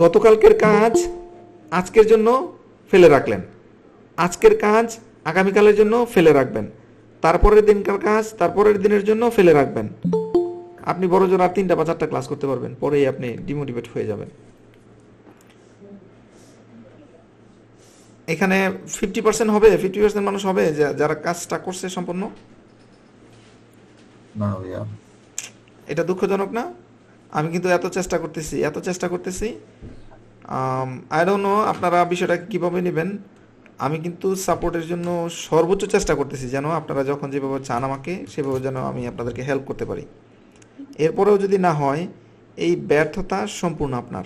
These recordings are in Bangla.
গতকালকের কাজ আজকের জন্য ফেলে রাখলেন, আজকের কাজ আগামীকালের জন্য ফেলে রাখবেন, তারপরের দিনকার কাজ তারপরের দিনের জন্য ফেলে রাখবেন। আপনি বড় জোর আর 3টা বা 4টা ক্লাস করতে পারবেন, পরেই আপনি ডিমোটিভেট হয়ে যাবেন। এখানে 50% হবে, 50% মানুষ হবে যারা কাজটা করছে সম্পূর্ণ। না ভাইয়া। এটা দুঃখজনক না? আমি কিন্তু এত চেষ্টা করতেছি। আই ডোন্ট নো আপনারা বিষয়টা কীভাবে নেবেন। আমি কিন্তু সাপোর্টের জন্য সর্বোচ্চ চেষ্টা করতেছি, যেন আপনারা যখন যেভাবে চান আমাকে সেভাবে যেন আমি আপনাদেরকে হেল্প করতে পারি। এরপরেও যদি না হয়, এই ব্যর্থতা সম্পূর্ণ আপনার।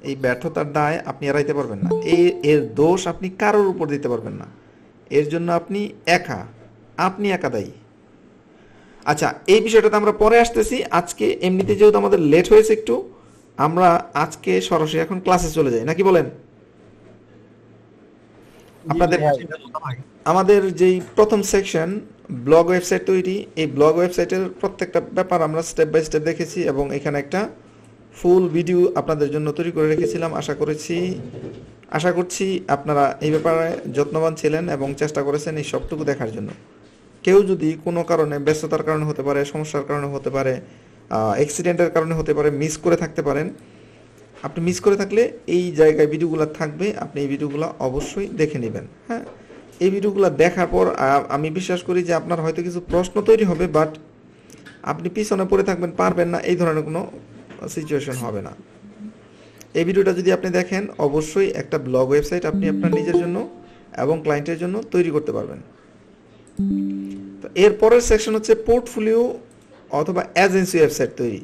এই ব্যর্থতার দায় আপনি এড়াইতে পারবেন না, এর দোষ আপনি কারোর উপর দিতে পারবেন না। এর জন্য আপনি একা দায়ী। আচ্ছা, এই বিষয়টাতে আমরা পরে আসতেছি। আজকে এমনিতে যেহেতু আমাদের লেট হয়েছে একটু, আমরা আজকে সরাসরি এখন ক্লাসে চলে যাই, নাকি বলেন? জি আপনাদের ভাইয়া, এটা তো ভাই। আমাদের যেই প্রথম সেকশন ব্লগ ওয়েবসাইট তৈরি, এই ব্লগ ওয়েবসাইটের প্রত্যেকটা ব্যাপার আমরা স্টেপ বাই স্টেপ দেখেছি এবং এখানে একটা ফুল ভিডিও আপনাদের জন্য তৈরি করে রেখেছিলাম। আশা করছি আপনারা এই ব্যাপারে যত্নবান ছিলেন এবং চেষ্টা করেছেন এই সবটুকু দেখার জন্য। কেউ যদি কোনো কারণে, ব্যস্ততার কারণে হতে পারে, সমস্যার কারণে হতে পারে, অ্যাক্সিডেন্টের কারণে হতে পারে, মিস করে থাকতে পারেন। আপনি মিস করে থাকলে এই জায়গায় ভিডিওগুলো থাকবে, আপনি এই ভিডিওগুলো অবশ্যই দেখে নেবেন। হ্যাঁ, এই ভিডিওগুলো দেখার পর আমি বিশ্বাস করি যে আপনার হয়তো কিছু প্রশ্ন তৈরি হবে, বাট আপনি পিছনে পড়ে থাকবেন, পারবেন না, এই ধরনের কোনো সিচুয়েশন হবে না। এই ভিডিওটা যদি আপনি দেখেন, অবশ্যই একটা ব্লগ ওয়েবসাইট আপনি আপনার নিজের জন্য এবং ক্লায়েন্টের জন্য তৈরি করতে পারবেন। তো এরপরের সেকশন হচ্ছে পোর্টফোলিও অথবা এজেন্সি ওয়েবসাইট তৈরি।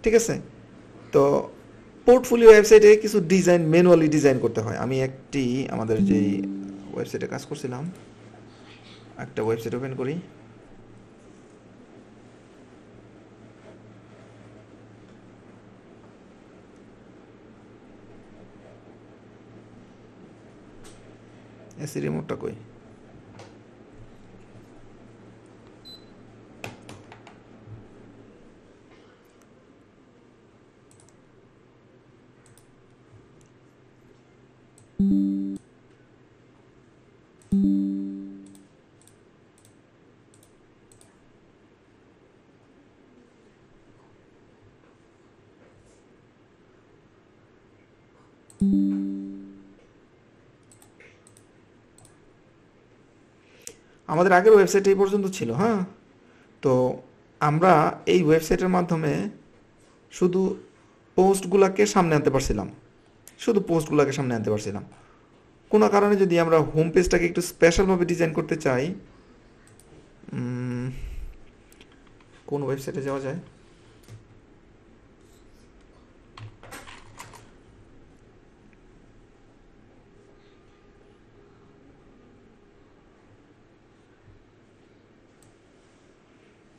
ঠিক আছে? তো পোর্টফোলিও ওয়েবসাইটে কিছু ডিজাইন ম্যানুয়ালি ডিজাইন করতে হয়। আমি আমাদের যেই ওয়েবসাইটে কাজ করছিলাম, একটা ওয়েবসাইট ওপেন করি। এসি রিমোটটা কই? আমাদের আগের ওয়েবসাইট এই পর্যন্ত ছিল। হ্যাঁ, তো আমরা এই ওয়েবসাইটের মাধ্যমে শুধু পোস্টগুলোকে সামনে আনতে পারছিলাম, কোনো কারণে যদি আমরা হোম পেজটাকে একটু স্পেশালভাবে ডিজাইন করতে চাই, কোন ওয়েবসাইটে যাওয়া যায়?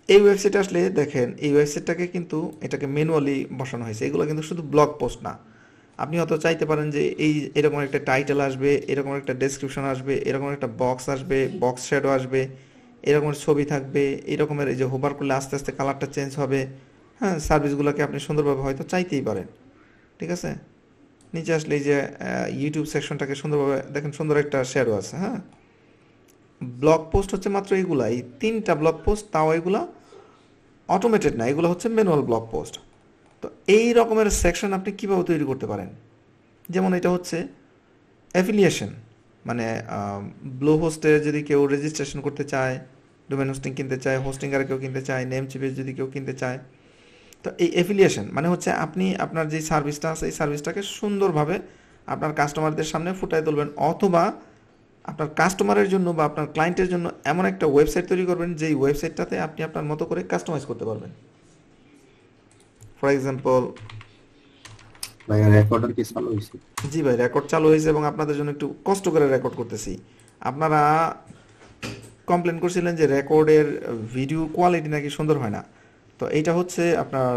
এই ওয়েবসাইটে আসলে দেখেন, এই ওয়েবসাইটটাকে কিন্তু এটাকে ম্যানুয়ালি বসানো হয়েছে। এগুলো কিন্তু শুধু ব্লগ পোস্ট না। আপনি হয়তো চাইতে পারেন যে এরকম একটা টাইটেল আসবে, এরকম একটা ডেসক্রিপশন আসবে, এরকম একটা বক্স আসবে, বক্স শ্যাডো আসবে, এরকমের ছবি থাকবে, এরকমের এই যে হোভার করলে আস্তে আস্তে কালারটা চেঞ্জ হবে। হ্যাঁ, সার্ভিসগুলোকে আপনি সুন্দরভাবে হয়তো চাইতেই পারেন। ঠিক আছে? নিচে আসলে এই যে ইউটিউব সেকশনটাকে সুন্দরভাবে দেখেন, সুন্দর একটা শ্যাডো আছে। হ্যাঁ, ব্লগ পোস্ট হচ্ছে মাত্র এইগুলা, এই 3টা ব্লগ পোস্ট, তাও এগুলা অটোমেটেড না, এগুলো হচ্ছে ম্যানুয়াল ব্লগ পোস্ট। তো এই রকমের সেকশন আপনি কীভাবে তৈরি করতে পারেন? যেমন এটা হচ্ছে অ্যাফিলিয়েশন, মানে ব্লু হোস্টে যদি কেউ রেজিস্ট্রেশন করতে চায়, ডোমেন হোস্টিং কিনতে চায়, হোস্টিংয়ারে কেউ কিনতে চায়, নেম চিপে যদি কেউ কিনতে চায়, তো এই অ্যাফিলিয়েশন মানে হচ্ছে আপনি আপনার যে সার্ভিসটা আছে এই সার্ভিসটাকে সুন্দরভাবে আপনার কাস্টমারদের সামনে ফুটায় তুলবেন, অথবা আপনার কাস্টমারের জন্য বা আপনার ক্লায়েন্টের জন্য এমন একটা ওয়েবসাইট তৈরি করবেন যেই ওয়েবসাইটটাতে আপনি আপনার মতো করে কাস্টমাইজ করতে পারবেন। ফর এক্সাম্পল, ভাইয়া রেকর্ডার কি চালু হয়েছে? জি ভাই, রেকর্ড চালু হয়েছে এবং আপনাদের জন্য একটু কষ্ট করে রেকর্ড করতেছি। আপনারা কমপ্লেন করছিলেন যে রেকর্ডের ভিডিও কোয়ালিটি নাকি সুন্দর হয় না। তো এইটা হচ্ছে আপনার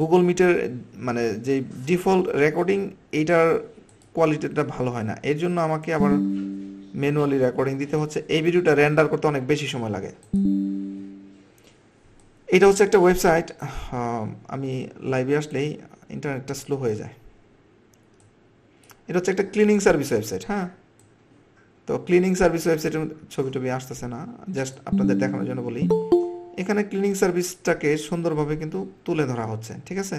গুগল মিটের মানে যে ডিফল্ট রেকর্ডিং, এইটার কোয়ালিটিটা ভালো হয় না। এর জন্য আমাকে আবার ম্যানুয়ালি রেকর্ডিং দিতে হচ্ছে। এই ভিডিওটা রেন্ডার করতে অনেক বেশি সময় লাগে। এটা হচ্ছে একটা ওয়েবসাইট। আমি লাইভে আসলেই ইন্টারনেটটা স্লো হয়ে যায়। এটা হচ্ছে একটা ক্লিনিং সার্ভিস ওয়েবসাইট, হ্যাঁ। তো ক্লিনিং সার্ভিস ওয়েবসাইটের ছবি টবি আসতেছে না, জাস্ট আপনাদের দেখানোর জন্য বলি। এখানে ক্লিনিং সার্ভিসটাকে সুন্দরভাবে কিন্তু তুলে ধরা হচ্ছে, ঠিক আছে।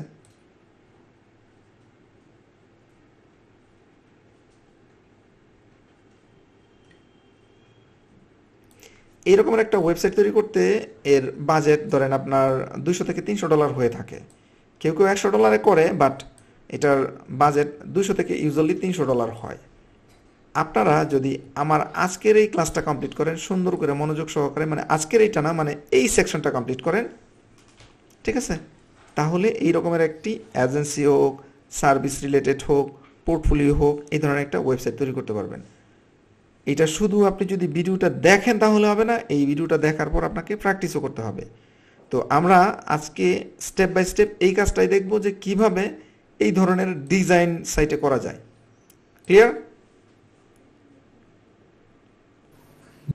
এইরকমের একটা ওয়েবসাইট তৈরি করতে এর বাজেট ধরেন আপনার $200 থেকে $300 হয়ে থাকে। কেউ কেউ $100 করে, বাট এটার বাজেট 200 থেকে ইউজুয়ালি $300 হয়। আপনারা যদি আমার আজকের এই ক্লাসটা কমপ্লিট করেন সুন্দর করে মনোযোগ সহকারে, মানে আজকের এইটা না, মানে এই সেকশনটা কমপ্লিট করেন, ঠিক আছে, তাহলে এই রকমের একটি এজেন্সি হোক, সার্ভিস রিলেটেড হোক, পোর্টফোলিও হোক, এই ধরনের একটা ওয়েবসাইট তৈরি করতে পারবেন। এটা শুধু আপনি যদি ভিডিওটা দেখেন তাহলে হবে না, এই ভিডিওটা দেখার পর আপনাকে প্র্যাকটিসও করতে হবে। তো আমরা আজকে স্টেপ বাই স্টেপ এই কাজটাই দেখব যে কিভাবে এই ধরনের ডিজাইন সাইটে করা যায়। ক্লিয়ার?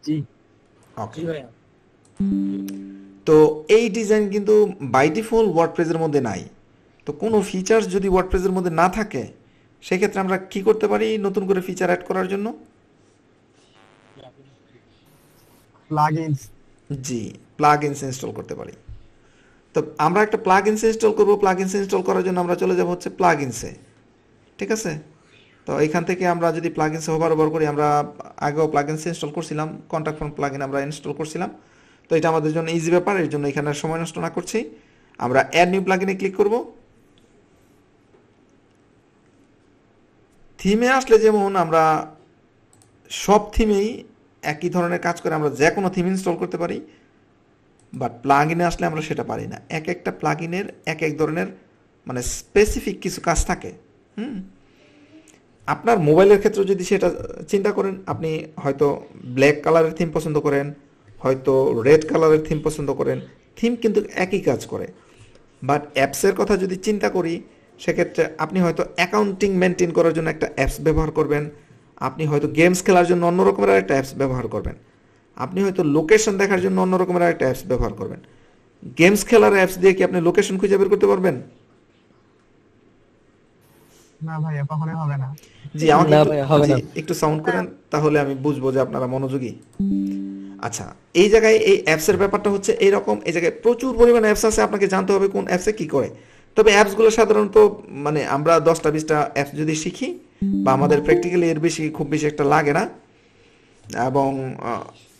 জি ওকে। জি ভাইয়া। তো এই ডিজাইন কিন্তু বাই ডিফল্ট ওয়ার্ডপ্রেসের মধ্যে নাই। তো কোনো ফিচার্স যদি ওয়ার্ডপ্রেসের মধ্যে না থাকে সেক্ষেত্রে আমরা কি করতে পারি নতুন করে ফিচার অ্যাড করার জন্য? প্লাগইনস। জি, প্লাগইনস ইনস্টল করতে পারি। তো আমরা একটা প্লাগইনস ইনস্টল করব। প্লাগইনস ইনস্টল করার জন্য আমরা চলে যাব হচ্ছে প্লাগইনসে, ঠিক আছে। তো এখান থেকে আমরা যদি প্লাগইনসে হোভার করি, আমরা আগেও প্লাগইনস ইনস্টল করছিলাম, কন্ট্যাক্ট ফর্ম প্লাগইন আমরা ইনস্টল করছিলাম। তো এটা আমাদের জন্য ইজি ব্যাপার, এর জন্য এখানে আর সময় নষ্ট না করছি আমরা অ্যাড নিউ প্লাগইনে ক্লিক করব। থিমে আসলে যেমন আমরা সব থিমেই একই ধরনের কাজ করে আমরা যে কোনো থিম ইনস্টল করতে পারি, বাট প্লাগইনে আসলে আমরা সেটা পারি না। এক একটা প্লাগইনের এক এক ধরনের মানে স্পেসিফিক কিছু কাজ থাকে। আপনার মোবাইলের ক্ষেত্রে যদি সেটা চিন্তা করেন, আপনি হয়তো ব্ল্যাক কালারের থিম পছন্দ করেন, হয়তো রেড কালারের থিম পছন্দ করেন, থিম কিন্তু একই কাজ করে। বাট অ্যাপসের কথা যদি চিন্তা করি সেক্ষেত্রে আপনি হয়তো অ্যাকাউন্টিং মেনটেন করার জন্য একটা অ্যাপস ব্যবহার করবেন, আপনি হয়তো গেমস খেলার জন্য অন্য রকমের একটা অ্যাপস ব্যবহার করবেন, আপনি হয়তো লোকেশন দেখার জন্য অন্য রকমের একটা অ্যাপস ব্যবহার করবেন। গেমস খেলার অ্যাপস দিয়ে কি আপনি লোকেশন খুঁজে বের করতে পারবেন? না ভাইয়া, কখনোই হবে না। জি, আমাকে না একটু ভাই, হবে জি, না। একটু সাউন্ড করেন তাহলে আমি বুঝবো যে আপনারা মনোযোগী। আচ্ছা, এই জায়গায় এই অ্যাপসের ব্যাপারটা হচ্ছে এইরকম। এই জায়গায় প্রচুর পরিমাণে অ্যাপস আছে, আপনাকে জানতে হবে কোন অ্যাপসে কি করে। তবে অ্যাপসগুলো সাধারণত মানে আমরা 10টা-20টা অ্যাপস যদি শিখি বা আমাদের প্র্যাকটিক্যালি এর বেশি খুব বেশি একটা লাগে না, এবং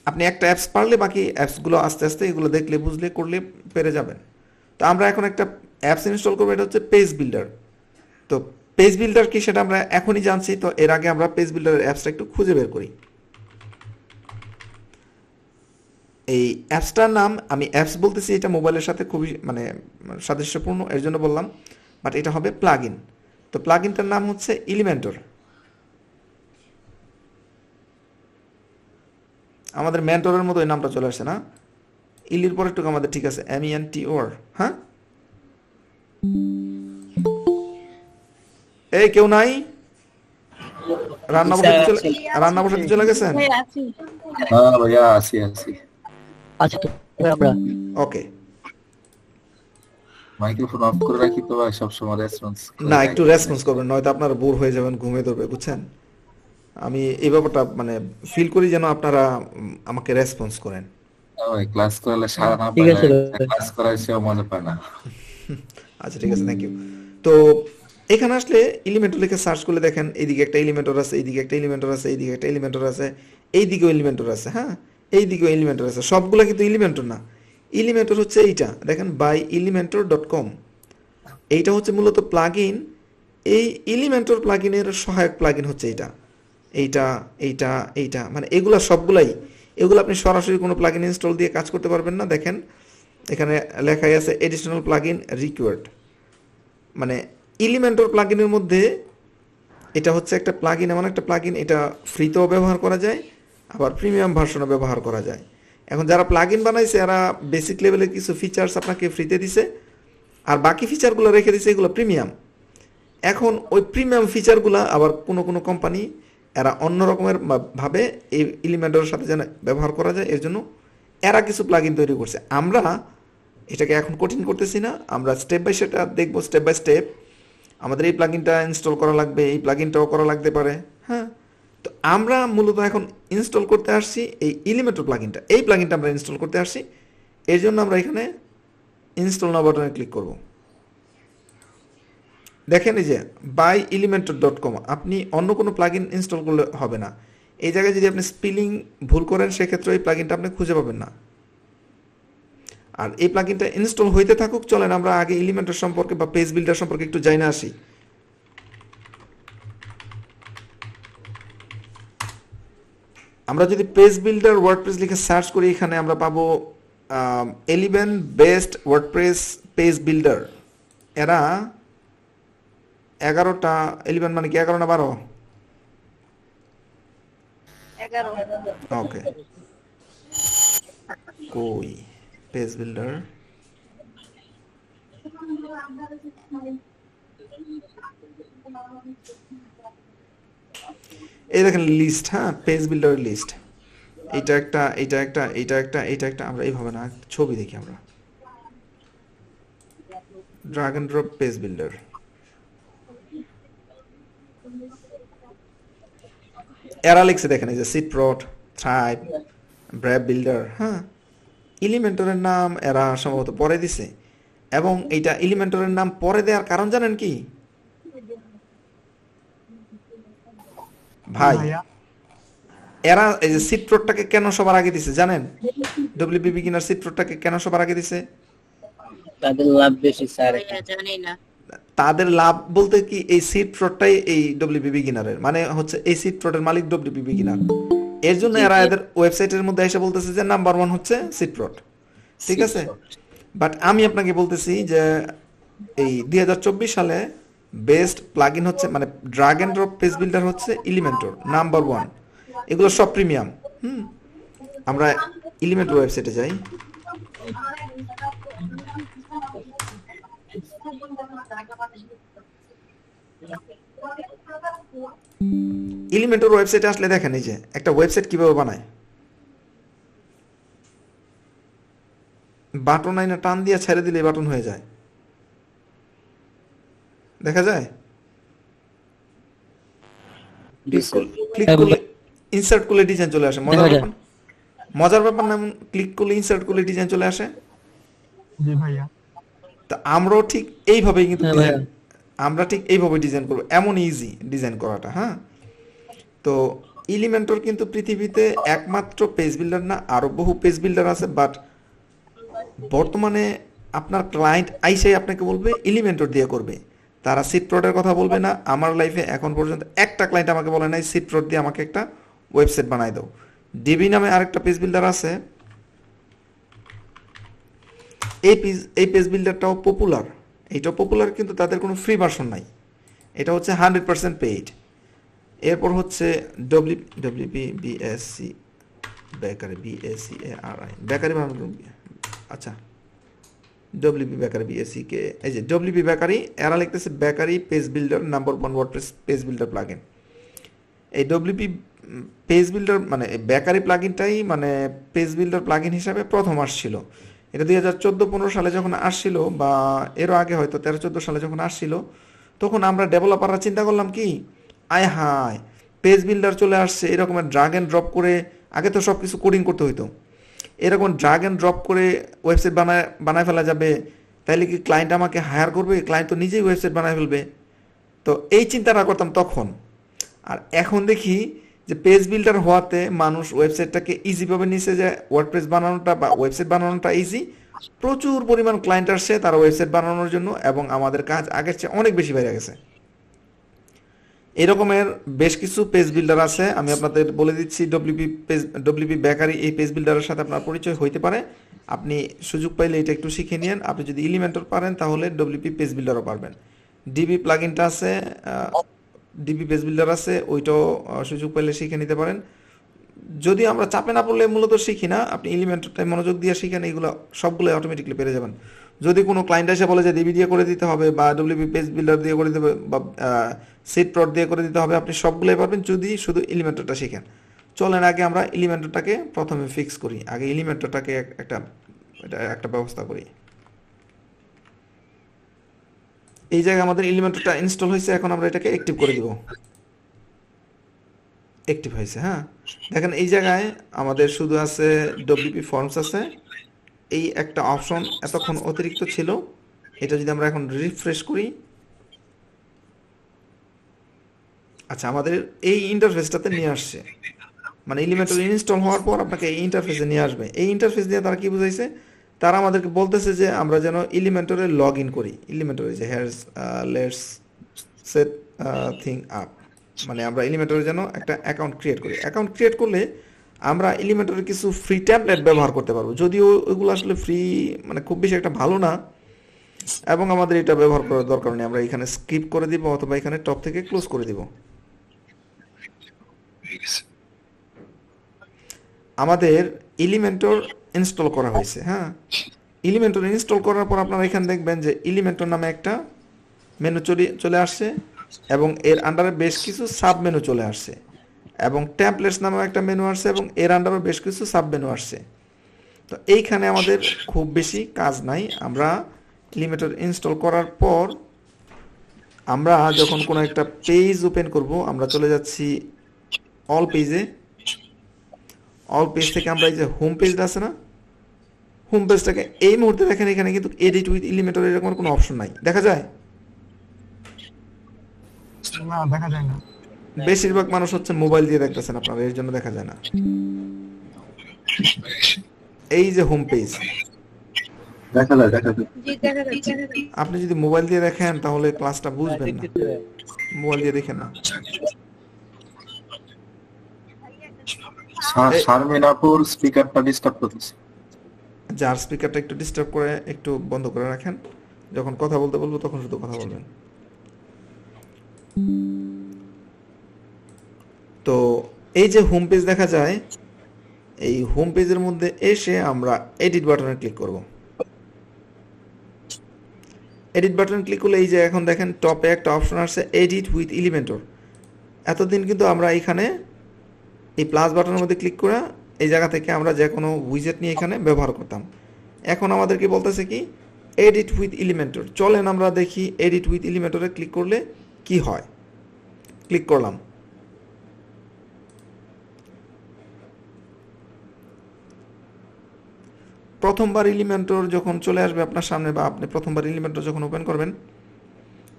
আপনি একটা অ্যাপস পারলে বাকি অ্যাপসগুলো আস্তে আস্তে এগুলো দেখলে বুঝলে করলে পেরে যাবেন। তো আমরা এখন একটা অ্যাপস ইনস্টল করবো, এটা হচ্ছে পেজ বিল্ডার। তো পেজ বিল্ডার কি সেটা আমরা এখনই জানছি। তো এর আগে আমরা পেজ বিল্ডারের অ্যাপসটা একটু খুঁজে বের করি। এই অ্যাপসটার নাম, আমি অ্যাপস বলতেছি, এটা মোবাইলের সাথে খুবই মানে সাদৃশ্যপূর্ণ এর জন্য বললাম, বাট এটা হবে প্লাগইন। তো প্লাগইনটার নাম হচ্ছে এলিমেন্টর। আমাদের মেন্টরের মতো এই নামটা চলে আসছে না? ইলির পরে একটু আমাদের ঠিক আছে, MENTOR। হ্যাঁ, এই কেউ নাই? রান্না বসাতে চলে গেছেন? হ্যাঁ ভাইয়া, আছি। আচ্ছা তো আমরা ওকে। মাইক্রোফোন অফ করে রাখি তো ভাই, সবসময় রেসপন্স না, একটু রেসপন্স করবেন, নয়তো আপনারা বোর হয়ে যাবেন, ঘুমিয়ে ধরবে, বুঝছেন। আমি এই ব্যাপারটা মানে ফিল করি যেন আপনারা আমাকে রেসপন্স করেন। ভাই ক্লাস করালে সারা না ঠিক আছে পাইলে ভাই। ক্লাস করার সেও মনে পায় না। আচ্ছা ঠিক আছে, থ্যাংক ইউ। তো এখানে আসলে এলিমেন্টর লিখে সার্চ করলে দেখেন এইদিকে একটা এলিমেন্টর আছে, এইদিকে একটা এলিমেন্টর আছে, এইদিকে একটা এলিমেন্টর আছে, এইদিকেও এলিমেন্টর আছে, হ্যাঁ, এইদিকেও এলিমেন্টর আছে। সবগুলো কিন্তু এলিমেন্টর না। এলিমেন্টর হচ্ছে এইটা দেখেন, byelementor.com। এইটা হচ্ছে মূলত প্লাগইন। এই এলিমেন্টর প্লাগইনের সহায়ক প্লাগইন হচ্ছে এইটা, এইটা, এইটা, এইটা, মানে এগুলা সবগুলাই। এগুলো আপনি সরাসরি কোনো প্লাগইন ইনস্টল দিয়ে কাজ করতে পারবেন না। দেখেন এখানে লেখাই আছে এডিশনাল প্লাগইন রিকোয়ার্ড। মানে এলিমেন্টর প্লাগইনের মধ্যে এটা হচ্ছে একটা প্লাগইন, এমন একটা প্লাগইন, এটা ফ্রিতেও ব্যবহার করা যায়, আবার প্রিমিয়াম ভার্সনও ব্যবহার করা যায়। এখন যারা প্লাগইন বানাইছে এরা বেসিক লেভেলের কিছু ফিচার্স আপনাকে ফ্রিতে দিছে, আর বাকি ফিচারগুলো রেখে দিছে এগুলো প্রিমিয়াম। এখন ওই প্রিমিয়াম ফিচারগুলো আবার কোনো কোনো কোম্পানি এরা অন্য রকমের ভাবে এই এলিমেন্টরের সাথে যেন ব্যবহার করা যায় এর জন্য এরা কিছু প্লাগইন তৈরি করছে। আমরা এটাকে এখন কঠিন করতেছি না, আমরা স্টেপ বাই সেটা দেখবো, স্টেপ বাই স্টেপ। আমাদের এই প্লাগইনটা ইনস্টল করা লাগবে, এই প্লাগইনটাও করা লাগতে পারে, হ্যাঁ। তো আমরা মূলত এখন ইনস্টল করতে আসছি এই এলিমেন্টর প্লাগইনটা, এই প্লাগইনটা আমরা ইনস্টল করতে আসছি। এর জন্য আমরা এখানে ইনস্টল নাও বাটনে ক্লিক করব। দেখেন এই যে byelementor.com, আপনি অন্য কোনো প্লাগইন ইনস্টল করলে হবে না। এই জায়গায় যদি আপনি স্পেলিং ভুল করেন সেক্ষেত্রে এই প্লাগইনটা আপনি খুঁজে পাবেন না। আর এই প্লাগইনটা ইনস্টল হইতে থাকুক, চলেন আমরা আগে এলিমেন্টর সম্পর্কে বা পেজ বিল্ডার সম্পর্কে একটু জানা আসি। আমরা যদি পেজ বিল্ডার ওয়ার্ডপ্রেস লিখে সার্চ করি, এখানে আমরা পাবো 11 বেস্ট ওয়ার্ডপ্রেস পেজ বিল্ডার। এরা 11টা, 11 মানে কি 11 না 12? 11 ওকে, কই পেজ বিল্ডার, এই দেখেন লিস্ট, হ্যাঁ পেজ বিল্ডারের লিস্ট। এইটা একটা, এইটা একটা, এইটা একটা, এইটা একটা। আমরা এইভাবে না, ছবি দেখি আমরা, drag and drop page builder. এরা লিখছে দেখেন, এই যে সিটপ্রট, থ্রাইভ, ব্র্যাব বিল্ডার, হ্যাঁ। এলিমেন্টরের নাম এরা সম্ভবত পরে দিছে, এবং এইটা এলিমেন্টরের নাম পরে দেওয়ার কারণ জানেন কি ভাই? ভাইয়া এরা এই যে সিটপ্রটটাকে কেন সবার আগে দিছে জানেন? ডব্লিউপি বিগিনার সিটপ্রটটাকে কেন সবার আগে দিছে? তাদের লাভ বেশি স্যার। ভাইয়া জানি না। তাদের লাভ বলতে কি, এই সিটপ্রটটাই এই ডব্লিউপি বিগিনারের, মানে হচ্ছে এই সিটপ্রটের মালিক ডব্লিউপি বিগিনার। এর জন্য এরা এদের ওয়েবসাইটের মধ্যে এসে বলতেছে যে নাম্বার 1 হচ্ছে সিটপ্রট, ঠিক আছে। বাট আমি আপনাকে বলতেছি যে এই 2024 সালে বেস্ট প্লাগইন হচ্ছে, মানে drag and drop page builder হচ্ছে এলিমেন্টর নাম্বার 1। এগুলো সব প্রিমিয়াম। আমরা এলিমেন্টর ওয়েবসাইটে যাই। এলিমেন্টর ওয়েবসাইটে আসলে দেখেন এই যে একটা ওয়েবসাইট কিভাবে বানায়। বাটন আইনা টান দিয়ে ছেড়ে দিলে বাটন হয়ে যায়, দেখা যায়। ক্লিক করলে ইনসার্ট করলে ডিজাইন চলে আসে। মজার ব্যাপার না, ক্লিক করলে ইনসার্ট করলে ডিজাইন চলে আসে। জি ভাইয়া, তা আমরাও ঠিক এইভাবেই কিন্তু আমরা ঠিক এইভাবে ডিজাইন করবো, এমন ইজি ডিজাইন করাটা, হ্যাঁ। তো এলিমেন্টর কিন্তু পৃথিবীতে একমাত্র পেজ বিল্ডার না, আরো বহু পেজ বিল্ডার আছে। বাট বর্তমানে আপনার ক্লায়েন্ট আইসাই আপনাকে বলবে এলিমেন্টর দিয়ে করবে, তারা সিটপ্রটের কথা বলবে না। আমার লাইফে এখন পর্যন্ত একটা ক্লায়েন্ট আমাকে বলে নাই সিটপ্রট দিয়ে আমাকে একটা ওয়েবসাইট বানাই দাও। ডিবি নামে আরেকটা পেজ বিল্ডার আছে, এই পেজ বিল্ডারটাও পপুলার, এইটাও পপুলার, কিন্তু তাদের কোনো ফ্রি ভার্সন নাই। এটা হচ্ছে 100% পেইড। এরপর হচ্ছে WP BSC Bakery, BACARI Bakery, আচ্ছা ডব্লিউপি বেকারি বিএসসি কে, এই যে ডব্লিউপি বেকারি, এরা লিখতেছে Bakery page builder number 1 WordPress page builder plugin. এই ডব্লিউপি পেজ বিল্ডার মানে বেকারি প্লাগইনটাই মানে পেজ বিল্ডার প্লাগইন হিসাবে প্রথম আসছিল। এটা 2014-15 সালে যখন আসছিল, বা এরও আগে হয়তো 13-14 সালে যখন আসছিল, তখন আমরা ডেভেলপাররা চিন্তা করলাম কি, আয় হায় পেজ বিল্ডার চলে আসছে, এরকমের ড্রাগ এন্ড ড্রপ করে, আগে তো সব কিছু কোডিং করতে হইতো, এরকম ড্রাগ এন্ড ড্রপ করে ওয়েবসাইট বানায় ফেলা যাবে, তাইলে কি ক্লায়েন্ট আমাকে হায়ার করবে? ক্লায়েন্ট তো নিজেই ওয়েবসাইট বানায় ফেলবে। তো এই চিন্তাটা করতাম তখন। আর এখন দেখি যে পেজ বিল্ডার হওয়াতে মানুষ ওয়েবসাইটটাকে ইজিভাবে নিচে যায়, ওয়ার্ডপ্রেস বানানোটা বা ওয়েবসাইট বানানোটা ইজি। প্রচুর পরিমাণ ক্লায়েন্ট আসছে তারা ওয়েবসাইট বানানোর জন্য, এবং আমাদের কাজ আগের চেয়ে অনেক বেশি বেড়ে গেছে। এরকমের বেশ কিছু পেজ বিল্ডার আছে, আমি আপনাদের বলে দিচ্ছি। ডব্লিউপি বেকারি এই পেজ বিল্ডারের সাথে আপনার পরিচয় হইতে পারে, আপনি সুযোগ পাইলে এটা একটু শিখে নিন। আপনি যদি এলিমেন্টর পারেন তাহলে ডব্লিউপি পেজ বিল্ডারও পারবেন। ডিবি প্লাগইনটা আছে, ডিবি পেজ বিল্ডার আছে, ওইটাও সুযোগ পাইলে শিখে নিতে পারেন। যদি আমরা চাপে না পড়লে মূলত শিখি না, আপনি এলিমেন্টরটাই মনোযোগ দিয়ে শিখেন, এইগুলো সবগুলো অটোমেটিকলি পেরে যাবেন। যদি কোনো ক্লায়েন্ট এসে বলে যে ডিবি দিয়ে করে দিতে হবে, বা ডব্লিউপি পেজ বিল্ডার দিয়ে করে দিতে হবে, বা সিটপ্রট দিয়ে করে দিতে হবে, আপনি সবগুলোই পারবেন যদি শুধু এলিমেন্টরটা শিখেন। চলেন আগে আমরা এলিমেন্টরটাকে প্রথমে ফিক্স করি, আগে এলিমেন্টরটাকে একটা ব্যবস্থা করি। এই জায়গায় আমাদের এলিমেন্টরটা ইনস্টল হয়েছে, এখন আমরা এটাকে অ্যাক্টিভ করে দিব। অ্যাক্টিভ হয়েছে, হ্যাঁ। দেখেন এই জায়গায় আমাদের শুধু আছে ডব্লিউপি ফর্মস আছে, এই একটা অপশন এতক্ষণ অতিরিক্ত ছিল, এটা যদি আমরা এখন রিফ্রেশ করি, আচ্ছা আমাদের এই ইন্টারফেসটাতে নিয়ে আসছে। মানে এলিমেন্টর ইনস্টল হওয়ার পর আপনাকে এই ইন্টারফেসে নিয়ে আসবে। এই ইন্টারফেস দিয়ে তারা কি বুঝাইছে, তারা আমাদেরকে বলতেছে যে আমরা যেন এলিমেন্টরে লগ ইন করি। এলিমেন্টরে যে লেটস সেট থিং আপ, মানে আমরা এলিমেন্টরে যেন একটা অ্যাকাউন্ট ক্রিয়েট করি। অ্যাকাউন্ট ক্রিয়েট করলে আমরা এলিমেন্টরে কিছু ফ্রি ট্যাবলেট ব্যবহার করতে পারবো, যদিও ওইগুলো আসলে ফ্রি মানে খুব বেশি একটা ভালো না, এবং আমাদের এটা ব্যবহার করার দরকার নেই। আমরা এখানে স্কিপ করে দিব অথবা এখানে টপ থেকে ক্লোজ করে দিব। আমাদের এলিমেন্টর ইনস্টল করা হয়েছে, হ্যাঁ। এলিমেন্টর ইনস্টল করার পর আপনারা এখানে দেখবেন যে এলিমেন্টর নামে একটা মেনু চলে আসছে, এবং এর আন্ডারে বেশ কিছু সাব মেনু চলে আসছে, এবং ট্যাবলেটস নামেও একটা মেনু আসছে, এবং এর আন্ডারে বেশ কিছু সাব মেনু আসছে। তো এইখানে আমাদের খুব বেশি কাজ নাই। আমরা এলিমেন্টর ইনস্টল করার পর আমরা যখন কোনো একটা পেজ ওপেন করব, আমরা চলে যাচ্ছি অল পেজে। অল পেজ থেকে আমরা এই যে হোম পেজটা আছে না, হোম পেজটাকে এই মুহূর্তে দেখেন এখানে কিন্তু এডিট উইথ এলিমেন্টর এরকম কোনো অপশন নাই, দেখা যায়? না, দেখা যায় না। বেশিরভাগ মানুষ হচ্ছে মোবাইল দিয়ে দেখতেছেন আপনারা, এর জন্য দেখা যায় না। এই যে হোম পেজ, দেখা যায়, দেখা যায়। জি দেখা যাচ্ছে। আপনি যদি মোবাইল দিয়ে দেখেন তাহলে ক্লাসটা বুঝবেন না, মোবাইল দিয়ে দেখেন না। শারমিনাপুর স্পিকারটা ডিস্টার্ব করতেছে। যার স্পিকারটা একটু ডিস্টার্ব করে একটু বন্ধ করে রাখেন, যখন কথা বলতে বলবো তখন শুধু কথা বলবেন। তো এই যে হোম পেজ দেখা যায়, এই হোম পেজের মধ্যে এসে আমরা এডিট বাটনে ক্লিক করব। এডিট বাটন ক্লিক করলে এই যে এখন দেখেন টপে একটা অপশন আসছে এডিট উইথ এলিমেন্টর। এতদিন কিন্তু আমরা এখানে এই প্লাস বাটনের মধ্যে ক্লিক করে এই জায়গা থেকে আমরা যে কোনো উইজেট নিয়ে এখানে ব্যবহার করতাম। এখন আমাদেরকে বলতেছে কি এডিট উইথ এলিমেন্টর। চলেন আমরা দেখি এডিট উইথ এলিমেন্টরে ক্লিক করলে কি হয়। ক্লিক করলাম। প্রথমবার এলিমেন্টর যখন চলে আসবে আপনার সামনে, বা আপনি প্রথমবার এলিমেন্টর যখন ওপেন করবেন,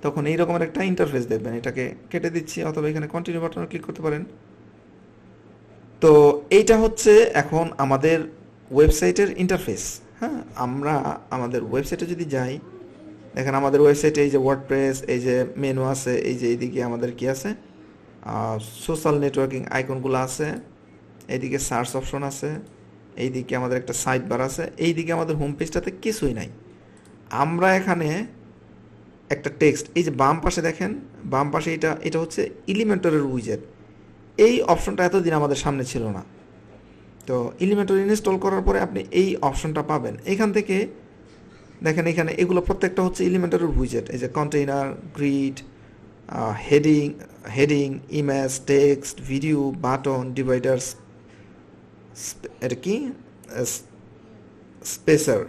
তখন এই রকমের একটা ইন্টারফেস দেখবেন। এটাকে কেটে দিচ্ছি, অথবা এখানে কন্টিনিউ বাটনে ক্লিক করতে পারেন। তো এইটা হচ্ছে এখন আমাদের ওয়েবসাইটের ইন্টারফেস, হ্যাঁ। আমরা আমাদের ওয়েবসাইটে যদি যাই, দেখেন আমাদের ওয়েবসাইটে এই যে ওয়ার্ডপ্রেস, এই যে মেনু আছে, এই যে এইদিকে আমাদের কি আছে, সোশ্যাল নেটওয়ার্কিং আইকনগুলো আছে, এইদিকে সার্চ অপশন আছে, এইদিকে আমাদের একটা সাইড বার আছে, এইদিকে আমাদের হোম পেজটাতে কিছুই নাই। আমরা এখানে একটা টেক্সট, এই যে বাম পাশে দেখেন, বাম পাশে এটা হচ্ছে এলিমেন্টরের উইজেট। এই অপশনটা এতদিন আমাদের সামনে ছিল না। তো এলিমেন্টর ইনস্টল করার পরে আপনি এই অপশনটা পাবেন। এখান থেকে দেখেন এখানে এগুলো প্রত্যেকটা হচ্ছে এলিমেন্টরের উইজেট। এই যে container, grid, heading, image, text, video, button, dividers, এটা কি স্পেসার,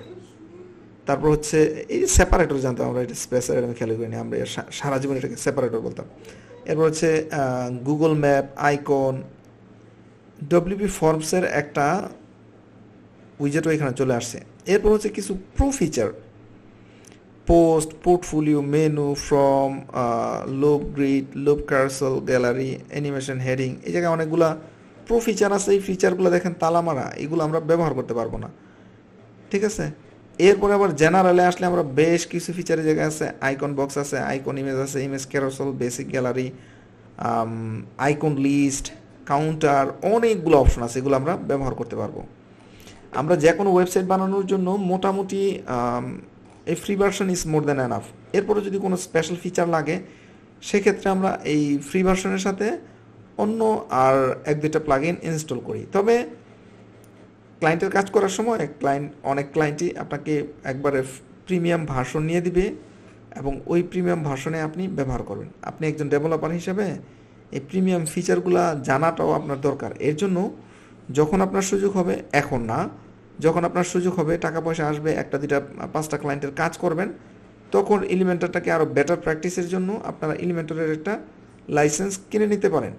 তারপর হচ্ছে এই সেপারেটর, জানতাম আমরা এটা স্পেসার, এটা আমি খেয়াল করিনি, আমরা সারা জীবন এটাকে সেপারেটর বলতাম। এরপর হচ্ছে গুগল ম্যাপ, আইকন, ডব্লিউপি ফর্মসের একটা উইজেটও এখানে চলে আসছে। এরপর হচ্ছে কিছু pro feature, post, portfolio, menu, form, loop, grid, loop, carousel, gallery, animation, heading. এই জায়গায় অনেকগুলা প্রো ফিচার আছে। এই ফিচারগুলো দেখেন তালা মারা, এগুলো আমরা ব্যবহার করতে পারবো না, ঠিক আছে। এরপরে আবার জেনারেলে আসলে আমরা বেশ কিছু ফিচারের জায়গায় আছে, আইকন বক্স আছে, আইকন ইমেজ আছে, image carousel, basic gallery, icon list, counter, অনেকগুলো অপশন আছে, এগুলো আমরা ব্যবহার করতে পারবো। আমরা যে কোনো ওয়েবসাইট বানানোর জন্য মোটামুটি এই free version is more than enough. এরপরে যদি কোনো স্পেশাল ফিচার লাগে, সেক্ষেত্রে আমরা এই ফ্রি ভার্সনের সাথে অন্য আর এক দুইটা প্লাগইন ইনস্টল করি। তবে ক্লায়েন্টের কাজ করার সময় অনেক ক্লায়েন্টই আপনাকে একবারে প্রিমিয়াম ভার্সন নিয়ে দিবে, এবং ওই প্রিমিয়াম ভার্সনে আপনি ব্যবহার করবেন। আপনি একজন ডেভেলপার হিসেবে এই প্রিমিয়াম ফিচারগুলো জানাটাও আপনার দরকার। এর জন্য যখন আপনার সুযোগ হবে, এখন না, যখন আপনার সুযোগ হবে, টাকা পয়সা আসবে, একটা দুইটা পাঁচটা ক্লায়েন্টের কাজ করবেন, তখন এলিমেন্টরটাকে আরও বেটার প্র্যাকটিসের জন্য আপনারা এলিমেন্টরের একটা লাইসেন্স কিনে নিতে পারেন।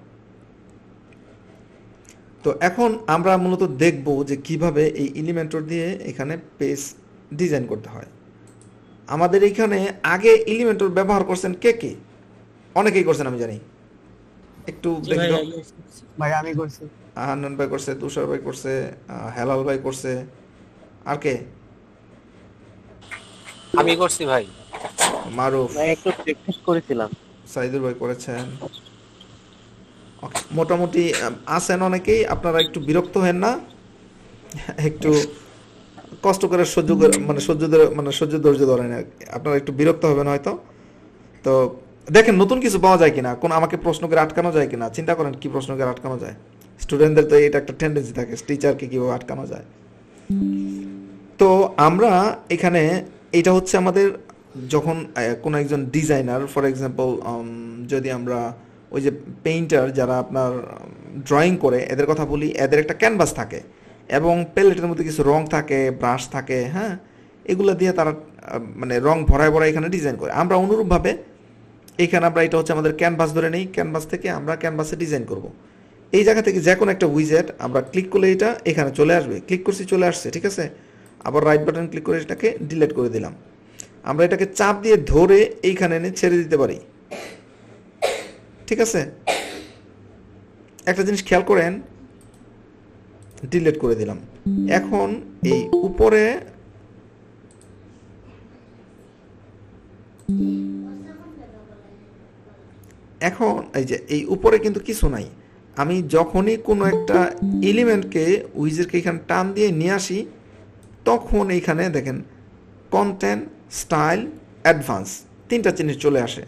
তো এখন আমরা মূলত দেখব যে কিভাবে এই এলিমেন্টর দিয়ে এখানে পেজ ডিজাইন করতে হয়। আমাদের এইখানে আগে এলিমেন্টর ব্যবহার করছেন কে কে? অনেকেই করছেন আমি জানি, একটু জি দেখি ভাই, তো। ভাই আমি করছি। হান্নান ভাই করছে, তুষার ভাই করছে, হেলাল ভাই করছে, আর কে? আমি করছি ভাই। মারুফ, ভাই একটু প্র্যাকটিস করেছিলাম। সাইদুর ভাই করেছেন। Okay, মোটামুটি আছেন অনেকেই। আপনারা একটু বিরক্ত হেন না, একটু কষ্ট করে সহ্য সহ্য ধৈর্য ধরেন আর কি। আপনারা একটু বিরক্ত হবেন হয়তো। তো দেখেন নতুন কিছু পাওয়া যায় কিনা, কোন আমাকে প্রশ্ন করে আটকানো যায় কিনা, চিন্তা করেন কি প্রশ্ন করে আটকানো যায়। স্টুডেন্টদের তো এটা একটা টেন্ডেন্সি থাকে, টিচারকে কিভাবে আটকানো যায়। তো আমরা এখানে এটা হচ্ছে আমাদের যখন কোনো একজন ডিজাইনার, ফর এক্সাম্পল যদি আমরা ওই যে পেইন্টার যারা আপনার ড্রয়িং করে এদের কথা বলি, এদের একটা ক্যানভাস থাকে এবং প্যালেটের মধ্যে কিছু রং থাকে, ব্রাশ থাকে, হ্যাঁ, এগুলো দিয়ে তারা মানে রং ভরায় ভরায় এখানে ডিজাইন করে। আমরা অনুরূপভাবে এইখানে আমরা এটা হচ্ছে আমাদের ক্যানভাস ধরে নেই, ক্যানভাস থেকে আমরা ক্যানভাসে ডিজাইন করব। এই জায়গা থেকে যে কোনো একটা উইজেট আমরা ক্লিক করলে এটা এখানে চলে আসবে। ক্লিক করছি, চলে আসছে, ঠিক আছে। আবার রাইট বাটন ক্লিক করে এটাকে ডিলিট করে দিলাম। আমরা এটাকে চাপ দিয়ে ধরে এইখানে এনে ছেড়ে দিতে পারি, ঠিক আছে। একটা জিনিস খেয়াল করেন, ডিলিট করে দিলাম। এখন এই উপরে এখন এই যে এই উপরে কিন্তু কিছু নাই। আমি যখনই কোনো একটা এলিমেন্টকে উইজেটকে এখানে টান দিয়ে নিয়ে আসি, তখন এইখানে দেখেন কন্টেন্ট, স্টাইল, অ্যাডভান্স তিনটা জিনিস চলে আসে।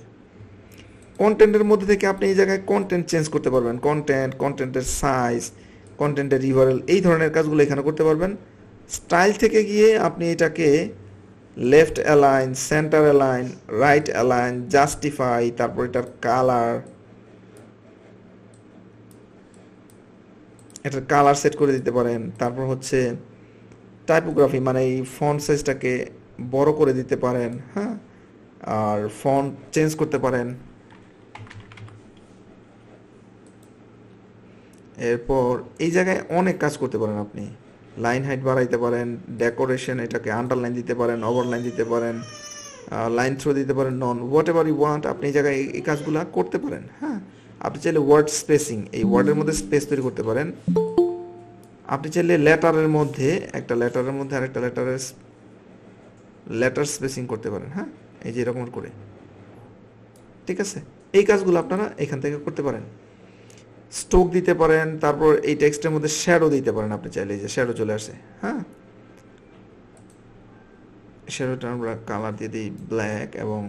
কন্টেন্টের মধ্যে থেকে আপনি এই জায়গায় কন্টেন্ট চেঞ্জ করতে পারবেন, কন্টেন্টের সাইজ, কন্টেন্টের ইউআরএল, এই ধরনের কাজগুলো এখানে করতে পারবেন। স্টাইল থেকে গিয়ে আপনি এটাকে left align, centre align, right align, justify, তারপর এটার কালার, এটার কালার সেট করে দিতে পারেন। তারপর হচ্ছে টাইপোগ্রাফি, মানে এই ফন্ট সাইজটাকে বড় করে দিতে পারেন, হ্যাঁ, আর ফন্ট চেঞ্জ করতে পারেন। এরপর এই জায়গায় অনেক কাজ করতে পারেন আপনি। লাইন হাইট বাড়াইতে পারেন, ডেকোরেশন, এটাকে আন্ডারলাইন দিতে পারেন, ওভারলাইন দিতে পারেন, লাইন থ্রো দিতে পারেন, নন, হোয়াট এভার ইউ ওয়ান্ট, আপনি এই জায়গায় এই কাজগুলো করতে পারেন। হ্যাঁ, আপনি চাইলে ওয়ার্ড স্পেসিং, এই ওয়ার্ডের মধ্যে স্পেস তৈরি করতে পারেন। আপনি চাইলে লেটারের মধ্যে একটা লেটারের মধ্যে আরেকটা লেটার স্পেসিং করতে পারেন। হ্যাঁ, এই যে এরকম করে, ঠিক আছে। এই কাজগুলো আপনারা এখান থেকে করতে পারেন। স্ট্রোক দিতে পারেন, তারপর এই টেক্সটের মধ্যে শ্যাডো দিতে পারেন আপনি চাইলে। এই যে শ্যাডো চলে আসে, হ্যাঁ, শ্যাডোটা আমরা কালার দিয়ে দিই ব্ল্যাক, এবং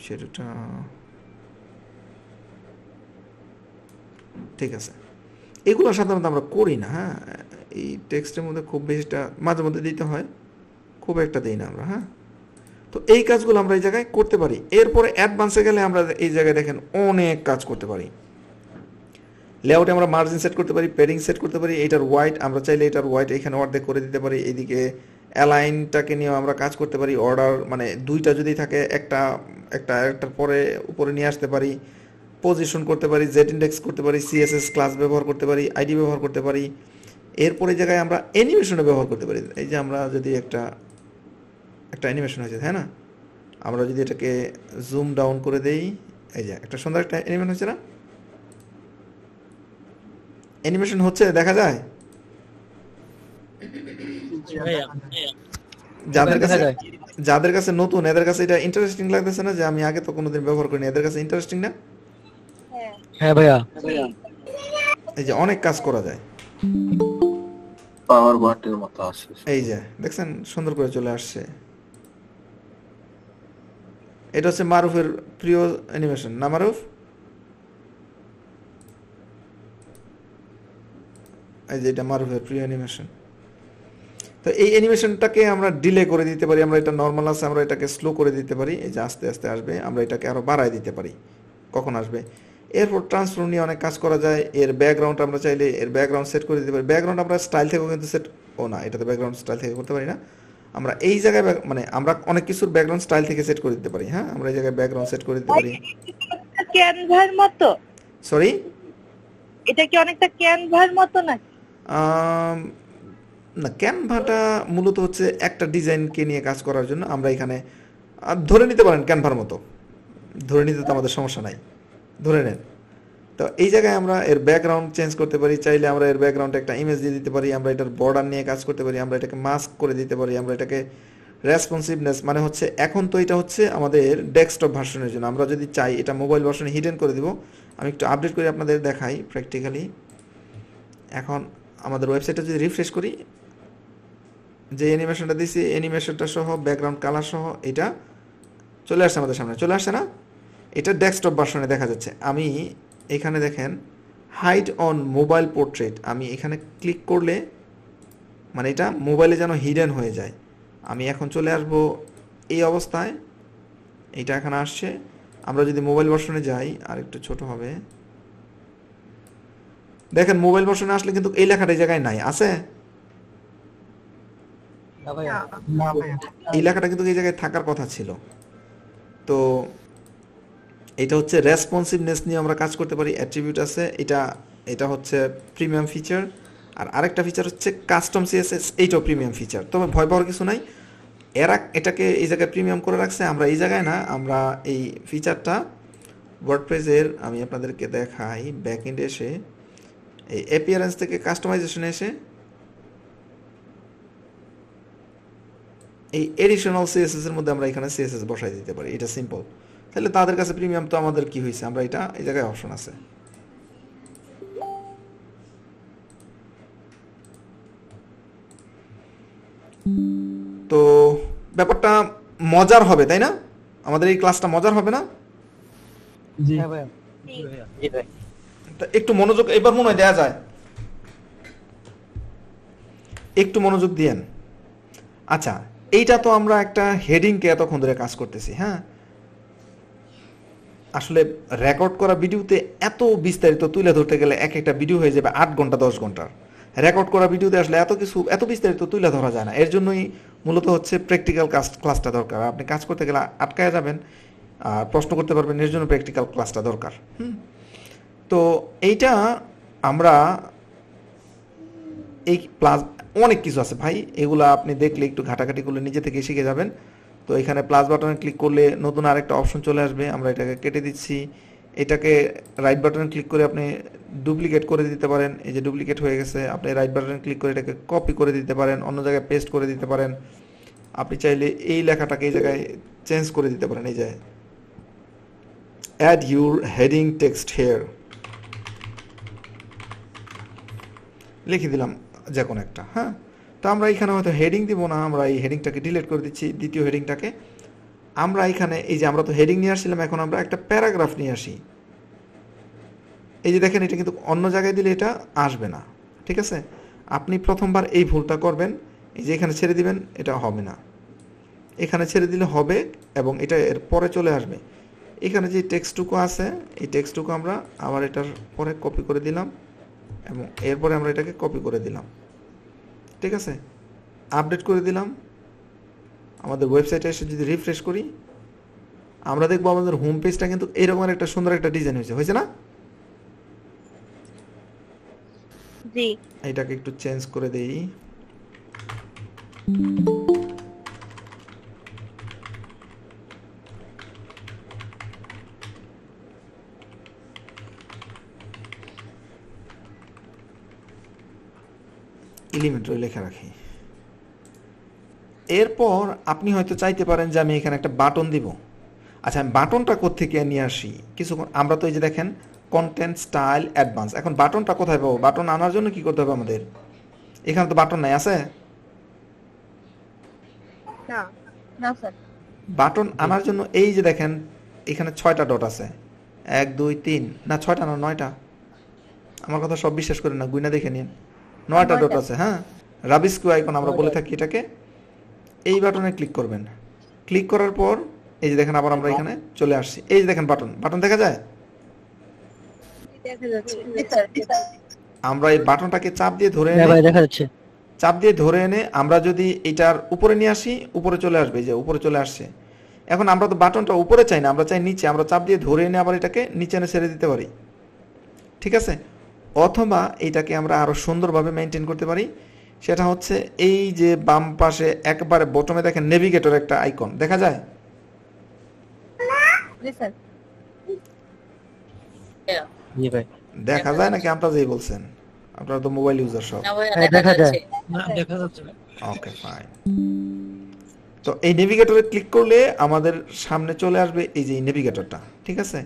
শ্যাডোটা ঠিক আছে। এগুলো সাধারণত আমরা করি না, হ্যাঁ, এই টেক্সটের মধ্যে খুব বেশিটা মাঝে মধ্যে দিতে হয়, খুব একটা দিই না আমরা। হ্যাঁ, তো এই কাজগুলো আমরা এই জায়গায় করতে পারি। এরপরে অ্যাডভান্সে গেলে আমরা এই জায়গায় দেখেন অনেক কাজ করতে পারি। লেআউটে আমরা মার্জিন সেট করতে পারি, প্যাডিং সেট করতে পারি। এটার হোয়াইট আমরা চাইলে এটার হোয়াইট এখানে অর্ধেক করে দিতে পারি। এইদিকে অ্যালাইনটাকে নিয়েও আমরা কাজ করতে পারি। অর্ডার মানে দুইটা যদি থাকে, একটার পরে উপরে নিয়ে আসতে পারি। পজিশন করতে পারি, জেড ইন্ডেক্স করতে পারি, সিএসএস ক্লাস ব্যবহার করতে পারি, আইডি ব্যবহার করতে পারি। এরপরে জায়গায় আমরা অ্যানিমেশনে ব্যবহার করতে পারি। এই যে আমরা যদি একটা অ্যানিমেশন হয়েছে, তাই না, আমরা যদি এটাকে জুম ডাউন করে দেই, এই যে একটা সুন্দর একটা অ্যানিমেশন হচ্ছে না, অ্যানিমেশন হচ্ছে, দেখা যায়। যাদের কাছে নতুন, এদের কাছে এটা ইন্টারেস্টিং লাগতেছে না? যে আমি আগে তো কোনোদিন ব্যবহার করিনি, এদের কাছে ইন্টারেস্টিং না? হ্যাঁ ভাইয়া, এই যে অনেক কাজ করা যায়। পাওয়ার পয়েন্টের মতো আছে। এই যে দেখছেন সুন্দর করে চলে আসছে। এটা হচ্ছে মারুফের প্রিয় অ্যানিমেশন না মারুফ? এই যে এটা মারুফের প্রিয় অ্যানিমেশন। তো এই অ্যানিমেশনটাকে আমরা ডিলে করে দিতে পারি। আমরা এটা নর্মাল আছে, আমরা এটাকে স্লো করে দিতে পারি। এই যে আস্তে আস্তে আসবে, আমরা এটাকে আরো বাড়ায় দিতে পারি কখন আসবে। এরপর ট্রান্সফর্ম নিয়ে অনেক কাজ করা যায়। এর ব্যাকগ্রাউন্ড আমরা চাইলে এর ব্যাকগ্রাউন্ড সেট করে দিতে পারি। ব্যাকগ্রাউন্ড আমরা স্টাইল থেকেও কিন্তু সেট, ও না, এটাতে ব্যাকগ্রাউন্ড স্টাইল থেকে করতে পারি না। আমরা এই জায়গায় মানে আমরা অনেক কিছুর ব্যাকগ্রাউন্ড স্টাইল থেকে সেট করে দিতে পারি। হ্যাঁ, আমরা এই জায়গায় ব্যাকগ্রাউন্ড সেট করে দিতে পারি। ক্যানভার মতো? সরি, এটা কি অনেকটা ক্যানভার মতো নাকি? না, ক্যানভাটা মূলত হচ্ছে একটা ডিজাইনকে নিয়ে কাজ করার জন্য। আমরা এখানে ধরে নিতে পারেন ক্যানভার মতো, ধরে নিতে তো আমাদের সমস্যা নাই, ধরে নেন। তো এই জায়গায় আমরা এর ব্যাকগ্রাউন্ড চেঞ্জ করতে পারি, চাইলে আমরা এর ব্যাকগ্রাউন্ডে একটা ইমেজ দিয়ে দিতে পারি, আমরা এটার বর্ডার নিয়ে কাজ করতে পারি, আমরা এটাকে মাস্ক করে দিতে পারি, আমরা এটাকে রেসপন্সিভনেস মানে হচ্ছে এখন তো এটা হচ্ছে আমাদের ডেস্কটপ ভার্সনের জন্য। আমরা যদি চাই এটা মোবাইল ভার্সনে হিডেন করে দিব। আমি একটু আপডেট করে আপনাদের দেখাই প্র্যাকটিক্যালি। এখন আমাদের ওয়েবসাইটটা যদি রিফ্রেশ করি, যে অ্যানিমেশনটা দিছি অ্যানিমেশনটা সহ ব্যাকগ্রাউন্ড কালার সহ এটা চলে আসছে আমাদের সামনে, চলে আসছে না? এটা ডেস্কটপ ভার্সনে দেখা যাচ্ছে। আমি এখানে দেখেন হাইড অন মোবাইল পোর্ট্রেট, আমি এখানে ক্লিক করলে মানে এটা মোবাইলে যেন হিডেন হয়ে যায়। আমি এখন চলে আসব এই অবস্থায়, এইটা এখানে আসছে। আমরা যদি মোবাইল ভার্সনে যাই, আর একটু ছোট হবে, দেখেন মোবাইল ভার্সনে আসলে কিন্তু এই লেখাটা এই জায়গায় নাই, আছে? না ভাইয়া। এই লেখাটা কিন্তু এই জায়গায় থাকার কথা ছিল। তো এটা হচ্ছে রেসপন্সিভনেস নিয়ে আমরা কাজ করতে পারি, অ্যাট্রিবিউট আছে এটা। এটা হচ্ছে প্রিমিয়াম ফিচার। আর আরেকটা ফিচার হচ্ছে কাস্টম সিএসএস, এইটাও প্রিমিয়াম ফিচার। তবে ভয় পাওয়ার কিছু নাই, এরা এটাকে এই জায়গায় প্রিমিয়াম করে রাখছে, আমরা এই জায়গায় না। আমরা এই ফিচারটা ওয়ার্ডপ্রেসের, আমি আপনাদেরকে দেখাই, ব্যাক এন্ডে এসে এই অ্যাপিয়ারেন্স থেকে কাস্টমাইজেশনে এসে এই এডিশনাল সিএসএস এর মধ্যে আমরা এখানে সিএসএস বসাই দিতে পারি। এটা সিম্পল। তাহলে তাদের কাছে প্রিমিয়াম, তো আমাদের কি হয়েছে, আমরা এটা এই জায়গায় অপশন আছে। তো ব্যাপারটা মজার হবে, তাই না? আমাদের এই ক্লাসটা মজার হবে না? জি হ্যাঁ ভাইয়া। জি ভাই। তা একটু মনোযোগ এবার মনে হয় দেয়া যায়, একটু মনোযোগ দিয়েন। আচ্ছা, এইটা তো আমরা একটা হেডিংকে এতক্ষণ ধরে কাজ করতেছি। হ্যাঁ, আসলে রেকর্ড করা ভিডিওতে এত বিস্তারিত তুলে ধরতে গেলে এক একটা ভিডিও হয়ে যাবে 8 ঘন্টা 10 ঘন্টার। রেকর্ড করা ভিডিওতে আসলে এত কিছু এত বিস্তারিত তুলে ধরা যায় না। এর জন্যই মূলত হচ্ছে প্র্যাকটিক্যাল ক্লাসটা দরকার। আপনি কাজ করতে গেলে আটকায় যাবেন আর প্রশ্ন করতে পারবেন, এর জন্য প্র্যাকটিক্যাল ক্লাসটা দরকার। তো এইটা আমরা এই প্লাস অনেক কিছু আছে ভাই, এগুলো আপনি দেখলে একটু ঘাটাঘাটি করলে নিজে থেকে শিখে যাবেন। তো এখানে প্লাস বাটনে ক্লিক করলে নতুন আরেকটা অপশন চলে আসবে, আমরা এটাকে কেটে দিচ্ছি। এটাকে রাইট বাটনে ক্লিক করে আপনি ডুপ্লিকেট করে দিতে পারেন। এই যে ডুপ্লিকেট হয়ে গেছে, আপনি রাইট বাটনে ক্লিক করে এটাকে কপি করে দিতে পারেন, অন্য জায়গায় পেস্ট করে দিতে পারেন। আপনি চাইলে এই লেখাটাকে এই জায়গায় চেঞ্জ করে দিতে পারেন। এই যে add your heading text here লিখে দিলাম যে কোনো একটা। হ্যাঁ, তো আমরা এখানে হয়তো হেডিং দিব না, আমরা এই হেডিংটাকে ডিলিট করে দিচ্ছি। দ্বিতীয় হেডিংটাকে আমরা এখানে এই যে আমরা তো হেডিং নিয়ে আসছিলাম, এখন আমরা একটা প্যারাগ্রাফ নিয়ে আসি। এই যে দেখেন, এটা কিন্তু অন্য জায়গায় দিলে এটা আসবে না। ঠিক আছে, আপনি প্রথমবার এই ভুলটা করবেন, এই যে এখানে ছেড়ে দিবেন, এটা হবে না। এখানে ছেড়ে দিলে হবে এবং এটা এর পরে চলে আসবে। এখানে যে টেক্সটটুকু আছে, এই টেক্সটটুকু আমরা আবার এটার পরে কপি করে দিলাম এবং এরপরে আমরা এটাকে কপি করে দিলাম। ঠিক আছে, আপডেট করে দিলাম। আমাদের ওয়েবসাইটে এসে যদি রিফ্রেশ করি, আমরা দেখবো আমাদের হোম পেজটা কিন্তু এরকম একটা সুন্দর একটা ডিজাইন হয়েছে না? জি। এটাকে একটু চেঞ্জ করে দেই। এলিমেন্টরি লেখা রাখি। এরপর আপনি হয়তো চাইতে পারেন যে আমি এখানে একটা বাটন দিব। আচ্ছা, আমি বাটনটা কোত্থেকে নিয়ে আসি? কিছুক্ষণ আমরা তো এই যে দেখেন কন্টেন্ট স্টাইল অ্যাডভান্স, এখন বাটনটা কোথায় পাবো? বাটন আনার জন্য কি করতে হবে আমাদের? এখানে তো বাটন নাই, আছে? না না স্যার। বাটন আনার জন্য এই যে দেখেন এখানে 6টা ডট আছে, 1 2 3, না 6টা না 9টা। আমার কথা সব বিশ্বাস করেন না, গুইনা দেখে নিন। 9টা ডট আছে। হ্যাঁ, রাবিস্কু আইকন আমরা বলে থাকি এটাকে। এই বাটনে ক্লিক করবেন। ক্লিক করার পর এই যে দেখেন আবার আমরা এখানে চলে আসছি। এই যে দেখেন বাটন দেখা যায়? দেখা যাচ্ছে। জি স্যার। আমরা এই বাটনটাকে চাপ দিয়ে ধরে হ্যাঁ ভাই দেখা যাচ্ছে। চাপ দিয়ে ধরে এনে আমরা যদি এটার উপরে নিয়ে আসি, উপরে চলে আসবে, এই যে উপরে চলে আসছে। এখন আমরা তো বাটনটা উপরে চাই না, আমরা চাই নিচে। আমরা চাপ দিয়ে ধরে এনে আবার এটাকে নিচে এনে ছেড়ে দিতে পারি, ঠিক আছে? অথবা এইটাকে আমরা আরো সুন্দরভাবে মেনটেন করতে পারি, সেটা হচ্ছে এই যে বাম পাশে একবারে বটমে দেখেন নেভিগেটর একটা আইকন দেখা যায়, জি স্যার। জি ভাই। দেখা যায় নাকি আপনারা যেই বলছেন? আপনারা তো মোবাইল ইউজার সব। না ভাইয়া হ্যাঁ, দেখা দেখা যায়। যাচ্ছে। না দেখা যাচ্ছে না। Okay fine. তো এই নেভিগেটরে ক্লিক করলে আমাদের সামনে চলে আসবে এই যে নেভিগেটরটা, ঠিক আছে?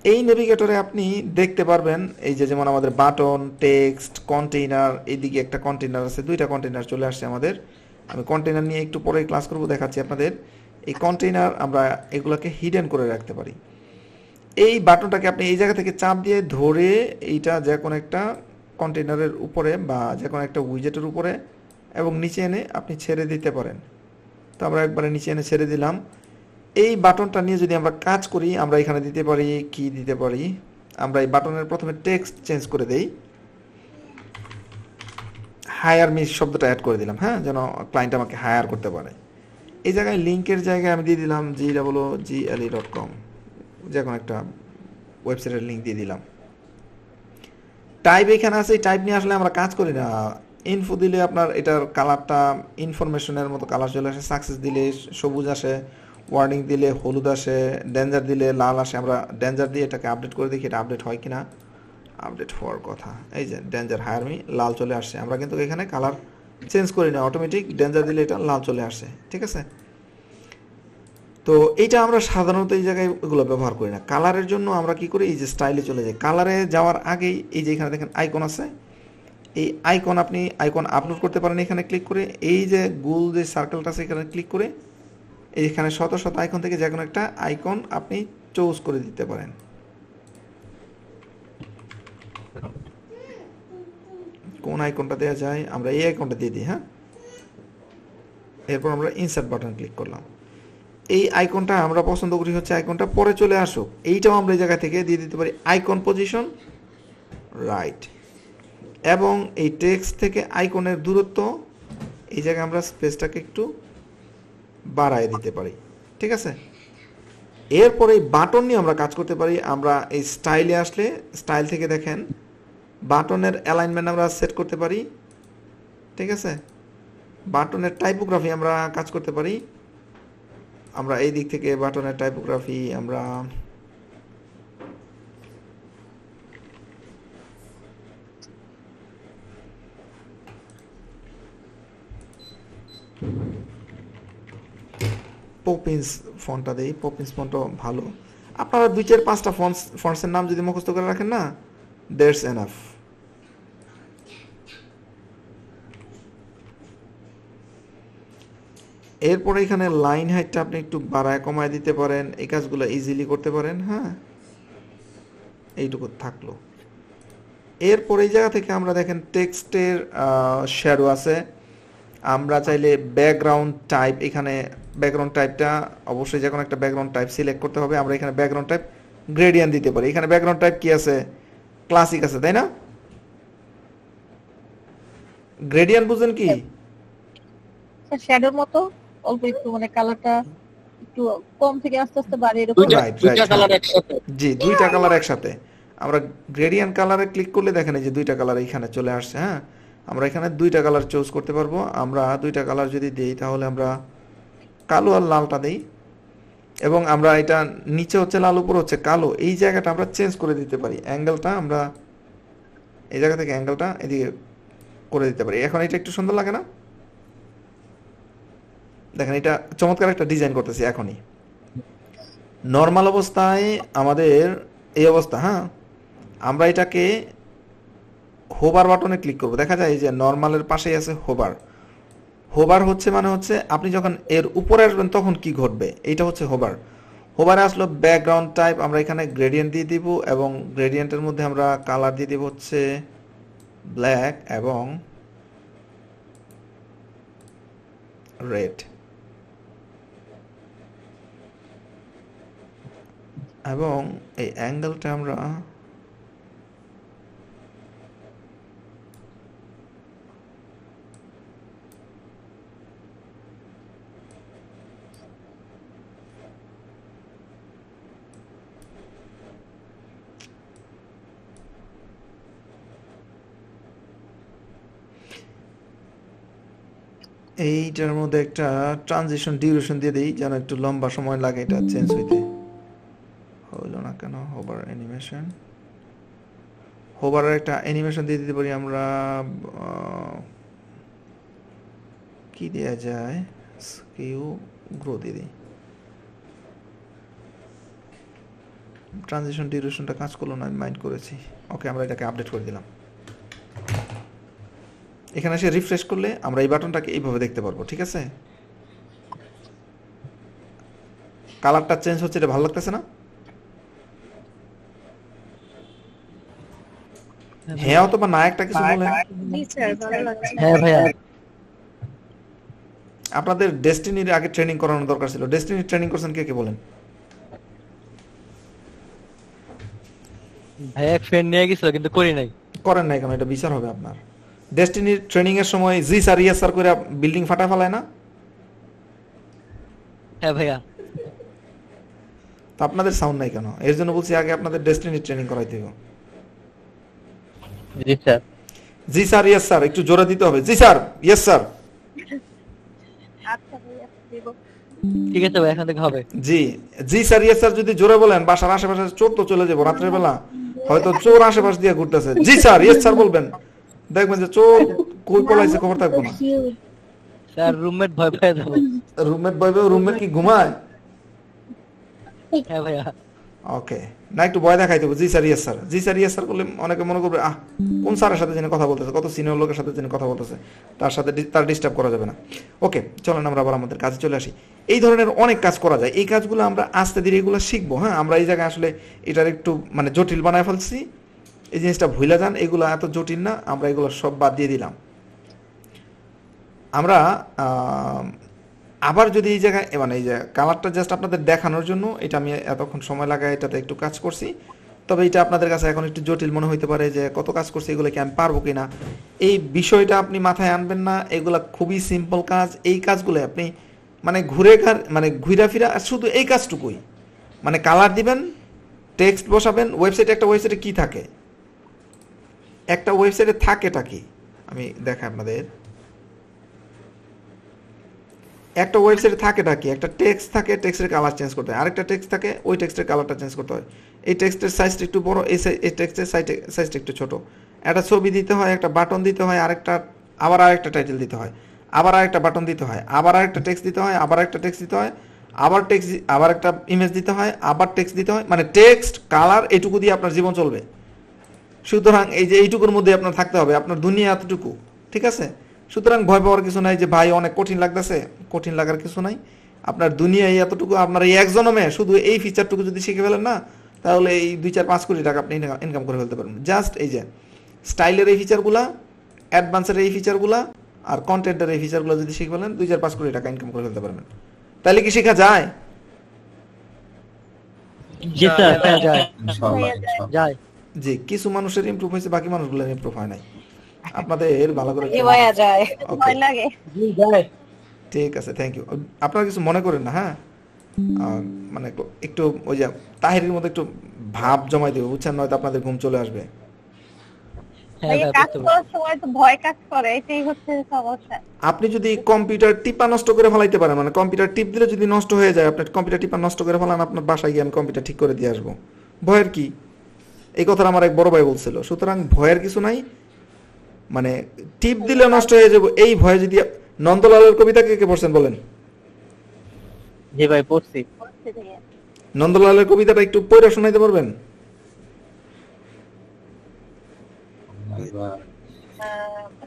এই নেভিগেটরে আপনি দেখতে পারবেন এই যে যেমন আমাদের বাটন, টেক্সট, কন্টেইনার, এইদিকে একটা কন্টেইনার আছে, দুইটা কন্টেইনার চলে আসছে আমাদের। আমি কন্টেইনার নিয়ে একটু পরে ক্লাস করব, দেখাচ্ছি আপনাদের। এই কন্টেইনার আমরা এগুলোকে হিডেন করে রাখতে পারি। এই বাটনটাকে আপনি এই জায়গা থেকে চাপ দিয়ে ধরে এইটা যে কোনো একটা কন্টেইনারের উপরে বা যে কোনো একটা উইজেটের উপরে এবং নিচে এনে আপনি ছেড়ে দিতে পারেন। তো আমরা একবারে নিচে এনে ছেড়ে দিলাম। এই বাটনটা নিয়ে যদি আমরা কাজ করি, আমরা এখানে দিতে পারি, কি দিতে পারি, আমরা এই বাটনের প্রথমে টেক্সট চেঞ্জ করে দেই, হায়ার মি শব্দটা অ্যাড করে দিলাম, হ্যাঁ, যেন ক্লায়েন্ট আমাকে হায়ার করতে পারে। এই জায়গায় লিঙ্কের জায়গায় আমি দিয়ে দিলাম GWGLE.com, যে কোনো একটা ওয়েবসাইটের লিঙ্ক দিয়ে দিলাম। টাইপ এখানে আছে, টাইপ নিয়ে আসলে আমরা কাজ করি না। ইনফো দিলে আপনার এটার কালারটা ইনফরমেশনের মতো কালার চলে আসে, সাকসেস দিলে সবুজ আসে, ওয়ার্নিং দিলে হলুদ আসে, ডেঞ্জার দিলে লাল আসে। আমরা ডেঞ্জার দিয়ে এটাকে আপডেট করে দেখি এটা আপডেট হয় কিনা। আপডেট হওয়ার কথা, এই যে ডেঞ্জার হায়ার মি, লাল চলে আসছে। আমরা কিন্তু এখানে কালার চেঞ্জ করি না, অটোমেটিক ডেঞ্জার দিলে এটা লাল চলে আসছে, ঠিক আছে? তো এইটা আমরা সাধারণত এই জায়গায় এগুলো ব্যবহার করি না। কালারের জন্য আমরা কি করি, এই যে স্টাইলে চলে যাই। কালারে যাওয়ার আগেই এই যে এখানে দেখেন আইকন আছে, এই আইকন আপনি আইকন আপলোড করতে পারেন এখানে ক্লিক করে। এই যে গোল যে সার্কেলটা আছে এখানে ক্লিক করে এইখানে শত শত আইকন থেকে যে কোনো একটা আইকন আপনি চুজ করে দিতে পারেন। কোন আইকনটা দেওয়া যায়, আমরা এই আইকনটা দিয়ে দিই, হ্যাঁ। এরপর আমরা ইনসার্ট বাটন ক্লিক করলাম। এই আইকনটা আমরা পছন্দ করি হচ্ছে আইকনটা পরে চলে আসুক, এইটাও আমরা এই জায়গা থেকে দিয়ে দিতে পারি আইকন পজিশন রাইট। এবং এই টেক্সট থেকে আইকনের দূরত্ব এই জায়গায় আমরা স্পেসটাকে একটু বাড়ায় দিতে পারি, ঠিক আছে? এরপরে এই বাটন নিয়ে আমরা কাজ করতে পারি। আমরা এই স্টাইলে আসলে স্টাইল থেকে দেখেন বাটনের অ্যালাইনমেন্ট আমরা সেট করতে পারি, ঠিক আছে? বাটনের টাইপোগ্রাফি আমরা কাজ করতে পারি। আমরা এই দিক থেকে বাটনের টাইপোগ্রাফি আমরা পপিন্স ফন্টটা দেই, পপিন্স ফন্টও ভালো। আপনারা 2-4-5টা ফন্টসের নাম যদি মুখস্থ করে রাখেন না, দ্যাটস এনাফ। এরপরে এখানে লাইন হাইটটা আপনি একটু বাড়ায় কমায় দিতে পারেন, এই কাজগুলো ইজিলি করতে পারেন, হ্যাঁ। এইটুকু থাকলো। এরপর এই জায়গা থেকে আমরা দেখেন টেক্সটের শ্যাডো আছে। আমরা চাইলে ব্যাকগ্রাউন্ড টাইপ, এখানে ব্যাকগ্রাউন্ড টাইপটা অবশ্যই যে কোনো একটা ব্যাকগ্রাউন্ড টাইপ সিলেক্ট করতে হবে। আমরা এখানে ব্যাকগ্রাউন্ড টাইপ গ্রেডিয়েন্ট দিতে পারি। এখানে ব্যাকগ্রাউন্ড টাইপ কি আছে, ক্লাসিক আছে, তাই না? গ্রেডিয়েন্ট বুঝেন কি? স্যার শ্যাডোর মতো অল্প একটু, মানে কালারটা একটু কম থেকে আস্তে আস্তে বাড়ে এরকম। দুইটা কালার একসাথে। জি, দুইটা কালার একসাথে। আমরা গ্রেডিয়েন্ট কালারে ক্লিক করলে দেখেন এই যে দুইটা কালার এখানে চলে আসছে, হ্যাঁ। আমরা এখানে দুইটা কালার চুজ করতে পারবো। আমরা দুইটা কালার যদি দিই তাহলে আমরা কালো আর লালটা দিই, এবং আমরা এটা নিচে হচ্ছে লাল, উপর হচ্ছে কালো, এই জায়গাটা আমরা চেঞ্জ করে দিতে পারি। অ্যাঙ্গেলটা আমরা এই জায়গা থেকে অ্যাঙ্গেলটা এদিকে করে দিতে পারি। এখন এটা একটু সুন্দর লাগে না? দেখেন এটা চমৎকার একটা ডিজাইন করতেছি এখনই। নর্মাল অবস্থায় আমাদের এই অবস্থা, হ্যাঁ। আমরা এটাকে হোভার বাটনে ক্লিক করব, দেখা যায় যে নর্মালের পাশেই আছে হোভার। হোভার হচ্ছে মানে হচ্ছে আপনি যখন এর উপরে আসবেন তখন কি ঘটবে, এইটা হচ্ছে হোভার। হোভারে আসলো ব্যাকগ্রাউন্ড টাইপ, আমরা এখানে গ্রেডিয়েন্ট দিয়ে দিব, এবং গ্রেডিয়েন্টের মধ্যে আমরা কালার দিয়ে দিব হচ্ছে ব্ল্যাক এবং রেড, এবং এই অ্যাঙ্গেলটা আমরা এইটার মধ্যে একটা ট্রানজিশন ডিউরেশন দিয়ে দিই যেন একটু লম্বা সময় লাগে এটা চেঞ্জ হইতে। হলো না কেন? হোভার অ্যানিমেশন, হোভারের একটা অ্যানিমেশন দিয়ে দিতে পারি আমরা। কি দেয়া যায়? স্কিউ গ্রো দিয়ে দিই। ট্রানজিশন ডিউরেশনটা কাজ করলো না, আমি মাইন্ড করেছি। ওকে, আমরা এটাকে আপডেট করে দিলাম। এখানে এসে রিফ্রেশ করলে আমরা এই বাটনটাকে এইভাবে দেখতে পারবো, ঠিক আছে? কালারটা চেঞ্জ হচ্ছে, এটা ভালো লাগতেছে না? হ্যাঁ অথবা না একটা কিছু বলেন। জি স্যার, ভালো লাগছে। হ্যাঁ ভাইয়া। আপনাদের ডেস্টিনির আগে ট্রেনিং করানো দরকার ছিল। ডেস্টিনির ট্রেনিং করছেন কে কে বলেন? ভাইয়া এক ফ্রেন্ড নিয়ে গেছিল কিন্তু করি নাই। করেন নাই কেন? এটা বিচার হবে আপনার। ডেস্টিনির ট্রেনিং এর সময় জি স্যার ইয়েস স্যার করে বিল্ডিং ফাটা ফেলায় না? হ্যাঁ ভাইয়া। তো আপনাদের সাউন্ড নাই কেন? এর জন্য বলছি আগে আপনাদের ডেস্টিনির ট্রেনিং করাইতে হবে। জি স্যার। জি স্যার ইয়েস স্যার একটু জোরে দিতে হবে। জি স্যার ইয়েস স্যার। আচ্ছা ভাইয়া, দেব। ঠিক আছে ভাই, এখন থেকে হবে। জি জি স্যার ইয়েস স্যার যদি জোরে বলেন, বাসার আশেপাশে চোর তো চলে যাবো রাত্রের বেলা, হয়তো চোর আশেপাশ দিয়ে ঘুরতেছে। জি স্যার ইয়েস স্যার বলবেন, দেখবেন যে চোর কই পলাইছে খবর থাকবো না। স্যার রুমমেট ভয় পেয়ে যাবো। রুমমেট বইবে, রুমমেট কি ঘুমায়? হ্যাঁ ভাইয়া। ওকে, না একটু ভয় দেখাই দেবো। জি স্যার ইয়েস স্যার, জি স্যার ইয়েস স্যার করলে অনেকে মনে করবে আহ কোন স্যারের সাথে যিনি কথা বলতেছে, কত সিনিয়র লোকের সাথে যিনি কথা বলতেছে, তার সাথে তার ডিস্টার্ব করা যাবে না। ওকে, চলেন আমরা আবার আমাদের কাজে চলে আসি। এই ধরনের অনেক কাজ করা যায়, এই কাজগুলো আমরা আস্তে ধীরে এগুলো শিখবো। হ্যাঁ, আমরা এই জায়গায় আসলে এটার একটু মানে জটিল বানায় ফেলছি, এই জিনিসটা ভুলে যান, এগুলো এত জটিল না, আমরা এগুলো সব বাদ দিয়ে দিলাম। আমরা আবার যদি এই জায়গায় মানে এই যে কালারটা জাস্ট আপনাদের দেখানোর জন্য এটা আমি এতক্ষণ সময় লাগায় এটাতে একটু কাজ করছি, তবে এটা আপনাদের কাছে এখন একটু জটিল মনে হইতে পারে যে কত কাজ করছি, এগুলো কি আমি পারবো কিনা। এই বিষয়টা আপনি মাথায় আনবেন না, এগুলা খুবই সিম্পল কাজ। এই কাজগুলো আপনি মানে ঘুরে ফিরা শুধু এই কাজটুকুই, মানে কালার দিবেন, টেক্সট বসাবেন। ওয়েবসাইটে একটা ওয়েবসাইটে কি থাকে, একটা ওয়েবসাইটে থাকেটা কি আমি দেখাই আপনাদের। একটা ওয়েবসাইটে থাকেটা কি, একটা টেক্সট থাকে, টেক্সটের কালার চেঞ্জ করতে হয়, আরেকটা টেক্সট থাকে, ওই টেক্সটের কালারটা চেঞ্জ করতে হয়। এই টেক্সটের সাইজটা একটু বড়, এই টেক্সটের সাইজটা একটু ছোট। একটা ছবি দিতে হয়, একটা বাটন দিতে হয়, আবার আরেকটা টাইটেল দিতে হয়, আবার আরেকটা বাটন দিতে হয়, আবার আরেকটা টেক্সট দিতে হয়, আবার একটা টেক্সট দিতে হয়, আবার একটা ইমেজ দিতে হয়, আবার টেক্সট দিতে হয়। মানে টেক্সট কালার এটুকু দিয়ে আপনার জীবন চলবে। সুতরাং এই যে এইটুকুর মধ্যে আপনার থাকতে হবে, আপনার দুনিয়া এতটুকু, ঠিক আছে? সুতরাং ভয় পাওয়ার কিছু নাই যে ভাই অনেক কঠিন লাগতেছে, কঠিন লাগার কিছু নাই। আপনার দুনিয়ায় এতটুকু, আপনার এই এক জন্মে শুধু এই ফিচারটুকু যদি শিখে ফেলেন না, তাহলে এই 2-4-5 কোটি টাকা আপনি ইনকাম করে ফেলতে পারবেন। জাস্ট এই যে স্টাইলের এই ফিচারগুলা, অ্যাডভান্সের এই ফিচারগুলা আর কন্টেন্টের এই ফিচারগুলো যদি শিখে ফেলেন, 2-4-5 কোটি টাকা ইনকাম করে ফেলতে পারবেন। তাহলে কি শেখা যায়? জি স্যার, হ্যাঁ যায়। ইনশাআল্লাহ ইনশাআল্লাহ। যায়। জি, কিছু মানুষের ইমপ্রুভ হয়েছে, বাকি মানুষগুলোর ইমপ্রুভ হয় নাই। আপনাদের ভালো করে এ ভাইয়া যায়, Okay. ভয় লাগে। জি যায়। ঠিক আছে, থ্যাংক ইউ। আপনারা কিছু মনে করেন না, হ্যাঁ? মানে একটু ওই যে তাহিরের মধ্যে একটু ভাব জমাই দেবো, বুঝছেন? নয়তো আপনাদের ঘুম চলে আসবে। হ্যাঁ ভাইয়া ভাই কাজ বুঝতে পারছি। করার সময় তো ভয় কাজ করে, এটাই হচ্ছে সমস্যা। আপনি যদি কম্পিউটার টিপা নষ্ট করে ফেলাইতে পারেন, মানে কম্পিউটার টিপ দিলে যদি নষ্ট হয়ে যায়, আপনার কম্পিউটার টিপা নষ্ট করে ফেলান, আপনার বাসায় গিয়ে আমি কম্পিউটার ঠিক করে দিয়ে আসবো। ভয়ের কি? এই কথাটা আমার এক বড় ভাই বলছিল। সুতরাং ভয়ের কিছু নাই, মানে টিপ দিলে নষ্ট হয়ে যাবো এই ভয়ে যদি। নন্দলালের কবিতা কে কে পড়ছেন বলেন? জি ভাই পড়ছি। হচ্ছে ভাইয়া। নন্দলালের কবিতাটা একটু পড়ে শোনাইতে পারবেন? এবার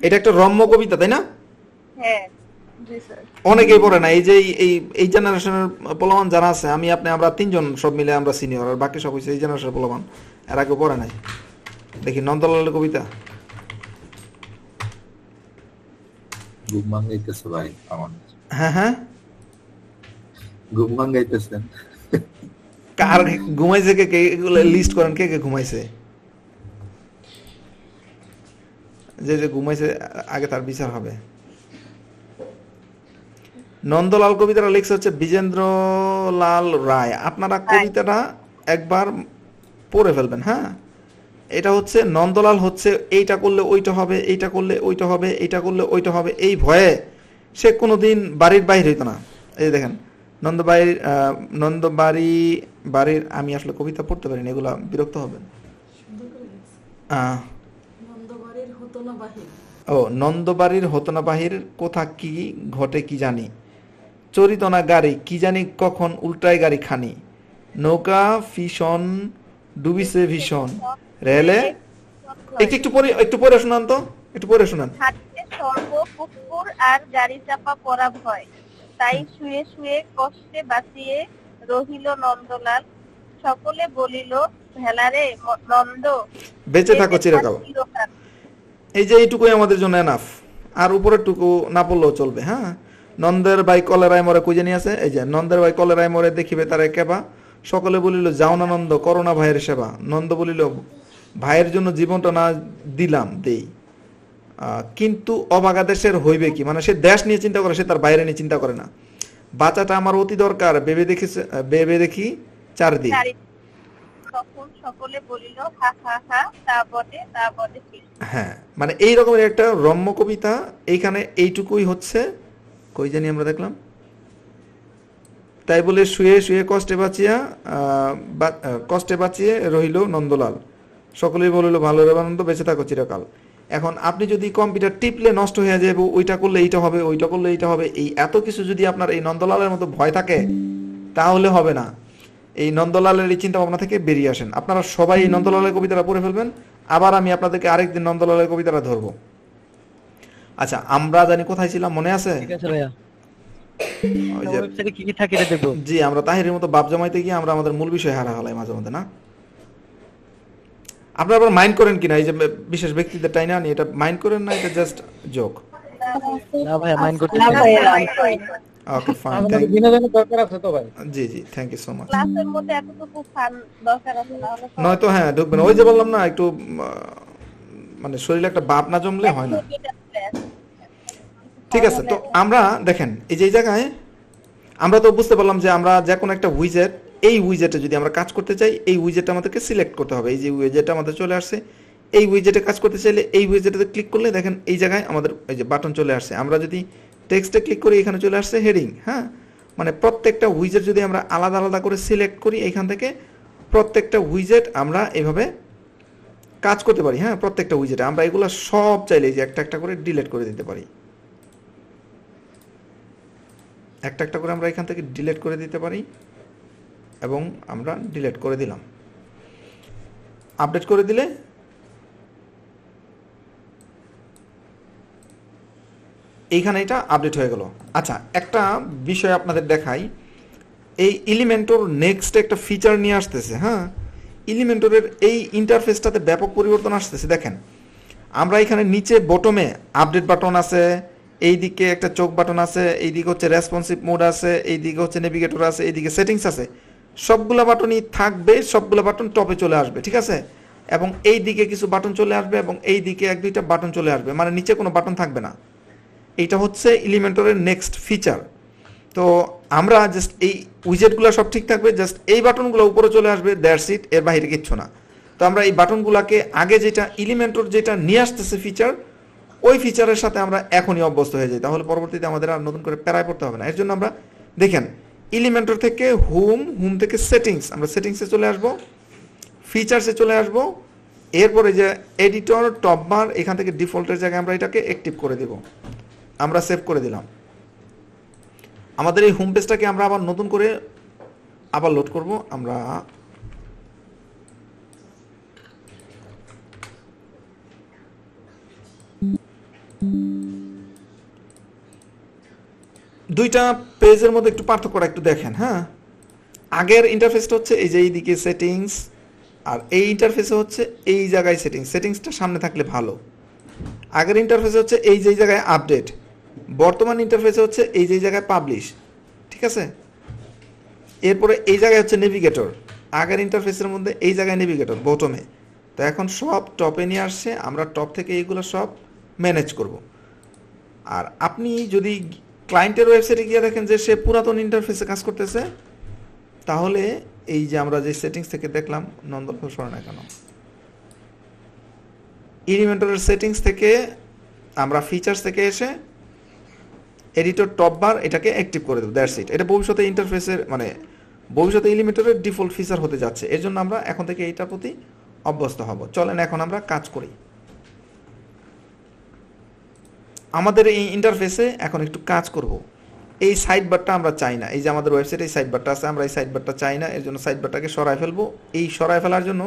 এটা একটা রম্য কবিতা, তাই না? হ্যাঁ, জি স্যার। অনেকেই পড়ে না। এই যে এই জেনারেশনের পোলামান যারা আছে, আমরা 3 জন সব মিলে আমরা সিনিয়র, আর বাকি সব হচ্ছে এই জেনারেশনের পোলামান, এর আগে পড়ে নাই। দেখি নন্দলালের কবিতা। ঘুম ভাঙাইতেছে ভাই আমার। হ্যাঁ হ্যাঁ, ঘুম ভাঙাইতেছেন। কার ঘুমাইছে, কে কে এগুলো লিস্ট করেন, কে কে ঘুমাইছে। যে যে ঘুমাইছে আগে তার বিচার হবে। নন্দলাল কবিতাটা লিখছে হচ্ছে বিজেন্দ্রলাল রায়। আপনারা কবিতাটা একবার পড়ে ফেলবেন, হ্যাঁ? এটা হচ্ছে নন্দলাল হচ্ছে এইটা করলে ওইটা হবে, এইটা করলে ওইটা হবে, এইটা করলে ওইটা হবে, এই ভয়ে সে কোনোদিন বাড়ির বাইরে হইতো না। এই যে দেখেন নন্দবাড়ি বাড়ির, আমি আসলে কবিতা পড়তে পারিনি, এগুলা বিরক্ত হবেন। নন্দবাড়ির হতো না বাহির, কোথা কি ঘটে কি জানি, চরিত না গাড়ি কি জানি কখন উল্টায় গাড়ি খানি, নৌকা ফিশন ডুবিছে ভীষণ, রেলে একটু পরে শোনান তো, একটু পরে শোনান। হাঁটতে সর্ব পুকুর আর গাড়ি চাপা পড়া ভয়, তাই শুয়ে শুয়ে কষ্টে বাঁচিয়ে রহিল নন্দলাল, সকলে বলিল ভেলারে নন্দ বেঁচে থাকো চিরকাল। এই যে এইটুকুই আমাদের জন্য এনাফ, আর উপরের টুকু না পড়লেও চলবে। হ্যাঁ, নন্দের ভাই কলেরায় মরে কই জানি আছে, এই যে নন্দের ভাই কলেরায় মরে দেখিবে তারে কেবা, সকলে বলিল যাও না নন্দ করো না ভাইয়ের সেবা, নন্দ বলিল ভাইয়ের জন্য জীবনটা না দিলাম দেই, কিন্তু অবাগা দেশের হইবে কি, মানে সে দেশ নিয়ে চিন্তা করে, সে তার বাইরে নিয়ে চিন্তা করে না। বাঁচাটা আমার অতি দরকার, ভেবে দেখি চারদিক। তখন সকলে বলিল হা হা হা, তা বটে ঠিক। হ্যাঁ, মানে এই রকমের একটা রম্য কবিতা। এইখানে এইটুকুই হচ্ছে, কই জানি আমরা দেখলাম, তাই বলে শুয়ে শুয়ে কষ্টে বাঁচিয়ে রহিল নন্দলাল, সকলেই বলিল ভালো রে আনন্দ বেঁচে থাকো চিরকাল। এখন আপনি যদি কম্পিউটার টিপলে নষ্ট হয়ে যাবে, ওইটা করলে এইটা হবে, ওইটা করলে এইটা হবে, এই এত কিছু যদি আপনার এই নন্দলালের মতো ভয় থাকে তাহলে হবে না। এই নন্দলালের এই চিন্তা ভাবনা থেকে বেরিয়ে আসেন। আপনারা সবাই এই নন্দলালের কবিতাটা পড়ে ফেলবেন, আবার আমি আপনাদেরকে আরেকদিন নন্দলালের কবিতাটা ধরবো। আচ্ছা, আমরা জানি কোথায় ছিলাম, মনে আছে? ঠিক আছে ভাইয়া, ওই যে ওয়েবসাইটে কি কি থাকে এটা দেখবো। জি, আমরা তাহিরের মতো বাপ জমাইতে গিয়ে আমরা আমাদের মূল বিষয় হারা হলাই মাঝে মধ্যে, না? আপনারা আবার মাইন্ড করেন কিনা, এই যে বিশেষ ব্যক্তিদের টাই না, এটা মাইন্ড করেন না, এটা জাস্ট জোক? না ভাইয়া, মাইন্ড করতে না ভাইয়া, ওকে ফাইন, আমাদের বিনোদনের দরকার আছে তো ভাই। জি জি, থ্যাংক ইউ সো মাচ। ক্লাসের মধ্যে এতটুকু ফান দরকার আছে, নাহলে তো নয়তো হ্যাঁ ঢুকবেন, ওই যে বললাম না, একটু মানে শরীরে একটা বাপ না জমলে হয় না। ঠিক আছে, তো আমরা দেখেন এই যে এই জায়গায় আমরা তো বুঝতে পারলাম যে আমরা যে কোনো একটা উইজেট, এই উইজেটে যদি আমরা কাজ করতে চাই, এই উইজেটটা আমাদেরকে সিলেক্ট করতে হবে। এই যে উইজেটটা আমাদের চলে আসছে, এই উইজেটে কাজ করতে চাইলে এই উইজেটে ক্লিক করলে দেখেন এই জায়গায় আমাদের এই যে বাটন চলে আসছে। আমরা যদি টেক্সটে ক্লিক করি, এখানে চলে আসছে হেডিং। হ্যাঁ, মানে প্রত্যেকটা উইজেট যদি আমরা আলাদা আলাদা করে সিলেক্ট করি, এইখান থেকে প্রত্যেকটা উইজেট আমরা এইভাবে কাজ করতে পারি। হ্যাঁ, প্রত্যেকটা উইজেটে আমরা এগুলো সব চাইলে যে একটা একটা করে ডিলিট করে দিতে পারি, একটা একটা করে আমরা এখান থেকে ডিলিট করে দিতে পারি, এবং আমরা ডিলিট করে দিলাম। আপডেট করে দিলে এইখানে এটা আপডেট হয়ে গেল। আচ্ছা, একটা বিষয় আপনাদের দেখাই, এই এলিমেন্টর নেক্সট একটা ফিচার নিয়ে আসতেছে। হ্যাঁ, এলিমেন্টরের এই ইন্টারফেসটাতে ব্যাপক পরিবর্তন আসতেছে। দেখেন, আমরা এখানে নিচে বটমে আপডেট বাটন আছে, এইদিকে একটা চোখ বাটন আছে, এইদিকে হচ্ছে রেসপন্সিভ মোড আছে, এইদিকে হচ্ছে নেভিগেটর আছে, এইদিকে সেটিংস আছে। সবগুলা বাটনই থাকবে, সবগুলা বাটন টপে চলে আসবে, ঠিক আছে? এবং এই দিকে কিছু বাটন চলে আসবে, এবং এই দিকে এক দুইটা বাটন চলে আসবে, মানে নিচে কোনো বাটন থাকবে না। এইটা হচ্ছে এলিমেন্টরের নেক্সট ফিচার। তো আমরা জাস্ট এই উইজেটগুলো সব ঠিক থাকবে, জাস্ট এই বাটনগুলো উপরে চলে আসবে, দ্যাটস ইট, এর বাইরে কিচ্ছু না। তো আমরা এই বাটনগুলোকে আগে যেটা এলিমেন্টর যেটা নিয়ে আসতেছে ফিচার, ওই ফিচারের সাথে আমরা এখনই অভ্যস্ত হয়ে যাই, তাহলে পরবর্তীতে আমাদের আর নতুন করে প্যারায় পড়তে হবে না। এর জন্য আমরা দেখেন এলিমেন্টর থেকে হোম থেকে সেটিংস, আমরা সেটিংসে চলে আসব, ফিচার্সে চলে আসব, এরপরে যে এডিটর টপ বার, এখান থেকে ডিফল্টের জায়গায় আমরা এটাকে অ্যাক্টিভ করে দেব। আমরা সেভ করে দিলাম। আমাদের এই হোম পেজটাকে আমরা আবার নতুন করে আবার লোড করব। আমরা দুইটা পেজের মধ্যে একটু পার্থক্যটা একটু দেখেন। হ্যাঁ, আগের ইন্টারফেসটা হচ্ছে এই যে এইদিকে সেটিংস, আর এই ইন্টারফেসে হচ্ছে এই জায়গায় সেটিংসটা সামনে থাকলে ভালো। আগের ইন্টারফেসে হচ্ছে এই যে জায়গায় আপডেট, বর্তমান ইন্টারফেসে হচ্ছে এই যে জায়গায় পাবলিশ, ঠিক আছে? এরপরে এই জায়গায় হচ্ছে নেভিগেটর, আগের ইন্টারফেসের মধ্যে এই জায়গায় নেভিগেটর বটমে। তো এখন সব টপে নিয়ে আসছে, আমরা টপ থেকে এইগুলো সব ম্যানেজ করব। আর আপনি যদি ক্লায়েন্টের ওয়েবসাইটে গিয়ে দেখেন যে সে পুরাতন ইন্টারফেসে কাজ করতেছে, তাহলে এই যে আমরা যে সেটিংস থেকে দেখলাম, নন্দলাল সরে না কেন, এলিমেন্টরের সেটিংস থেকে আমরা ফিচার্স থেকে এসে এডিটর টপ বার এটাকে অ্যাক্টিভ করে দেবো, দ্যাটস ইট। এটা ভবিষ্যতে ইন্টারফেসের মানে ভবিষ্যতে এলিমেন্টরের ডিফল্ট ফিচার হতে যাচ্ছে, এর জন্য আমরা এখন থেকে এইটার প্রতি অভ্যস্ত হব। চলেন এখন আমরা কাজ করি। আমাদের এই ইন্টারফেসে এখন একটু কাজ করব। এই সাইড বারটা আমরা চাই না, এই যে আমাদের ওয়েবসাইটে এই সাইড বারটা আছে, আমরা এই সাইড বারটা চাই না, এর জন্য সাইড বারটাকে সরায় ফেলবো। এই সরায় ফেলার জন্য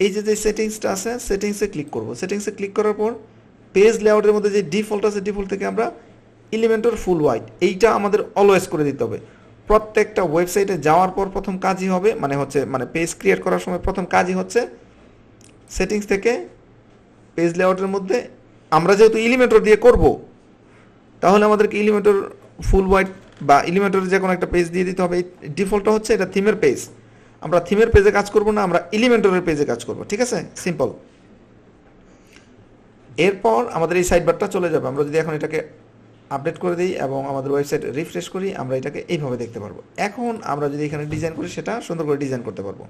এই যে সেটিংসটা আছে, সেটিংসে ক্লিক করব। সেটিংসে ক্লিক করার পর পেজ লেআউটের মধ্যে যে ডিফল্ট আছে, ডিফল্ট থেকে আমরা এলিমেন্টর ফুল হোয়াইট এইটা আমাদের অলওয়েজ করে দিতে হবে। প্রত্যেকটা ওয়েবসাইটে যাওয়ার পর প্রথম কাজই হবে মানে পেজ ক্রিয়েট করার সময় প্রথম কাজই হচ্ছে সেটিংস থেকে পেজ লেআউটের মধ্যে আমরা যেহেতু এলিমেন্টর দিয়ে করব, তাহলে আমাদেরকে এলিমেন্টর ফুল হোয়াইট বা এলিমেন্টর যে কোনো একটা পেজ দিয়ে দিতে হবে। ডিফল্টটা হচ্ছে এটা থিমের পেজ, আমরা থিমের পেজে কাজ করব না, আমরা এলিমেন্টরের পেজে কাজ করব, ঠিক আছে, সিম্পল। এরপর আমাদের এই সাইড বারটা চলে যাবে। আমরা যদি এখন এটাকে আপডেট করে দিই এবং আমাদের ওয়েবসাইট রিফ্রেশ করি, আমরা এটাকে এইভাবে দেখতে পারবো। এখন আমরা যদি এখানে ডিজাইন করি, সেটা সুন্দর করে ডিজাইন করতে পারবো।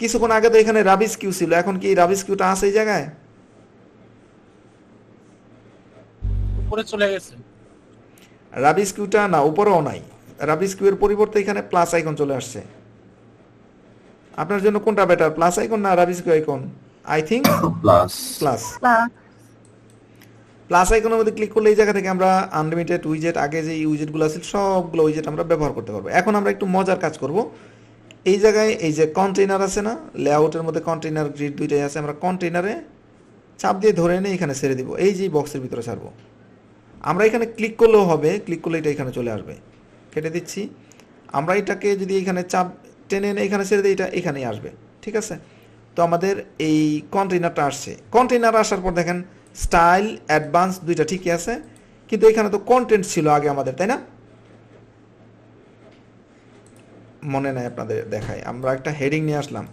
কিছুক্ষণ আগে তো এখানে রাবিশ কিউ ছিল, এখন কি রাবিশ কিউটা আছে এই জায়গায়? উপরে চলে গেছে। রাবিশ কিউটা না, উপরেও নাই। রাবিশ কিউ এর পরিবর্তে এখানে প্লাস আইকন চলে আসছে। আপনার জন্য কোনটা বেটার, প্লাস আইকন না রাবিশ কিউ icon? I think plus. Plus. Plus আইকনের মধ্যে ক্লিক করলে এই জায়গা থেকে আমরা আনলিমিটেড উইজেট, আগে যে উইজেটগুলো আছে সবগুলো উইজেট আমরা ব্যবহার করতে পারবো। এখন আমরা একটু মজার কাজ করব। এই জায়গায় এই যে কন্টেইনার আছে না, লেআউটের মধ্যে কন্টেইনার গ্রিড দুইটাই আছে, আমরা কন্টেইনারে চাপ দিয়ে ধরে এনে এখানে ছেড়ে দিব, এই যে বক্সের ভিতরে ছাড়বো। আমরা এখানে ক্লিক করলেও হবে, ক্লিক করলে এটা এখানে চলে আসবে। কেটে দিচ্ছি। আমরা এটাকে যদি এখানে চাপ টেনে এনে এখানে ছেড়ে দিই, এটা এখানেই আসবে, ঠিক আছে। তো আমাদের এই কন্টেইনারটা আসছে। কন্টেইনার আসার পর দেখেন স্টাইল অ্যাডভান্স দুইটা ঠিকই আছে, কিন্তু এখানে তো কন্টেন্ট ছিল আগে আমাদের, তাই না? মনে নাই আপনাদের দেখাই, আমরা একটা হেডিং নিয়ে আসলাম।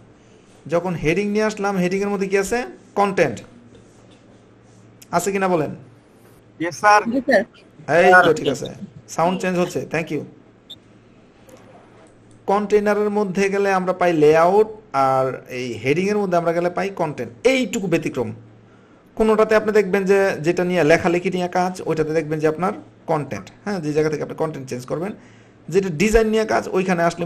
যখন হেডিং নিয়ে আসলাম, হেডিং এর মধ্যে কি আছে? কন্টেন্ট আছে কিনা বলেন? Yes sir. এই তো ঠিক আছে, সাউন্ড চেঞ্জ হচ্ছে, থ্যাংক ইউ। কন্টেইনারের মধ্যে গেলে আমরা পাই লেআউট, আর এই হেডিং এর মধ্যে আমরা গেলে পাই কন্টেন্ট। এইটুকু ব্যতিক্রম। কোনোটাতে আপনি দেখবেন যে যেটা নিয়ে লেখালেখি নিয়ে কাজ, ওইটাতে দেখবেন যে আপনার কন্টেন্ট, হ্যাঁ, যে জায়গা থেকে আপনি কন্টেন্ট চেঞ্জ করবেন। যেটা ডিজাইন নিয়ে কাজ, ওইখানে আসলে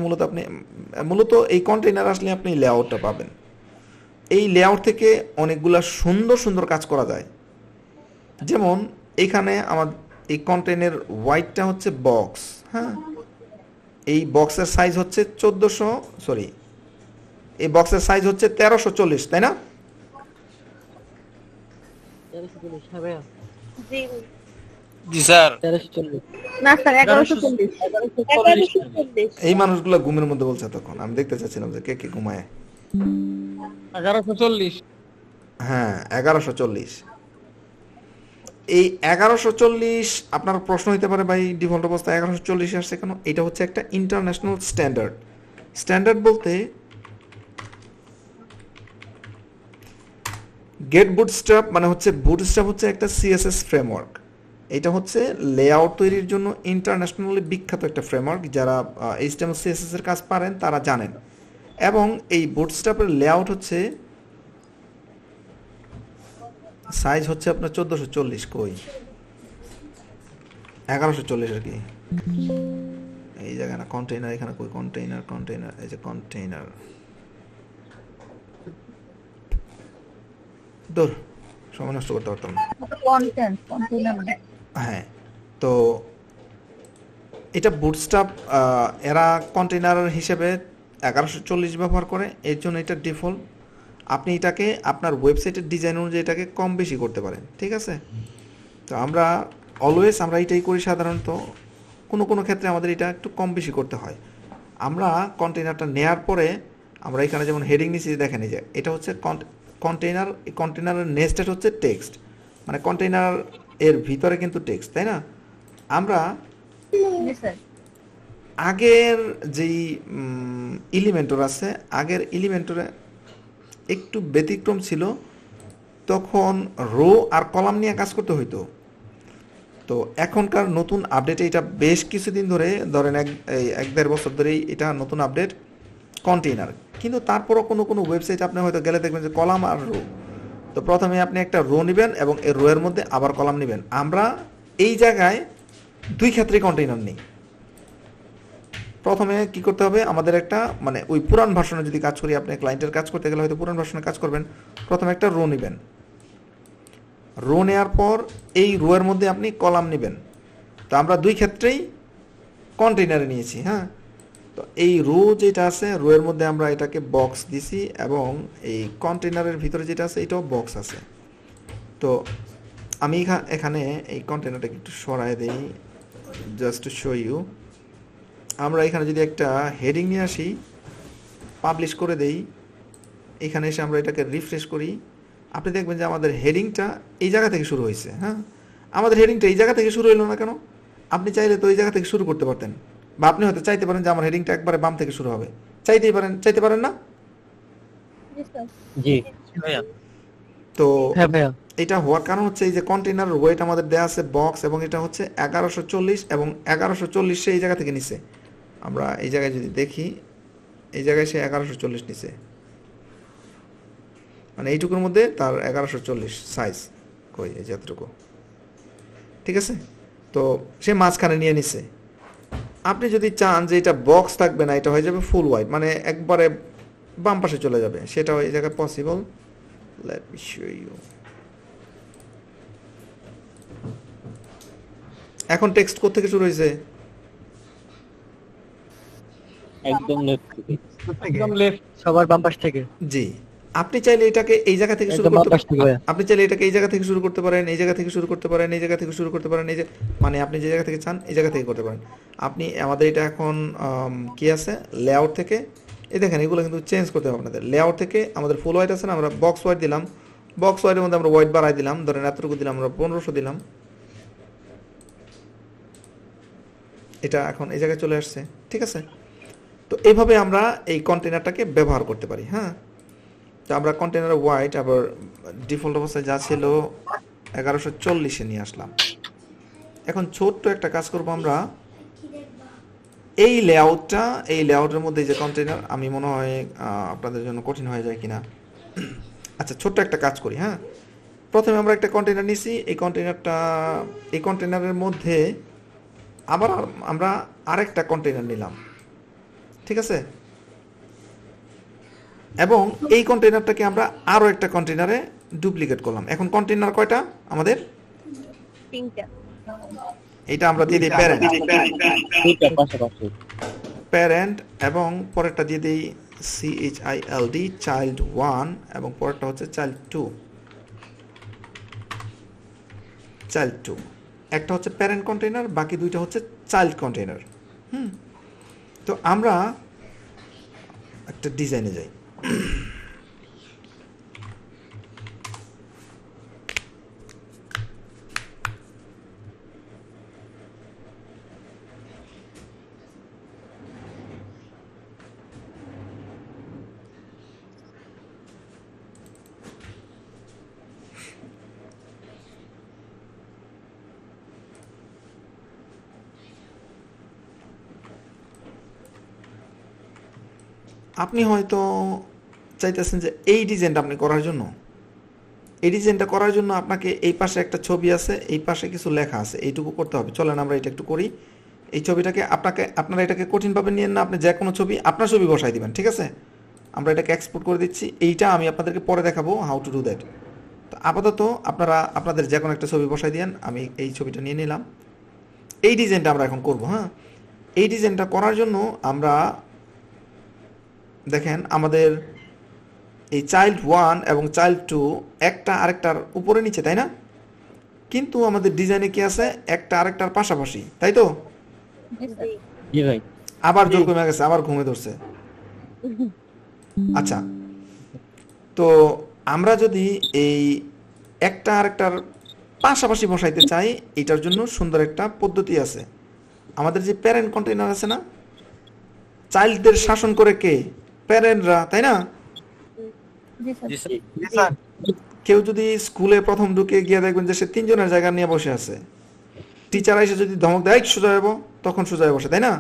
মূলত এই কন্টেইনার আসলে আপনি লেআউটটা পাবেন। এই লেআউট থেকে অনেকগুলা সুন্দর সুন্দর কাজ করা যায়। যেমন এখানে আমার এই কন্টেইনের হোয়াইটটা হচ্ছে বক্স, হ্যাঁ, এই বক্সের সাইজ হচ্ছে 1400, এই বক্সের সাইজ হচ্ছে 1340, তাই না? জি জি স্যার। 1340 না স্যার 1140 1140 এই মানুষগুলো ঘুমের মধ্যে বলছে, তখন আমি দেখতে চাচ্ছিলাম যে কে কে ঘুমায়। 1140। হ্যাঁ 1140। এই 1140 আপনার প্রশ্ন হইতে পারে, ভাই ডিফল্ট অবস্থায় 1140 আসছে কেন? এটা হচ্ছে একটা ইন্টারন্যাশনাল স্ট্যান্ডার্ড। স্ট্যান্ডার্ড বলতে গেট বুটস্ট্র্যাপ মানে হচ্ছে, বুটস্ট্র্যাপ হচ্ছে একটা সিএসএস ফ্রেমওয়ার্ক। এটা হচ্ছে লেআউট তৈরির জন্য ইন্টারন্যাশনালি বিখ্যাত একটা ফ্রেমওয়ার্ক। যারা এইচটিএমএল সিএসএস এর কাজ পারেন তারা জানেন। এবং এই বুটস্ট্র্যাপের লেআউট হচ্ছে, সাইজ হচ্ছে আপনার 1440, কই 1140 আর কি। এই জায়গায় না, কন্টেইনার এখানে কই, কন্টেইনার এই যে কন্টেইনার, দূর, সময় নষ্ট করতে পারতাম না। কন্টেইনার হ্যাঁ, তো এটা বুটস্ট্র্যাপ এরা কন্টেইনার হিসেবে 1140 ব্যবহার করে, এর জন্য এটা ডিফল্ট। আপনি এটাকে আপনার ওয়েবসাইটের ডিজাইন অনুযায়ী এটাকে কম বেশি করতে পারেন, ঠিক আছে। তো আমরা অলওয়েজ আমরা এটাই করি সাধারণত। কোনো কোনো ক্ষেত্রে আমাদের এটা একটু কম বেশি করতে হয়। আমরা কন্টেইনারটা নেয়ার পরে আমরা এখানে যেমন হেডিং নিচ্ছি, দেখেন এই যে এটা হচ্ছে কন্টেইনার। এই কন্টেইনারের নেক্সট হচ্ছে টেক্সট, মানে কন্টেইনার এর ভিতরে কিন্তু টেক্সট, তাই না? আমরা জি স্যার আগের যেই এলিমেন্টর আছে, আগের এলিমেন্টরে একটু ব্যতিক্রম ছিল, তখন রো আর কলাম নিয়ে কাজ করতে হইতো। তো এখনকার নতুন আপডেটে এটা বেশ কিছুদিন ধরে, ধরেন এক দেড় বছর ধরেই এটা নতুন আপডেট কন্টেইনার। কিন্তু তারপরও কোনো কোনো ওয়েবসাইট আপনি হয়তো গেলে দেখবেন যে কলাম আর রো। তো প্রথমে আপনি একটা রো নেবেন এবং এই রো এর মধ্যে আবার কলাম নেবেন। আমরা এই জায়গায় দুই ক্ষেত্রে কন্টেইনার নেই। প্রথমে কি করতে হবে, আমাদের একটা মানে ওই পুরান ভার্সনে যদি কাজ করি, আপনি ক্লায়েন্টের কাজ করতে গেলে হয়তো পুরান ভার্সনে কাজ করবেন, প্রথমে একটা রো নেবেন। রো নেওয়ার পর এই রোয়ের মধ্যে আপনি কলাম নেবেন। তো আমরা দুই ক্ষেত্রেই কন্টেইনারে নিয়েছি। হ্যাঁ, তো এই রো যেটা আছে, রোয়ের মধ্যে আমরা এটাকে বক্স দিছি এবং এই কন্টেইনারের ভিতরে যেটা আছে এটাও বক্স আছে। তো আমি এখানে এই কন্টেইনারটাকে একটু সরায় দেই জাস্ট টু শো ইউ। আমরা এখানে যদি একটা হেডিং নিয়ে আসি, পাবলিশ করে দেই, এখানে এসে আমরা এটাকে রিফ্রেশ করি, আপনি দেখবেন যে আমাদের হেডিংটা এই জায়গা থেকে শুরু হয়েছে। হ্যাঁ, আমাদের হেডিংটা এই জায়গা থেকে শুরু হলো না কেন? আপনি চাইলে তো এই জায়গা থেকে শুরু করতে পারতেন, বা আপনি হয়তো চাইতে পারেন যে আমার হেডিংটা একবারে বাম থেকে শুরু হবে, চাইতে পারেন না? জি ভাইয়া তো হ্যাঁ ভাইয়া। এটা হওয়ার কারণ হচ্ছে এই যে কন্টেইনার ওয়েট আমাদের দেয়া আছে বক্স, এবং এটা হচ্ছে 1140 এবং 1140 এই জায়গা থেকে নিছে। আমরা এই জায়গায় যদি দেখি, এই জায়গায় সে 1140 নিছে, মানে এইটুকুর মধ্যে তার 1140 সাইজ কই এই যতটুকু, ঠিক আছে? তো সে মাঝখানে নিয়ে নিছে। আপনি যদি চান যে এটা বক্স থাকবে না, এটা হয়ে যাবে ফুল ওয়াইড, মানে একবারে বাম পাশে চলে যাবে, সেটাও এই জায়গায় possible. Let me show you. এখন টেক্সট কোথা থেকে শুরু হয়েছে? একদম লেফট থেকে, একদম লেফট। সবার বাম পাশ থেকে। জি, আপনি চাইলে এটাকে এই জায়গা থেকে শুরু একদম বাম করতে পাশ থেকে ভাইয়া। আপনি চাইলে এটাকে এই জায়গা থেকে শুরু করতে পারেন, এই জায়গা থেকে শুরু করতে পারেন, এই জায়গা থেকে শুরু করতে পারেন, এই যে মানে আপনি যে জায়গা থেকে চান এই জায়গা থেকে করতে পারেন। আপনি আমাদের এটা এখন কি আছে লেআউট থেকে, এই দেখেন এগুলো কিন্তু চেঞ্জ করতে হবে আপনাদের। লেআউট থেকে আমাদের ফুল হোয়াইট আছে না, আমরা বক্স হোয়াইট দিলাম, বক্স হোয়াইটের মধ্যে আমরা হোয়াইট বাড়াই দিলাম, ধরেন এতটুকু দিলাম, আমরা 1500 দিলাম, এটা এখন এই জায়গায় চলে আসছে, ঠিক আছে? তো এইভাবে আমরা এই কন্টেইনারটাকে ব্যবহার করতে পারি। হ্যাঁ, তো আমরা কন্টেইনার হোয়াইট আবার ডিফল্ট অবস্থায় যা ছিল 1140-এ নিয়ে আসলাম। এখন ছোট্ট একটা কাজ করব আমরা, এই লেআউটের মধ্যে যে কন্টেইনার, আমি মনে হয় আপনাদের জন্য কঠিন হয়ে যায় কিনা। আচ্ছা, ছোট্ট একটা কাজ করি। হ্যাঁ, প্রথমে আমরা একটা কন্টেইনার নিছি, এই কন্টেইনারের মধ্যে আবার আমরা আরেকটা কন্টেইনার নিলাম, ঠিক আছে? এবং এই কন্টেইনারটাকে আমরা আরো একটা কন্টেইনারে ডুপ্লিকেট করলাম। এখন কন্টেইনার কয়টা আমাদের? 3টা। এটা আমরা দিয়ে দিই প্যারেন্ট, দুইটা পাশাপাশি। প্যারেন্ট, এবং পরেরটা দিয়ে দিই child চাইল্ড 1, এবং পরেরটা হচ্ছে চাইল্ড 2। একটা হচ্ছে প্যারেন্ট কন্টেইনার, বাকি দুইটা হচ্ছে চাইল্ড কন্টেইনার। তো আমরা একটা ডিজাইনে যাই। আপনি হয়তো চাইতেছেন যে এই ডিজাইনটা আপনি করার জন্য, আপনাকে এই পাশে একটা ছবি আছে, এই পাশে কিছু লেখা আছে, এইটুকু করতে হবে। চলেন আমরা এটা একটু করি। এই ছবিটাকে আপনারা এটাকে কঠিনভাবে নিয়েন না, আপনি যে কোনো ছবি, আপনার ছবি বসাই দিবেন, ঠিক আছে? আমরা এটাকে এক্সপোর্ট করে দিচ্ছি, এইটা আমি আপনাদেরকে পরে দেখাবো হাউ টু ডু দ্যাট। তো আপাতত আপনারা আপনাদের যে কোনো একটা ছবি বসাই দিয়েন, আমি এই ছবিটা নিয়ে নিলাম। এই ডিজাইনটা আমরা এখন করব। হ্যাঁ, এই ডিজাইনটা করার জন্য আমরা দেখেন আমাদের এই চাইল্ড 1 এবং চাইল্ড 2 একটা আরেকটার উপরে নিচে, তাই না? কিন্তু আমাদের ডিজাইনে কি আছে, একটা আরেকটার পাশাপাশি, তাই তো? জি ভাই। আবার জোর কমে গেছে, আবার ঘুমে ধরছে। আচ্ছা, তো আমরা যদি এই একটা আরেকটার পাশাপাশি বসাইতে চাই, এটার জন্য সুন্দর একটা পদ্ধতি আছে। আমাদের যে প্যারেন্ট কন্টেইনার আছে না, চাইল্ডদের শাসন করে কে? প্যারেন্টরা, তাই না? জি স্যার। কেউ যদি স্কুলে প্রথম ঢুকে গিয়ে দেখবেন যে সে 3 জনের জায়গা নিয়ে বসে আছে, টিচার এসে যদি ধমক দেয় সোজা যাবো, তখন সোজা বসে, তাই না?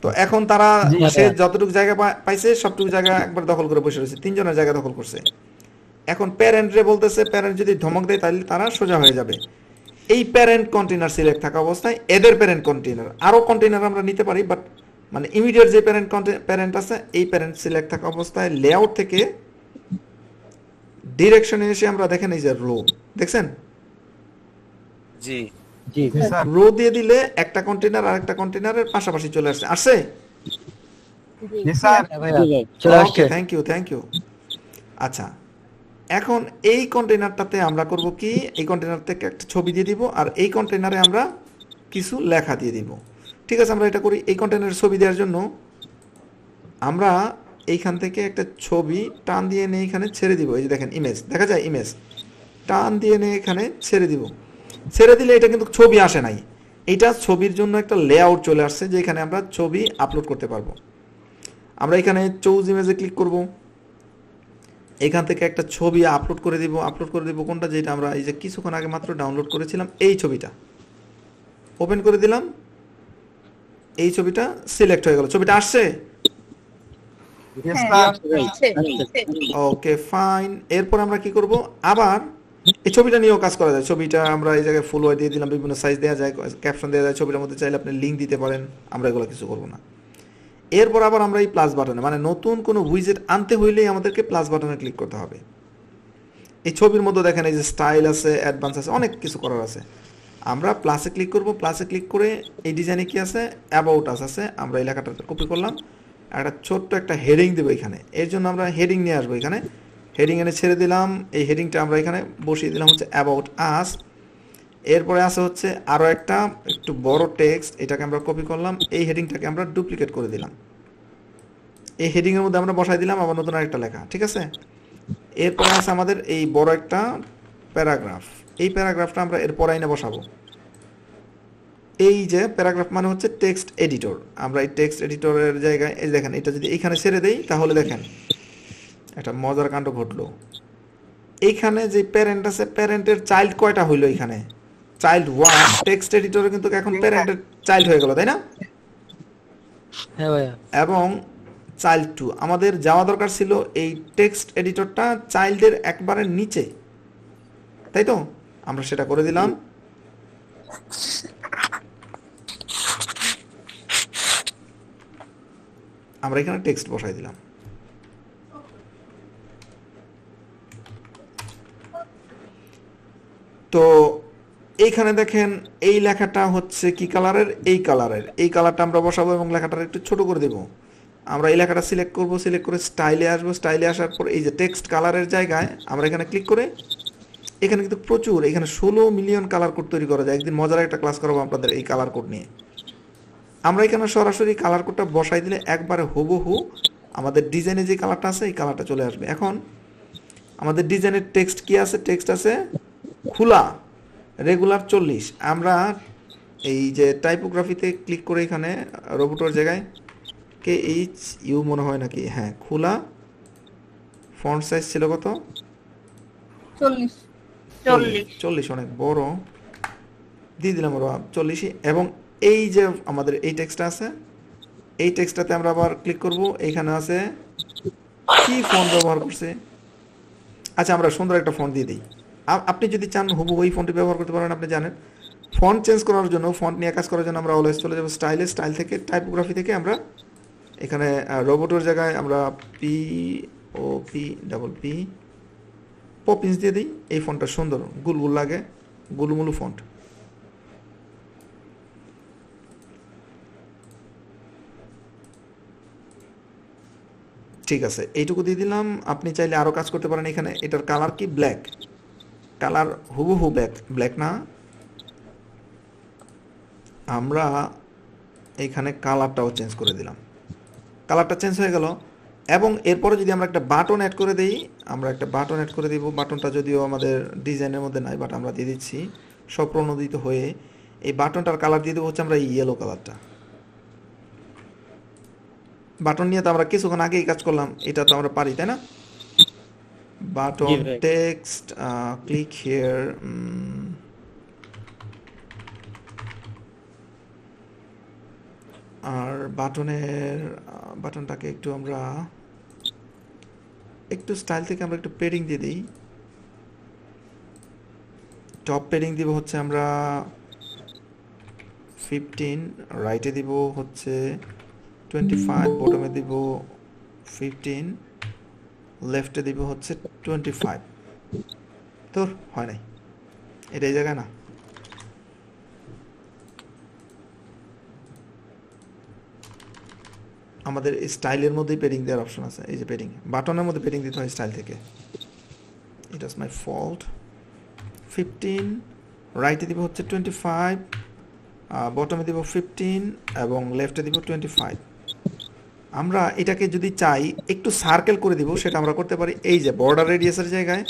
তো এখন তারা সে যতটুকু জায়গা পাইছে সবটুকু জায়গা একবার দখল করে বসে রয়েছে, 3 জনের জায়গা দখল করছে। এখন প্যারেন্টরে বলতেছে, প্যারেন্ট যদি ধমক দেয় তাহলে তারা সোজা হয়ে যাবে। এই প্যারেন্ট কন্টেইনার সিলেক্ট থাকা অবস্থায় এদের প্যারেন্ট কন্টেইনার, আরও কন্টেইনার আমরা নিতে পারি, বাট মানে ইমিডিয়েট যে প্যারেন্ট আছে এই প্যারেন্ট সিলেক্ট থাকা অবস্থায় লেআউট থেকে ডিরেকশনে এসে আমরা দেখেন এই যে রো দেখছেন, জি জি রো দিয়ে দিলে একটা কন্টেইনার আরেকটা কন্টেইনারের পাশাপাশি চলে আসছে। আসছে? জি স্যার হ্যাঁ ভাইয়া চলে আসছে। Thank you. আচ্ছা, এখন এই কন্টেইনারটাতে আমরা করব কি, এই কন্টেইনার থেকে একটা ছবি দিয়ে দিব আর এই কন্টেইনারে আমরা কিছু লেখা দিয়ে দিব। ঠিক আছে, আমরা এটা করি। এই কন্টেইনারের ছবি দেওয়ার জন্য আমরা এইখান থেকে একটা ছবি টান দিয়ে নিয়ে এখানে ছেড়ে দিব। এই যে দেখেন ইমেজ দেখা যায়, ইমেজ টান দিয়ে নিয়ে এখানে ছেড়ে দিব। ছেড়ে দিলে এটা কিন্তু ছবি আসে নাই, এটা ছবির জন্য একটা লেআউট চলে আসছে যে এখানে আমরা ছবি আপলোড করতে পারবো। আমরা এখানে চুজ ইমেজে ক্লিক করব, এখান থেকে একটা ছবি আপলোড করে দিব কোনটা, যেটা আমরা এই যে কিছুক্ষণ আগে মাত্র ডাউনলোড করেছিলাম, এই ছবিটা ওপেন করে দিলাম, এই ছবিটা সিলেক্ট হয়ে গেল। ছবিটা আসছে? Okay fine. এরপর আমরা কি করব, আবার এই ছবিটা নিয়েও কাজ করা যায়। ছবিটা আমরা এই জায়গায় ফুল ওয়াইড দিয়ে দিলাম, বিভিন্ন সাইজ দেওয়া যায়, ক্যাপশন দেওয়া যায়, ছবিটার মধ্যে চাইলে আপনি লিঙ্ক দিতে পারেন, আমরা এগুলো কিছু করব না। এরপর আবার আমরা এই প্লাস বাটনে, মানে নতুন কোনো উইজেট আনতে হইলেই আমাদেরকে প্লাস বাটনে ক্লিক করতে হবে। এই ছবির মধ্যে দেখেন এই যে স্টাইল আছে, অ্যাডভান্স আছে, অনেক কিছু করার আছে। আমরা প্লাসে ক্লিক করব, প্লাসে ক্লিক করে এই ডিজাইনে কি আছে, অ্যাবাউট আস আছে, আমরা এই লেখাটাতে কপি করলাম, একটা ছোট্ট একটা হেডিং দেবো এখানে। এর জন্য আমরা হেডিং নিয়ে আসবো, এখানে হেডিং এনে ছেড়ে দিলাম। এই হেডিংটা আমরা এখানে বসিয়ে দিলাম হচ্ছে অ্যাবাউট আস। এরপরে আছে হচ্ছে আরও একটা একটু বড় টেক্সট, এটাকে আমরা কপি করলাম, এই হেডিংটাকে আমরা ডুপ্লিকেট করে দিলাম, এই হেডিংয়ের মধ্যে আমরা বসাই দিলাম আবার নতুন আরেকটা লেখা। ঠিক আছে, এরপরে আছে আমাদের এই বড় একটা প্যারাগ্রাফ, এই প্যারাগ্রাফটা আমরা এরপর আইনে বসাবো। এই যে প্যারাগ্রাফ মানে হচ্ছে টেক্সট এডিটর, আমরা এই টেক্সট এডিটরের জায়গায় এই দেখেন এটা যদি এইখানে ছেড়ে দেই তাহলে দেখেন একটা মজার কাণ্ড ঘটলো। এইখানে যে প্যারেন্ট আছে, প্যারেন্টের চাইল্ড কয়টা হইলো, এখানে চাইল্ড 1, টেক্সট এডিটরে কিন্তু এখন প্যারেন্টের চাইল্ড হয়ে গেল, তাই না? হ্যাঁ ভাইয়া এবং চাইল্ড 2, আমাদের যাওয়া দরকার ছিল এই টেক্সট এডিটরটা চাইল্ডের একবারে নিচে, তাই তো? আমরা সেটা করে দিলাম। আমরা এখানে টেক্সট বসাই দিলাম। তো এইখানে দেখেন এই লেখাটা হচ্ছে কি কালারের, এই কালারের, এই কালারটা আমরা বসাবো এবং লেখাটা একটু ছোট করে দেব। আমরা এই লেখাটা সিলেক্ট করব, সিলেক্ট করে স্টাইলে আসবো, স্টাইলে আসার পর এই যে টেক্সট কালারের জায়গায় আমরা এখানে ক্লিক করে, এখানে কিন্তু প্রচুর, এখানে 16 মিলিয়ন কালার কোড তৈরি করা যায়। একদিন মজার একটা ক্লাস করাবো আপনাদের এই কালার কোড নিয়ে। আমরা এখানে সরাসরি কালার কোডটা বসাই দিলে একবারে হুবহু আমাদের ডিজাইনে যে কালারটা আছে এই কালারটা চলে আসবে। এখন আমাদের ডিজাইনের টেক্সট কি আছে, টেক্সট আছে খোলা রেগুলার 40। আমরা এই যে টাইপোগ্রাফিতে ক্লিক করে এখানে রোবটের জায়গায় KHU মনে হয় নাকি, হ্যাঁ খোলা, ফন্ট সাইজ ছিল কত, 40, অনেক বড় দিয়ে দিলাম ওরা 40। এবং এই যে আমাদের এই টেক্সটটা আছে, এই টেক্সটটাতে আমরা আবার ক্লিক করব, এইখানে আছে কি ফন্ট ব্যবহার করছে। আচ্ছা, আমরা সুন্দর একটা ফন্ট দিয়ে দিই। আপনি যদি চান হুবহু ওই ফন্টটি ব্যবহার করতে পারেন, আপনি জানেন। ফন্ট চেঞ্জ করার জন্য, ফন্ট নিয়ে কাজ করার জন্য আমরা অলওয়েজ চলে যাব স্টাইলে, স্টাইল থেকে টাইপোগ্রাফি থেকে আমরা এখানে রোবটের জায়গায় আমরা POP পপিন্স দিয়ে দিই। এই ফন্টটা সুন্দর, গুলগুল লাগে, গুলুমুলু ফন্ট। ঠিক আছে, এইটুকু দিয়ে দিলাম। আপনি চাইলে আরও কাজ করতে পারেন। এখানে এটার কালার কি, ব্ল্যাক কালার, হুবহু ব্ল্যাক না, আমরা এইখানে কালারটাও চেঞ্জ করে দিলাম, কালারটা চেঞ্জ হয়ে গেল। এবং এরপরে যদি আমরা একটা বাটন অ্যাড করে দিই, আমরা একটা বাটন অ্যাড করে দিব। বাটনটা যদিও আমাদের ডিজাইনের মধ্যে নাই, বাট আমরা দিয়ে দিচ্ছি স্বপ্রণোদিত হয়ে। এই বাটনটার কালার দিয়ে দেবো হচ্ছে আমরা এই ইয়েলো কালারটা। বাটন নিয়ে তো আমরা কিছুক্ষণ আগেই কাজ করলাম, এটা তো আমরা পারি, তাই না? বাটন টেক্সট, ক্লিক হিয়ার, আর বাটনটাকে একটু আমরা একটু স্টাইল থেকে আমরা একটু পেডিং দিয়ে দিই, টপ পেডিং দিব হচ্ছে আমরা 15, রাইটে দিব হচ্ছে 25, বটমে দিব 15, লেফটে দিব হচ্ছে 25। তোর হয় নাই, এটা এই জায়গায় না। আমাদের স্টাইলের মধ্যেই পেডিং দেওয়ার অপশন আছে, এই যে পেডিং বাটনের মধ্যে পেডিং দিতে হয় স্টাইল থেকে। ইট ওয়াজ মাই ফল্ট। 15, রাইটে দিব হচ্ছে 25, বটমে দিব 15 এবং লেফটে দিব 25। আমরা এটাকে যদি চাই একটু সার্কেল করে দিব, সেটা আমরা করতে পারি। এই যে বর্ডার রেডিয়াসের জায়গায়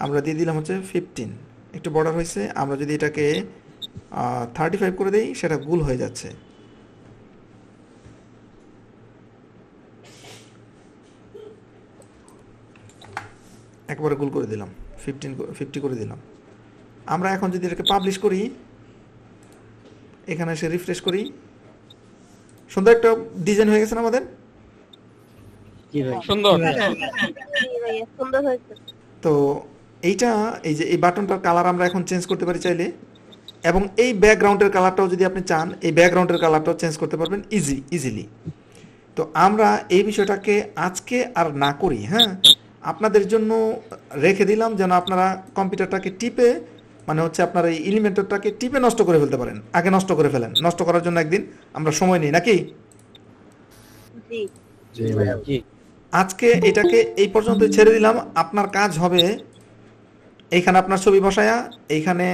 আমরা দিয়ে দিলাম হচ্ছে 15, একটু বর্ডার হয়েছে। আমরা যদি এটাকে 35 করে দিই, সেটা গোল হয়ে যাচ্ছে। একবারে গোল করে দিলাম, 50 করে দিলাম। আমরা এখন যদি এটাকে পাবলিশ করি, এখানে এসে রিফ্রেশ করি, সুন্দর একটা ডিজাইন হয়ে গেছে না আমাদের? জি ভাই সুন্দর। জি ভাইয়া, সুন্দর হয়েছে। তো এইটা, এই যে এই বাটনটার কালার আমরা এখন চেঞ্জ করতে পারি চাইলে, এবং এই ব্যাকগ্রাউন্ডের কালারটাও যদি আপনি চান, এই ব্যাকগ্রাউন্ডের কালারটাও চেঞ্জ করতে পারবেন ইজিলি। তো আমরা এই বিষয়টাকে আজকে আর না করি, হ্যাঁ, আপনাদের জন্য রেখে দিলাম যেন আপনারা কম্পিউটারটাকে টিপে, মানে হচ্ছে আপনার এই এলিমেন্টরটাকে টিপে নষ্ট করে ফেলতে পারেন। আগে নষ্ট করে ফেলেন, নষ্ট করার জন্য একদিন আমরা সময় নিই নাকি? জি জি ভাইয়া। জি আজকে এটাকে এই পর্যন্ত ছেড়ে দিলাম। আপনার কাজ হবে এইখানে আপনার ছবি বসায়া, এইখানে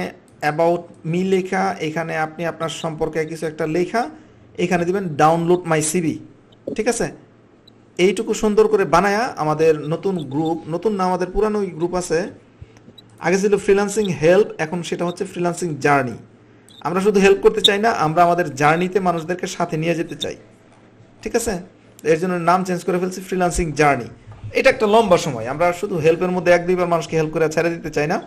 অ্যাবাউট মি লেখা, এখানে আপনি আপনার সম্পর্কে কিছু একটা লেখা, এখানে দিবেন ডাউনলোড মাই সিভি। ঠিক আছে? এইটুকু সুন্দর করে বানায়া আমাদের নতুন গ্রুপ, নতুন না, আমাদের পুরানো গ্রুপ আছে, আগে ছিল ফ্রিল্যান্সিং হেল্প, এখন সেটা হচ্ছে ফ্রিল্যান্সিং জার্নি। আমরা শুধু হেল্প করতে চাই না, আমরা আমাদের জার্নিতে মানুষদেরকে সাথে নিয়ে যেতে চাই। ঠিক আছে? এর জন্য নাম চেঞ্জ করে ফেলছি ফ্রিল্যান্সিং জার্নি। এটা একটা লম্বা সময়, আমরা শুধু হেল্পের মধ্যে 1-2 বার মানুষকে হেল্প করে ছেড়ে দিতে চাই না।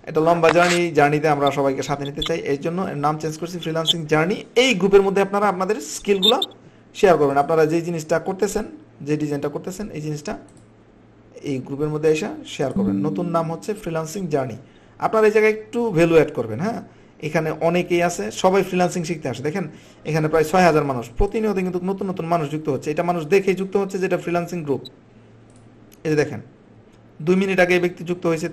এটা লম্বা জার্নিতে আমরা সবাইকে সাথে নিতে চাই, এই জন্য এর নাম চেঞ্জ করছি ফ্রিল্যান্সিং জার্নি। এই গ্রুপের মধ্যে আপনারা আপনাদের স্কিলগুলো শেয়ার করবেন। আপনারা যে জিনিসটা করতেছেন, যে ডিজাইনটা করতেছেন, এই জিনিসটা এই গ্রুপের মধ্যে এসে শেয়ার করবেন। নতুন নাম হচ্ছে ফ্রিল্যান্সিং জার্নি। আপনারা এই জায়গায় একটু ভ্যালু অ্যাড করবেন। হ্যাঁ, এখানে অনেকেই আছে, সবাই ফ্রিল্যান্সিং শিখতে আসে। দেখেন এখানে প্রায় 6000 মানুষ, প্রতিনিয়ত কিন্তু নতুন নতুন মানুষ যুক্ত হচ্ছে। এটা মানুষ দেখেই যুক্ত হচ্ছে যে এটা ফ্রিল্যান্সিং গ্রুপ। এই যে দেখেন, 2 মিনিট আগে এই ব্যক্তি যুক্ত হয়েছে,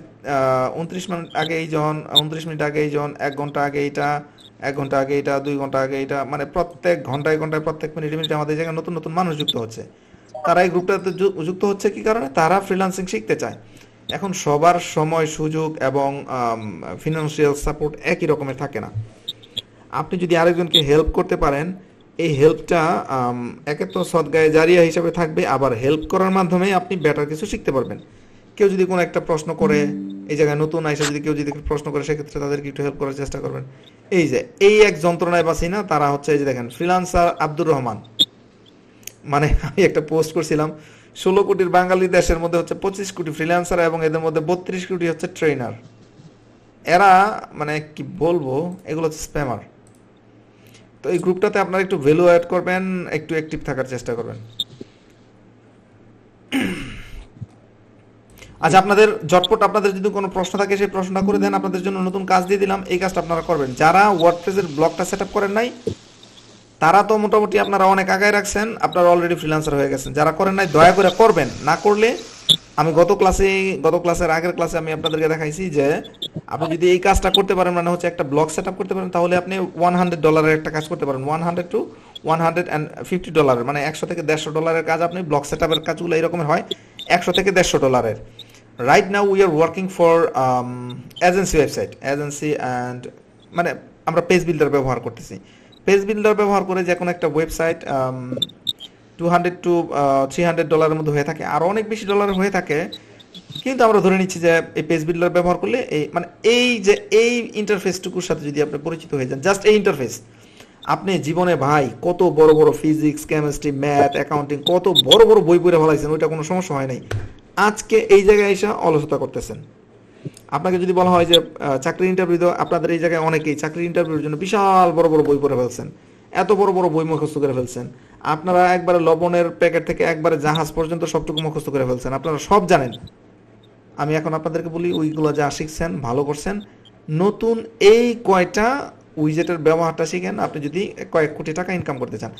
29 মিনিট আগে এইজন, 29 মিনিট আগে এইজন, 1 ঘন্টা আগে এইটা, 1 ঘন্টা আগে এটা, 2 ঘন্টা আগে এটা, মানে প্রত্যেক ঘন্টায় প্রত্যেক মিনিটে মিনিটে আমাদের জায়গায় নতুন নতুন মানুষ যুক্ত হচ্ছে। তারা এই গ্রুপটাতে যুক্ত হচ্ছে কি কারণে? তারা ফ্রিল্যান্সিং শিখতে চায়। এখন সবার সময়, সুযোগ এবং ফিনান্সিয়াল সাপোর্ট একই রকমের থাকে না। আপনি যদি আরেকজনকে হেল্প করতে পারেন, এই হেল্পটা একে তো সদগায়ে জারিয়া হিসাবে থাকবে, আবার হেল্প করার মাধ্যমে আপনি বেটার কিছু শিখতে পারবেন। কেউ যদি কোনো একটা প্রশ্ন করে, এই জায়গায় নতুন আইসা যদি কেউ যদি প্রশ্ন করে, সেক্ষেত্রে তাদেরকে একটু হেল্প করার চেষ্টা করবেন। এই যে এই এক যন্ত্রণায় বাঁচি না, তারা হচ্ছে এই যে দেখেন ফ্রিল্যান্সার আব্দুর রহমান, মানে আমি একটা পোস্ট করছিলাম, 16 কোটির বাঙালি দেশের মধ্যে হচ্ছে 25 কোটি ফ্রিল্যান্সার এবং এদের মধ্যে 32 কোটি হচ্ছে ট্রেনার। এরা মানে কি বলবো, এগুলো হচ্ছে স্প্যামার। তো এই গ্রুপটাতে আপনারা একটু ভ্যালু অ্যাড করবেন, একটু অ্যাক্টিভ থাকার চেষ্টা করবেন। আচ্ছা, আপনাদের ঝটপট আপনাদের যদি কোনো প্রশ্ন থাকে সেই প্রশ্নটা করে দেন, আপনাদের জন্য নতুন কাজ দিয়ে দিলাম, এই কাজটা আপনারা করবেন। যারা ওয়ার্ডপ্রেসের ব্লগটা সেট আপ করেন নাই, তারা তো মোটামুটি আপনারা অনেক আগায় রাখছেন, আপনারা অলরেডি ফ্রিল্যান্সার হয়ে গেছেন। যারা করেন নাই দয়া করে করবেন, না করলে আমি গত ক্লাসের আগের ক্লাসে আমি আপনাদেরকে দেখাইছি যে আপনি যদি এই কাজটা করতে পারেন, মানে হচ্ছে একটা ব্লগ সেট আপ করতে পারেন, তাহলে আপনি $100 একটা কাজ করতে পারেন। $100 to $150, মানে $100 থেকে $150 কাজ আপনি ব্লগ সেট আপের কাজগুলো এরকমের হয়, $100 থেকে $150। Right now we are working for agency website, agency and মানে আমরা পেজ বিল্ডার ব্যবহার করতেছি। পেজ বিল্ডার ব্যবহার করে যে কোনো একটা ওয়েবসাইট $200 to $300 মধ্যে হয়ে থাকে, আর অনেক বেশি ডলার হয়ে থাকে। কিন্তু আমরা ধরে নিচ্ছি যে এই পেজ বিল্ডার ব্যবহার করলে এই মানে এই ইন্টারফেসটুকুর সাথে যদি আপনি পরিচিত হয়ে যান, জাস্ট এই ইন্টারফেস, আপনি জীবনে ভাই কত বড় বড় ফিজিক্স, কেমিস্ট্রি, ম্যাথ, অ্যাকাউন্টিং, কত বড় বড় বই পড়ে ফেলাইছেন, ওইটা কোনো সমস্যা হয় নাই। আজকে এই জায়গায় এসে অলসতা করতেছেন। আপনাকে যদি বলা হয় যে চাকরির ইন্টারভিউ দাও, আপনাদের এই জায়গায় অনেকেই চাকরির ইন্টারভিউর জন্য বিশাল বড় বড় বই পড়ে ফেলছেন, এত বড় বড় বই মুখস্থ করে ফেলছেন। আপনারা একবারে লবণের প্যাকেট থেকে একবারে জাহাজ পর্যন্ত সবটুকু মুখস্থ করে ফেলছেন, আপনারা সব জানেন। আমি এখন আপনাদেরকে বলি, ওইগুলো যা শিখছেন ভালো করছেন, নতুন এই কয়টা উইজেটের ব্যবহারটা শিখেন। আপনি যদি কয়েক কোটি টাকা ইনকাম করতে চান,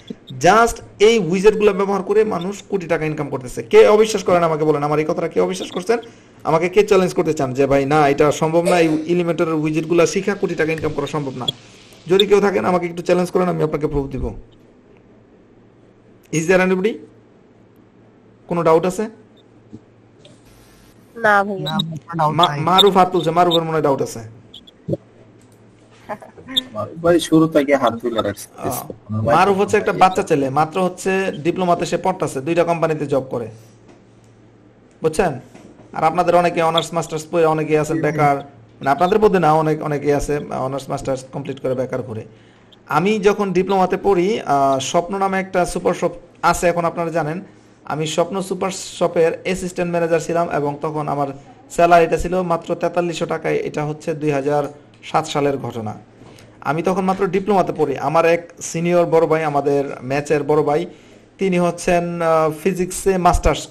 জাস্ট এই উইজেটগুলো ব্যবহার করে মানুষ কোটি টাকা ইনকাম করতেছে। কে অবিশ্বাস করেন আমাকে বলেন, আমার এই কথাটা কে অবিশ্বাস করছেন? আমাকে কে চ্যালেঞ্জ করতে চান যে ভাই না এটা সম্ভব না, এই এলিমেন্টারের উইজেটগুলো শিখা কোটি টাকা ইনকাম করা সম্ভব না? যদি কেউ থাকেন আমাকে একটু চ্যালেঞ্জ করেন, আমি আপনাকে প্রুফ দিব। Is there anybody? কোনো ডাউট আছে? না ভাইয়া। না ডাউট নাই। মারুফ হাত তুলছে, মারুফের মনে ডাউট আছে। ভাই শুরু থেকে হাত তুলে রাখছে। মারুফ হচ্ছে একটা বাচ্চা ছেলে, মাত্র হচ্ছে ডিপ্লোমাতে সে পড়তেছে, 2টা কোম্পানিতে জব করে, বুঝছেন? আর আপনাদের অনেকে অনার্স মাস্টার্স পড়ে অনেকে আছেন বেকার, মানে আপনাদের মধ্যে না, অনেকে আছে অনার্স মাস্টার্স কমপ্লিট করে বেকার ঘুরে। আমি যখন ডিপ্লোমাতে পড়ি, স্বপ্ন নামে একটা সুপার শপ আছে, এখন আপনারা জানেন। আমি স্বপ্ন সুপার শপের অ্যাসিস্ট্যান্ট ম্যানেজার ছিলাম, এবং তখন আমার স্যালারিটা ছিল মাত্র 4300 টাকায়। এটা হচ্ছে 2007 সালের ঘটনা। আমি তখন মাত্র ডিপ্লোমাতে পড়ি। আমার এক সিনিয়র বড় ভাই, আমাদের ম্যাচের বড় ভাই, তিনি হচ্ছেন ফিজিক্সে মাস্টার্স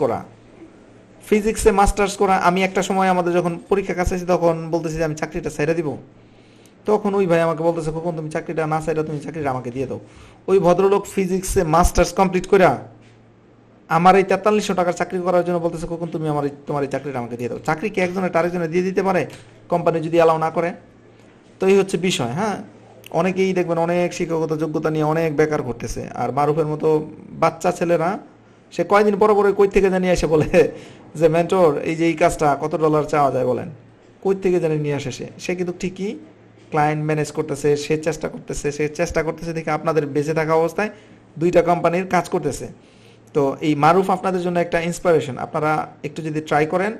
করা। আমি একটা সময় আমাদের যখন পরীক্ষা কাছে তখন বলতেছি যে আমি চাকরিটা ছেড়ে দিব। তখন ওই ভাই আমাকে বলতেছে, কখন তুমি চাকরিটা না ছেড়ে তুমি চাকরিটা আমাকে দিয়ে দাও। ওই ভদ্রলোক ফিজিক্সে মাস্টার্স কমপ্লিট করে আমার এই 4300 টাকার চাকরি করার জন্য বলতেছে, কখন তুমি তোমার এই চাকরিটা আমাকে দিয়ে দাও। চাকরি কি একজনের আরেকজনে দিয়ে দিতে পারে কোম্পানি যদি অ্যালাউ না করে? তো এই হচ্ছে বিষয়। হ্যাঁ, অনেকেই দেখবেন অনেক শিক্ষাগত যোগ্যতা নিয়ে অনেক বেকার করতেছে। আর মারুফের মতো বাচ্চা ছেলেরা, সে কয়দিন পর পরে কই থেকে জানিয়ে এসে বলে যে মেন্টর এই যে এই কাজটা কত ডলার চাওয়া যায় বলেন, কই থেকে জানি নিয়ে আসে। সে কিন্তু ঠিকই ক্লায়েন্ট ম্যানেজ করতেছে, সে চেষ্টা করতেছে দেখে আপনাদের বেঁচে থাকা অবস্থায় 2টা কোম্পানির কাজ করতেছে। তো এই মারুফ আপনাদের জন্য একটা ইন্সপিরেশন। আপনারা একটু যদি ট্রাই করেন,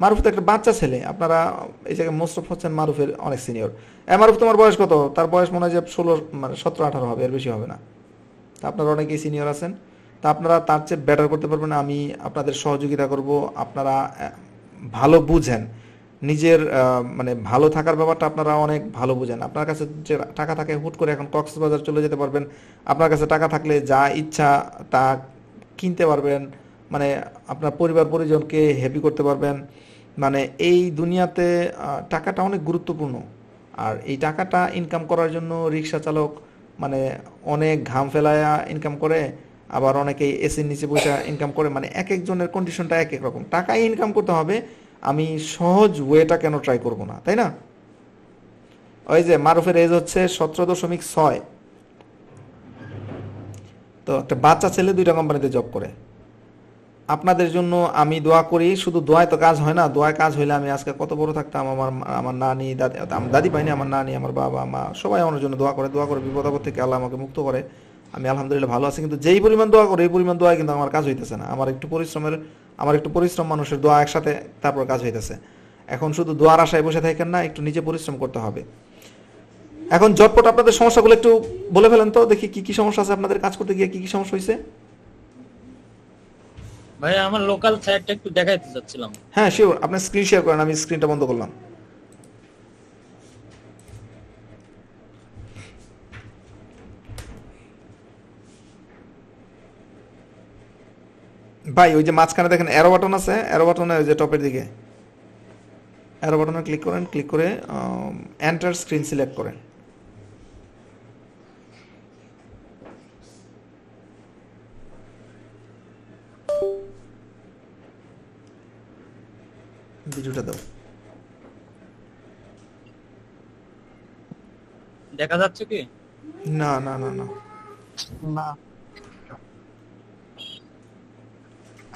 মারুফ তো একটা বাচ্চা ছেলে, আপনারা এই জায়গায় মোস্ট অফ হচ্ছেন মারুফের অনেক সিনিয়র। মারুফ তোমার বয়স কত? তার বয়স মনে হয় যে 16, মানে 17-18 হবে, এর বেশি হবে না। তা আপনারা অনেকেই সিনিয়র আছেন, তা আপনারা তার চেয়ে বেটার করতে পারবেন। আমি আপনাদের সহযোগিতা করব। আপনারা ভালো বুঝেন নিজের, মানে ভালো থাকার ব্যাপারটা আপনারা অনেক ভালো বুঝেন। আপনার কাছে যে টাকা থাকে, হুট করে এখন কক্সবাজার চলে যেতে পারবেন। আপনার কাছে টাকা থাকলে যা ইচ্ছা তা কিনতে পারবেন, মানে আপনার পরিবার পরিজনকে হ্যাপি করতে পারবেন। মানে এই দুনিয়াতে টাকাটা অনেক গুরুত্বপূর্ণ। আর এই টাকাটা ইনকাম করার জন্য রিক্সা চালক মানে অনেক ঘাম ফেলায়া ইনকাম করে, আবার অনেকেই এসির নিচে বসে ইনকাম করে। মানে এক একজনের কন্ডিশনটা এক এক রকম। টাকাই ইনকাম করতে হবে, আমি সহজ ওয়েটা কেন ট্রাই করব না, তাই না? ওই যে মারুফের এজ হচ্ছে 17.6। তো একটা বাচ্চা ছেলে 2টা কোম্পানিতে জব করে। আপনাদের জন্য আমি দোয়া করি। শুধু দোয়ায় তো কাজ হয় না, দোয়ায় কাজ হইলে আমি আজকে কত বড় থাকতাম। আমার নানি দাদি, আমার দাদি পাইনি, আমার নানি, আমার বাবা মা সবাই আমার জন্য দোয়া করে বিপদ আপদ থেকে আল্লাহ আমাকে মুক্ত করে। আমি আলহামদুলিল্লাহ ভালো আছি। কিন্তু যেই পরিমাণ দোয়া করে এই পরিমাণ দোয়া কিন্তু আমার কাজ হইতেছে না। আমার একটু পরিশ্রম মানুষের দোয়া একসাথে, তারপর কাজ হইতেছে। এখন শুধু দোয়ার আশায় বসে থাকেন না, একটু নিজে পরিশ্রম করতে হবে। এখন ঝটপট আপনাদের সমস্যাগুলো একটু বলে ফেলেন তো, দেখি কি কি সমস্যা আছে আপনাদের কাজ করতে গিয়ে, কি কি সমস্যা হয়েছে। ভাই আমার লোকাল সাইটটা একটু দেখাইতে চাচ্ছিলাম। হ্যাঁ শিওর, আপনি স্ক্রিন শেয়ার করেন, আমি স্ক্রিনটা বন্ধ করলাম। ভাই ওই যে মাঝখানে দেখেন অ্যারো বাটন আছে, অ্যারো বাটনের ওই যে টপের দিকে অ্যারো বাটনে ক্লিক করেন, ক্লিক করে এন্টার স্ক্রিন সিলেক্ট করেন। ভিডিওটা দাও। দেখা যাচ্ছে কি? না না না না, না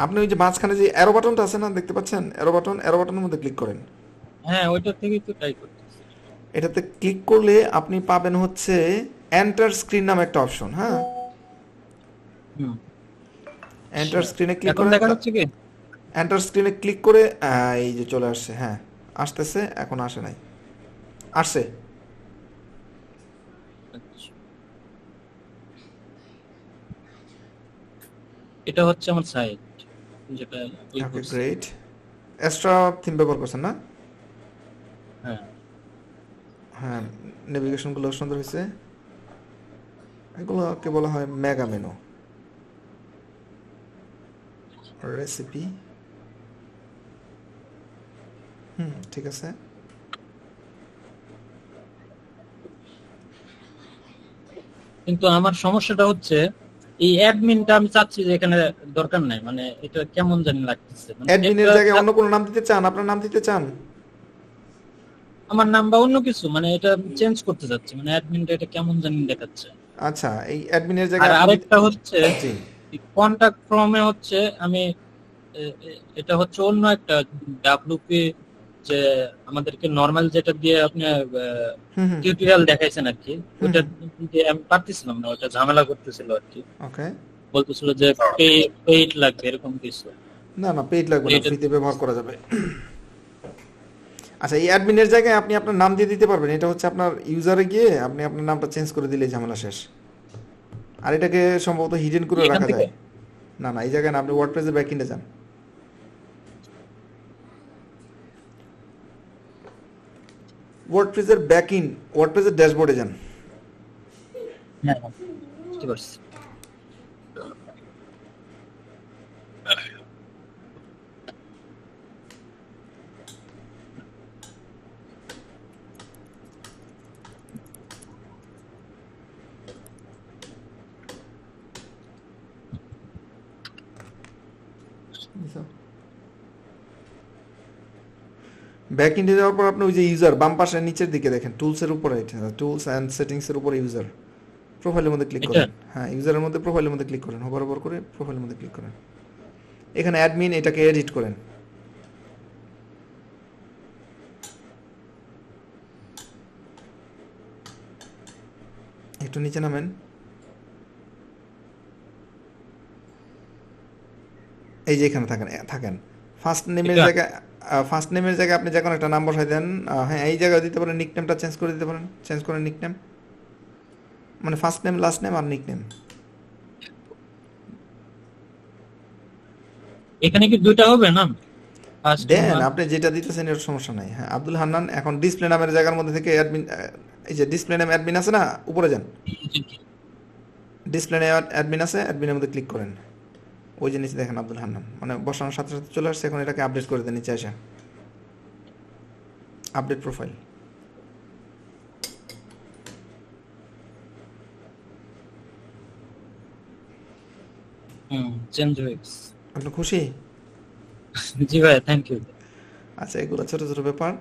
আপনি ওই যে মাঝখানে যে অ্যারো বাটনটা আছে না, দেখতে পাচ্ছেন অ্যারো বাটনের মধ্যে ক্লিক করেন। হ্যাঁ ওইটা থেকেই তো ট্রাই করতেছি। এটাতে ক্লিক করলে আপনি পাবেন হচ্ছে এন্টার স্ক্রিন নামে একটা অপশন। হ্যাঁ, হুম, এন্টার স্ক্রিনে ক্লিক এখন করেন। দেখা যাচ্ছে কি? এন্টার স্ক্রিনে ক্লিক করে এই যে চলে আসছে। হ্যাঁ আসতেছে, এখন আসে নাই, আসছে। আচ্ছা। এটা হচ্ছে আমার সাইট, যেটা ওই ওকে করছি। গ্রেট। এক্সট্রা থিম ব্যবহার করছেন না? হ্যাঁ হ্যাঁ, নেভিগেশনগুলো সুন্দর হয়েছে। এগুলোকে বলা হয় মেগা মেনু। রেসিপি, ঠিক আছে। কিন্তু আমার সমস্যাটা হচ্ছে এই অ্যাডমিনটা আমি চাচ্ছি যে এখানে দরকার নাই, মানে এটা কেমন জানি লাগতেছে, মানে অ্যাডমিনের একটা- জায়গায় অন্য কোনো নাম দিতে চান? আপনার নাম দিতে চান? আমার নাম বা অন্য কিছু, মানে এটা চেঞ্জ করতে যাচ্ছি, মানে অ্যাডমিনটা এটা কেমন জানি দেখাচ্ছে। আচ্ছা, এই অ্যাডমিনের আর জায়গায় আপনি আরেকটা হচ্ছে জি কন্টাক্ট ফর্মে হচ্ছে আমি এটা হচ্ছে অন্য একটা ডাব্লিউপি, যে আমাদেরকে নরমাল যেটা দিয়ে আপনি হুম হুম টিউটোরিয়াল দেখাইছেন আর কি, ওটা দিয়ে আমি পারতেছিলাম না, ওটা ঝামেলা করতেছিল আর কি, ওকে। বলতেছিল যে পেইড লাগবে এরকম কিছু। না না, পেইড লাগবে না, এটা- ফ্রিতে ব্যবহার করা যাবে। আচ্ছা, এই অ্যাডমিনের জায়গায় আপনি আপনার নাম দিয়ে দিতে পারবেন। এটা হচ্ছে আপনার ইউজারে গিয়ে আপনি আপনার নামটা চেঞ্জ করে দিলেই ঝামেলা শেষ। আর এটাকে সম্ভবত হিডেন করে এখান রাখা থেকে? যায়। না না, এই জায়গায় না, আপনি ওয়ার্ডপ্রেসের ব্যাকএন্ডে যান। ওয়ার্ডপ্রেসের ব্যাকএন্ড, ওয়ার্ডপ্রেসের ড্যাশবোর্ডে যান। হ্যাঁ, বুঝতে পারছি। ব্যাকএন্ডে যাওয়ার পর আপনি ওই যে ইউজার বাম পাশে নিচের দিকে দেখেন, টুলসের উপরে, টুলস অ্যান্ড সেটিংসের উপরে ইউজার, প্রোফাইলের মধ্যে ক্লিক এটা? করেন। হ্যাঁ, ইউজারের মধ্যে প্রোফাইলের মধ্যে ক্লিক করেন, হোভার ওভার করে প্রোফাইলের মধ্যে ক্লিক করেন। এখানে অ্যাডমিন, এটাকে এডিট করেন। একটু নিচে নামেন। এই যে এখানে থাকেন থাকেন ফার্স্ট নেমের এটা? জায়গায়, ফার্স্ট নেমের জায়গায় আপনি যে কোনো একটা নাম বসাই দেন। হ্যাঁ, এই জায়গায় দিতে পারেন, নিকনেমটা চেঞ্জ করে দিতে পারেন, চেঞ্জ করেন নিকনেম, মানে ফার্স্ট নেম, লাস্ট নেম আর নিকনেম। এখানে কি দুইটা হবে না? First দেন নাম? আপনি যেটা দিতেছেন এর সমস্যা নাই। হ্যাঁ, আব্দুল হান্নান। এখন ডিসপ্লে নামের জায়গার মধ্যে থেকে অ্যাডমিন, এই যে ডিসপ্লে নেম অ্যাডমিন আছে না, উপরে যান। ডিসপ্লে নেম অ্যাডমিন আছে, অ্যাডমিনের মধ্যে ক্লিক করেন। ওই যে নিচে দেখেন আব্দুল হান্নান, মানে বসানোর সাথে সাথে চলে আসছে। এখন এটাকে আপডেট করে দেন, নিচে আসা আপডেট প্রোফাইল। চেঞ্জ হয়ে গেছে। আপনি খুশি? জি ভাই, থ্যাংক ইউ। আচ্ছা, এগুলো ছোটো ছোটো ব্যাপার,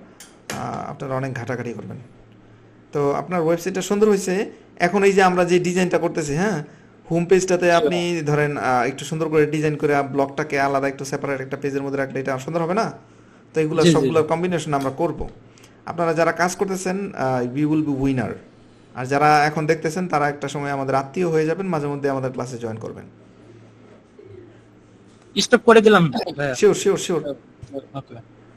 আপনারা অনেক ঘাটাঘাটি করবেন। তো আপনার ওয়েবসাইটটা সুন্দর হয়েছে। এখন এই যে আমরা যে ডিজাইনটা করতেছি, হ্যাঁ, হোম পেজটাতে আপনি ধরেন একটু সুন্দর করে ডিজাইন করে ব্লগটাকে আলাদা একটু সেপারেট একটা পেজের মধ্যে রাখলে এটা সুন্দর হবে না? তো এগুলো জি, জি। সবগুলোর কম্বিনেশন আমরা করব। আপনারা যারা কাজ করতেছেন, উই উইল বি উইনার। আর যারা এখন দেখতেছেন তারা একটা সময় আমাদের আত্মীয় হয়ে যাবেন, মাঝে মধ্যে আমাদের ক্লাসে জয়েন করবেন। স্টপ করে দিলাম ভাইয়া। Sure sure sure. ওকে।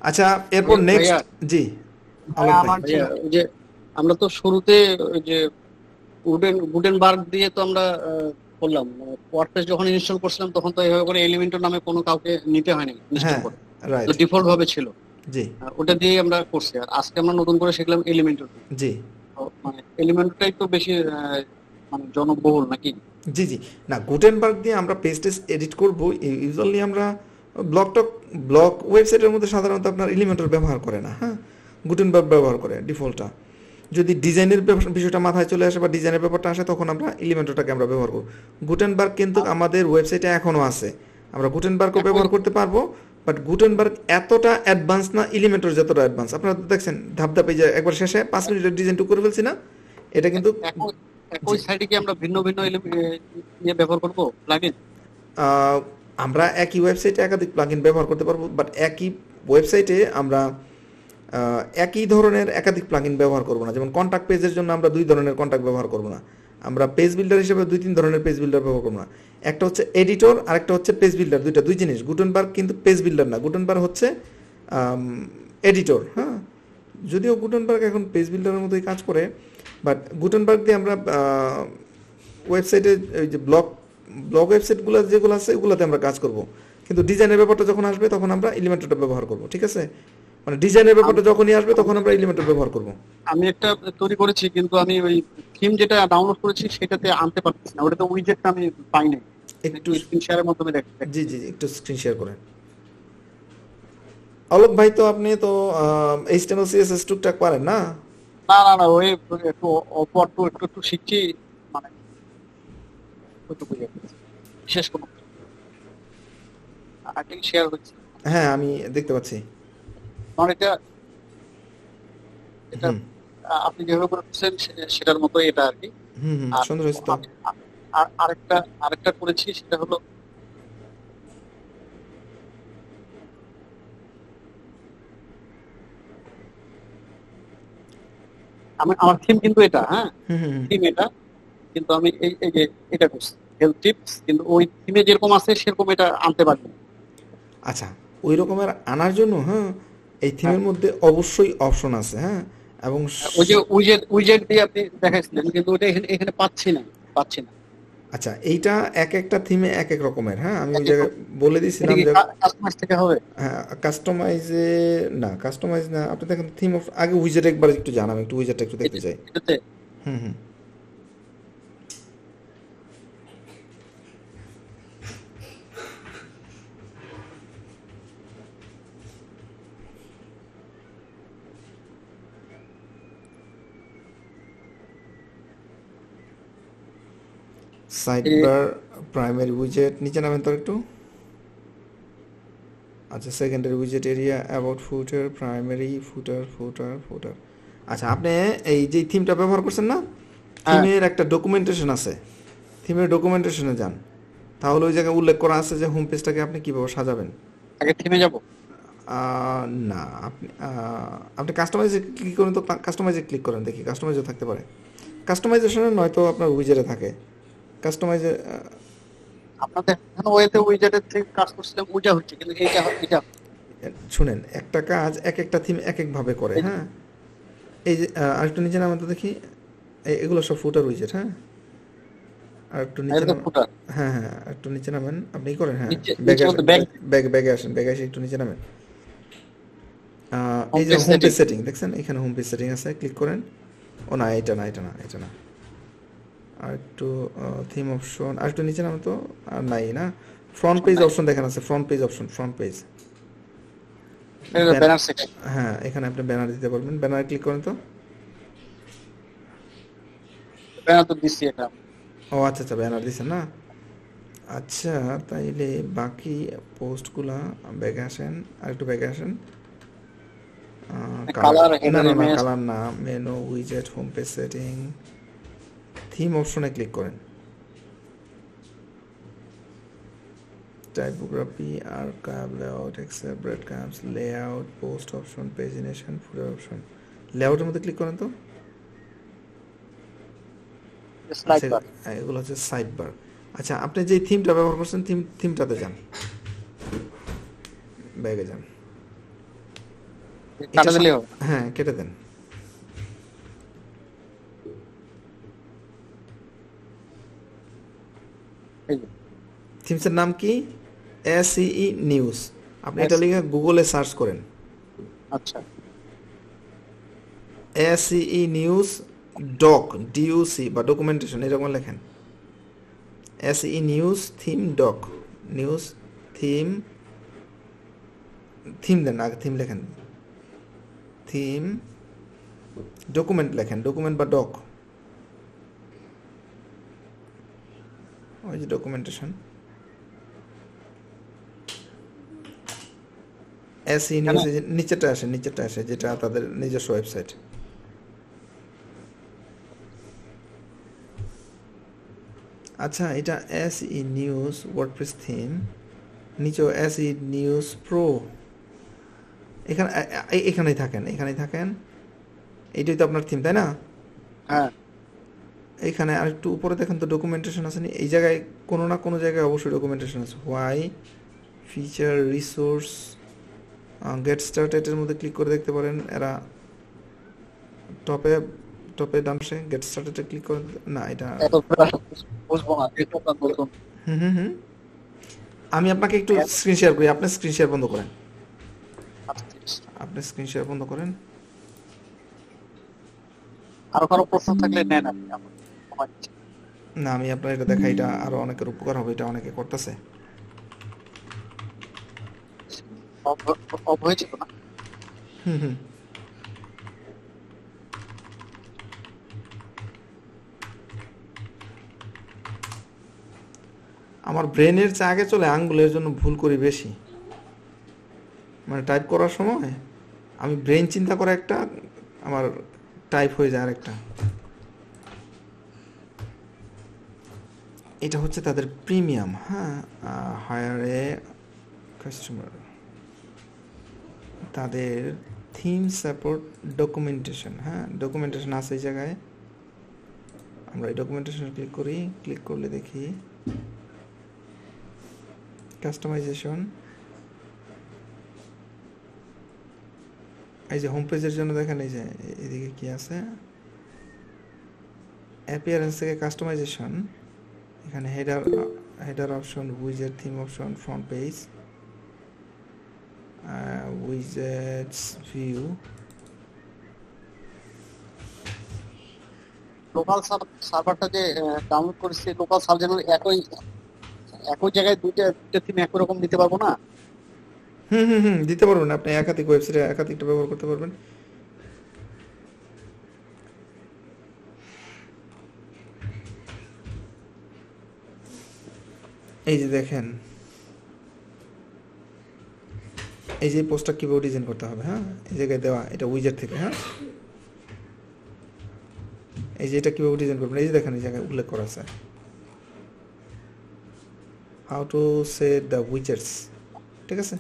আচ্ছা, এরপর ভাইয়া, নেক্সট। জি আলোক ভাই। আমার ভাইয়া, ওই যে আমরা তো শুরুতে ওই যে গুটেনবার্গ দিয়ে তো আমরা করলাম, ওয়ার্ডপ্রেস যখন ইনস্টল করছিলাম তখন তো এইভাবে করে এলিমেন্টর নামে কোনো কাউকে নিতে হয়নি ইনস্টল হ্যাঁ, করে, রাইট। তো ডিফল্ট ভাবে ছিল। জি ওটা দিয়ে আমরা করছি। আর আজকে আমরা নতুন করে শিখলাম এলিমেন্টর। জি মানে এলিমেন্টরটাই তো বেশি মানে জনবহুল নাকি? জি জি। না, গুটেনবার্গ দিয়ে আমরা পেজ টেস্ট এডিট করবো। ইউজুয়ালি আমরা ব্লগ ওয়েবসাইটের মধ্যে সাধারণত আপনার এলিমেন্টর ব্যবহার করে না। হ্যাঁ, গুটেনবার্গ ব্যবহার করে ডিফল্টটা। যদি ডিজাইনের বিষয়টা মাথায় চলে আসে বা ডিজাইনের ব্যাপারটা আসে, তখন আমরা এলিমেন্টরটাকে আমরা ব্যবহার করব। গুটেনবার্গ কিন্তু আমাদের ওয়েবসাইটে এখনও আছে, আমরা গুটেনবার্গও ব্যবহার করতে পারবো। বাট গুটেনবার্গ এতটা অ্যাডভান্স না এলিমেন্টর যতটা অ্যাডভান্স। আপনারা তো দেখছেন ধাপধাপে যে একবার শেষে 5 মিনিটের ডিজাইনটুকু করে ফেলছি না, এটা কিন্তু একই সাইডে কি আমরা ভিন্ন ভিন্ন ইয়ে ব্যবহার করবো প্লাগইন? আমরা একই ওয়েবসাইটে একাধিক প্লাগইন ব্যবহার করতে পারবো। বাট একই ওয়েবসাইটে আমরা একই ধরনের একাধিক প্লাগইন ব্যবহার করব না। যেমন কন্টাক্ট পেজের জন্য আমরা 2 ধরনের কন্টাক্ট ব্যবহার করব না। আমরা পেজ বিল্ডার হিসেবে 2-3 ধরনের পেজ বিল্ডার ব্যবহার করব না। একটা হচ্ছে এডিটর আর একটা হচ্ছে পেজ বিল্ডার, দুই জিনিস। গুটেনবার্গ কিন্তু পেজ বিল্ডার না, গুটেনবার্গ হচ্ছে এডিটর। হ্যাঁ, যদিও গুটেনবার্গ এখন পেজ বিল্ডারের মতোই কাজ করে, বাট গুটেনবার্গ দিয়ে আমরা ওয়েবসাইটে ওই যে ব্লগ ওয়েবসাইটগুলো যেগুলো আছে ওগুলোতে আমরা কাজ করব। কিন্তু ডিজাইনের ব্যাপারটা যখন আসবে তখন আমরা এলিমেন্টরটা ব্যবহার করব। ঠিক আছে, মানে ডিজাইনের ব্যাপারটা যখনই আসবে তখন আমরা এলিমেন্টর ব্যবহার করব। আমি একটা তৈরি করেছি, কিন্তু আমি ওই থিম যেটা ডাউনলোড করেছি সেটাতে আনতে পারতেছি না, ওটাতে উইজেটটা আমি পাই নাই। একটু স্ক্রিন শেয়ারের মাধ্যমে দেখতে। জি জি, একটু স্ক্রিন শেয়ার করেন। অলোক ভাই, তো আপনি তো HTML CSS টুকটাক পারেন না? না না না, ওই একটু অপর তো একটু একটু শিখছি, মানে এতটুকু বিশেষ কোনো আগে শেয়ার হচ্ছে। হ্যাঁ আমি দেখতে পাচ্ছি। কারণ এটা হুম আপনি যেভাবে করেছেন সেটার মতো এটা আর কি। হুম হুম, আর সুন্দর হয়েছে তো। আরেকটা করেছি, সেটা হলো আমার থিম কিন্তু এটা, হ্যাঁ হুম হুম হুম। থিম এটা, কিন্তু আমি এই যে এটা করছি হেলথ টিপস, কিন্তু ওই থিমে যেরকম আছে সেরকম এটা আনতে পারবো না। আচ্ছা, ওই রকমের আনার জন্য হ্যাঁ এই হ্যাঁ, থিমের মধ্যে অবশ্যই অপশন আছে, হ্যাঁ। এবং ওই যে উইজেট দিয়ে আপনি দেখাইছিলেন, কিন্তু ওটা এখানে পাচ্ছি না। আচ্ছা, এইটা এক একটা থিমে এক এক রকমের, হ্যাঁ আমি ওই এক এক জায়গায় বলে এটা দিয়েছিলাম কি যে কাস্টমাইজ থেকে হবে? হ্যাঁ কাস্টমাইজে না, কাস্টমাইজ না, আপনি দেখেন থিম অফ আগে উইজেট একবার একটু জানাম, একটু উইজেটটা একটু দেখতে চাই। এটাতে হুম হুম। সাইড বার, প্রাইমারি উইজেট, নিচে নামেন তো একটু। আচ্ছা, সেকেন্ডারি উইজেট area, about footer, primary footer. আচ্ছা, আপনি এই যে থিমটা ব্যবহার করছেন না, হ্যাঁ, থিমের একটা ডকুমেন্টেশন আছে, থিমের ডকুমেন্টেশনে যান, তাহলে ওই জায়গায় উল্লেখ করা আছে যে হোম পেজটাকে আপনি কীভাবে সাজাবেন। আগে থিমে যাব। না, আপনি কাস্টমাইজে ক্লিক করেন তো, কাস্টমাইজে ক্লিক করেন, দেখি কাস্টমাইজও থাকতে পারে, কাস্টমাইজেশনে নয়তো আপনার উইজেটে থাকে কাস্টমাইজে। আপনাদের এখানে ওয়েতে উইজেটের থেকে কাজ করছিলাম, ওইটা হচ্ছে, কিন্তু এটা শুনেন, একটা কাজ এক একটা থিম এক একভাবে করে, এই যে হ্যাঁ। এই যে আরেকটু নিচে নামান তো দেখি, এগুলো সব ফুটার উইজেট, হ্যাঁ। আর একটু নিচে এটা তো নামান, ফুটার হ্যাঁ হ্যাঁ একটু নিচে নামেন, আপনি ই করেন, হ্যাঁ। নিচে ব্যাগে বলতে আসেন, ব্যাগ ব্যাগে আসেন, ব্যাগে এসে একটু নিচে নামেন। হোম এই যে page home page setting. Setting দেখছেন, এখানে হোম পেজ সেটিং আছে, ক্লিক করেন। ও না, এটা না। আর একটু থিম অপশন, আর একটু নিচে নামে তো, আর নাই না। ফ্রন্ট পেজ অপশন দেখেন আছে, front page option, front page. Banner section. হ্যাঁ, এখানে আপনি ব্যানার দিতে পারবেন, ব্যানার ক্লিক করেন তো। ব্যানার তো দিচ্ছি এটা। ও আচ্ছা আচ্ছা, ব্যানার দিচ্ছেন না। আচ্ছা, তাইলে বাকি পোস্টগুলা ব্যাগে আসেন, আর একটু ব্যাগে আসেন। কালার, কালার, না হেডার, না না, ইমেজ, কালার না, মেনু, উইজেট, হোম পেজ সেটিং, থিম অপশনে ক্লিক করেন। Typography, archive, layout, except, breadcrumbs, layout, post option, pagination, footer option. লেআউটের মধ্যে ক্লিক করেন তো। স্লাইড আচ্ছা, বার, এগুলো হচ্ছে সাইড বার। আচ্ছা, আপনি যে থিমটা ব্যবহার করছেন, থিমটাতে যান, ব্যাগে যান। কাটা দিলে হবে। হ্যাঁ, কেটে দেন। এই যে থিমসের নাম কি? এসইই নিউজ। আপনি এটা লিখে গুগলে সার্চ করেন, আচ্ছা, এসইই নিউজ ডক, ডিউসি বা ডকুমেন্টেশন এরকম লেখেন। এসইই news theme doc, news theme, theme দেন, আগে থিম লেখেন, থিম ডকুমেন্ট লেখেন, ডকুমেন্ট বা ডক, ওই যে ডকুমেন্টেশন। এসই নিউজ নিচেটা আসে যেটা তাদের নিজস্ব ওয়েবসাইট। আচ্ছা, এটা এসই নিউজ ওয়ার্ডপ্রেস থিম, নিচেও এসই নিউজ প্রো। এখানেই থাকেন, এইটাই তো আপনার থিম, তাই না? হ্যাঁ, এইখানে আর একটু উপরে দেখেন তো, ডকুমেন্টেশন আছে নি? এই জায়গায় কোনো না কোনো জায়গায় অবশ্যই ডকুমেন্টেশন আছে। Why, feature, resource, get started এর মধ্যে ক্লিক করে দেখতে পারেন। এরা টপে ডান পাশে গেট স্টার্টেড ক্লিক করেন। না, এটা এত বুঝবো না, একটু আপনার বলুন। হুম, আমি আপনাকে একটু স্ক্রিন শেয়ার করি, আপনি স্ক্রিন শেয়ার বন্ধ করেন, আচ্ছা, ঠিক আছে। আপনি স্ক্রিন শেয়ার বন্ধ করেন। আরো কারো প্রশ্ন থাকলে নেন আপনি, আমার সময় দিচ্ছি। না, আমি আপনার এটা দেখা, এটা আরো অনেকের উপকার হবে, এটা অনেকে করতেছে। অফ হয়েছে তো না? হুম। আমার ব্রেনের চেয়ে আগে চলে আঙ্গুলের জন্য ভুল করি বেশি, মানে টাইপ করার সময় আমি ব্রেন চিন্তা করে একটা, আমার টাইপ হয়ে যায় আরেকটা। এটা হচ্ছে তাদের প্রিমিয়াম। হ্যাঁ, হায়ার এ কাস্টমার, তাদের থিম সাপোর্ট ডকুমেন্টেশন। হ্যাঁ, ডকুমেন্টেশন আছে এই জায়গায়, আমরা এই ডকুমেন্টেশন ক্লিক করি, ক্লিক করলে দেখি কাস্টমাইজেশন। এই যে হোম পেজের জন্য দেখেন, এই যে এদিকে কি আছে, অ্যাপিয়ারেন্স থেকে কাস্টমাইজেশন, এখানে হেডার অপশন, উইজেট, theme option, front page, widgets view. Local সার্ভারটা যে ডাউনলোড করেছি, লোকাল সার্ভার একই জায়গায় দুইটা থিম একই রকম দিতে পারবো না? দিতে পারবেন, আপনি একাধিক ওয়েবসাইটে একাধিকটা ব্যবহার করতে পারবেন। এই যে দেখেন, এই যে পোস্টটা কিভাবে ডিজাইন করতে হবে। হ্যাঁ, এই জায়গায় দেওয়া, এটা উইজেট থেকে। হ্যাঁ, এই যে এটা কিভাবে ডিজাইন করবেন, এই যে দেখেন এই জায়গায় উল্লেখ করা আছে, how to set the widgets. ঠিক আছে,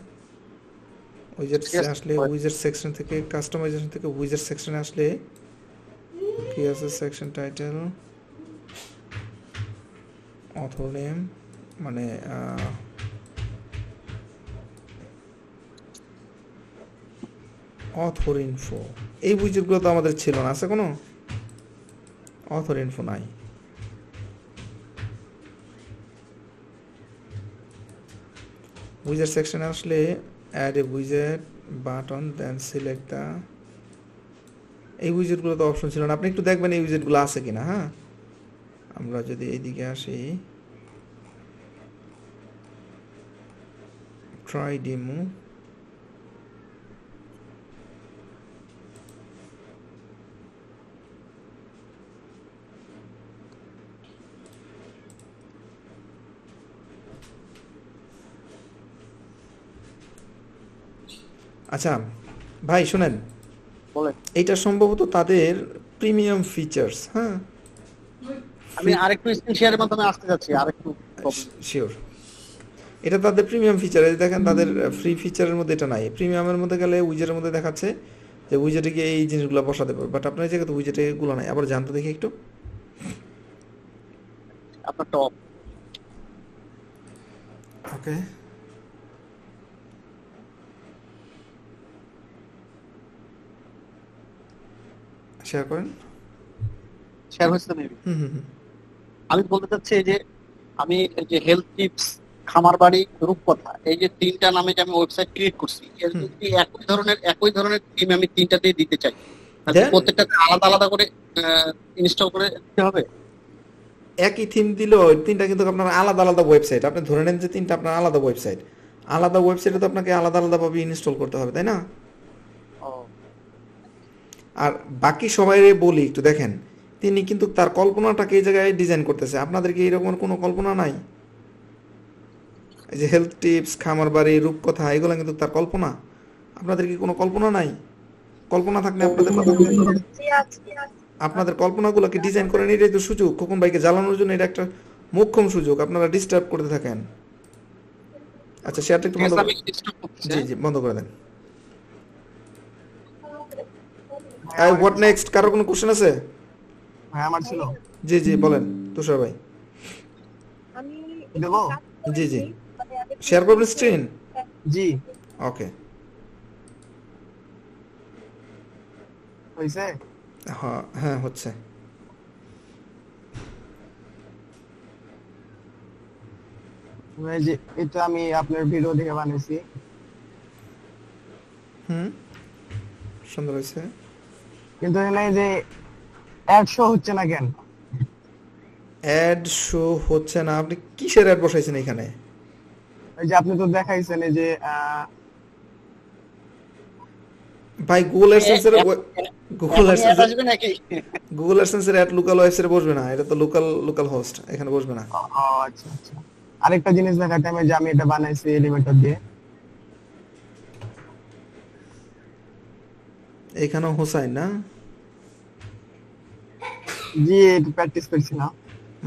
উইজেটস আসলে উইজেট সেকশন থেকে, কাস্টমাইজেশন থেকে উইজেট সেকশনে আসলে কি আছে, সেকশন টাইটেল, অথর নেম, মানে অথর ইনফো। এই উইজেটগুলো তো আমাদের ছিল না, আছে কোনো? অথর ইনফো নাই। উইজেট সেকশনে আসলে অ্যাড এ উইজেট বাটন, দেন সিলেক্ট দ্য, এই উইজেটগুলো তো অপশন ছিল না। আপনি একটু দেখবেন এই উইজেটগুলো আছে কিনা। হ্যাঁ, আমরা যদি এইদিকে আসি, ট্রাই ডেমো, আচ্ছা ভাই শুনেন, বলেন। এইটা সম্ভবত তাদের প্রিমিয়াম ফিচার্স। হ্যাঁ, আমি আরেকটু স্ক্রিন শেয়ারের মাধ্যমে আসতে যাচ্ছি, আরেকটু শিওর, এটা তাদের প্রিমিয়াম ফিচার। এই দেখেন তাদের ফ্রি ফিচারের মধ্যে এটা নাই। প্রিমিয়ামের মধ্যে গেলে উইজেটের মধ্যে দেখাচ্ছে যে উইজেটে গিয়ে এই জিনিসগুলো বসাতে পারবে, বাট আপনার জায়গায় তো উইজেটে এগুলো নাই। আবার জানতে দেখি একটু, আপনার টপ। ওকে, শেয়ার করেন। শেয়ার হয়েছে মেবি। হুম। আমি বলতে চাচ্ছি যে আমি এই যে হেলথ টিপস, খামার বাড়ি, রূপকথা, এই যে তিনটা নামে যে আমি ওয়েবসাইট ক্রিয়েট করছি, এর যদি একই ধরনের থিম আমি তিনটাতেই দিতে চাই, প্রত্যেকটা আলাদা আলাদা করে ইনস্টল করে দিতে হবে? একই থিম দিলেও তিনটা কিন্তু আপনার আলাদা আলাদা ওয়েবসাইট। আপনি ধরে নেন যে তিনটা আপনার আলাদা ওয়েবসাইট, আলাদা ওয়েবসাইটে তো আপনাকে আলাদা আলাদাভাবে ইনস্টল করতে হবে, তাই না? আর বাকি সবাই বলি একটু দেখেন, তিনি কিন্তু তার কল্পনাটাকে এই জায়গায় ডিজাইন করতেছে। আপনাদের কি এরকম কোনো কল্পনা নাই? এই যে হেলথ টিপস, খামার বাড়ি, রূপকথা, এগুলো কিন্তু তার কল্পনা। আপনাদের কি কোনো কল্পনা নাই? কল্পনা থাকলে আপনাদের কল্পনাগুলোকে ডিজাইন করে নিয়ে তো সুযোগ, খোকন ভাইকে জ্বালানোর জন্য এটা একটা মোক্ষম সুযোগ। আপনারা ডিস্টার্ব করতে থাকেন। আচ্ছা, শেয়ারটা একটু বন্ধ করে, জি বন্ধ করে দেন। What next? কারো কোনো কোশ্চেন আছে? হ্যাঁ, আমার ছিল। জি বলেন তুষার ভাই। আমি দেবো? জি শেয়ার করবেন স্ক্রিন? জি। ওকে, হইছে? হ্যাঁ হচ্ছে। যে এটা আমি আপনার ভিডিও দেখে বানিয়েছি। সুন্দর হয়েছে, কিন্তু এখানে যে অ্যাড শো হচ্ছে না কেন? অ্যাড শো হচ্ছে না? আপনি কিসের অ্যাড বসাইছেন এখানে? এই যে আপনি তো দেখাইছেন এই যে ভাই গুগল অ্যাডসেন্সের অ্যাড লোকাল ওয়েবসাইটে বসবে না। এটা তো লোকাল হোস্ট, এখানে বসবে না। আচ্ছা। আরেকটা জিনিস দেখার টাইমে যে আমি এটা বানাইছি এলিমেন্টর দিয়ে। এখানেও হোসাইন না? জি, এটা প্র্যাকটিস করছি না।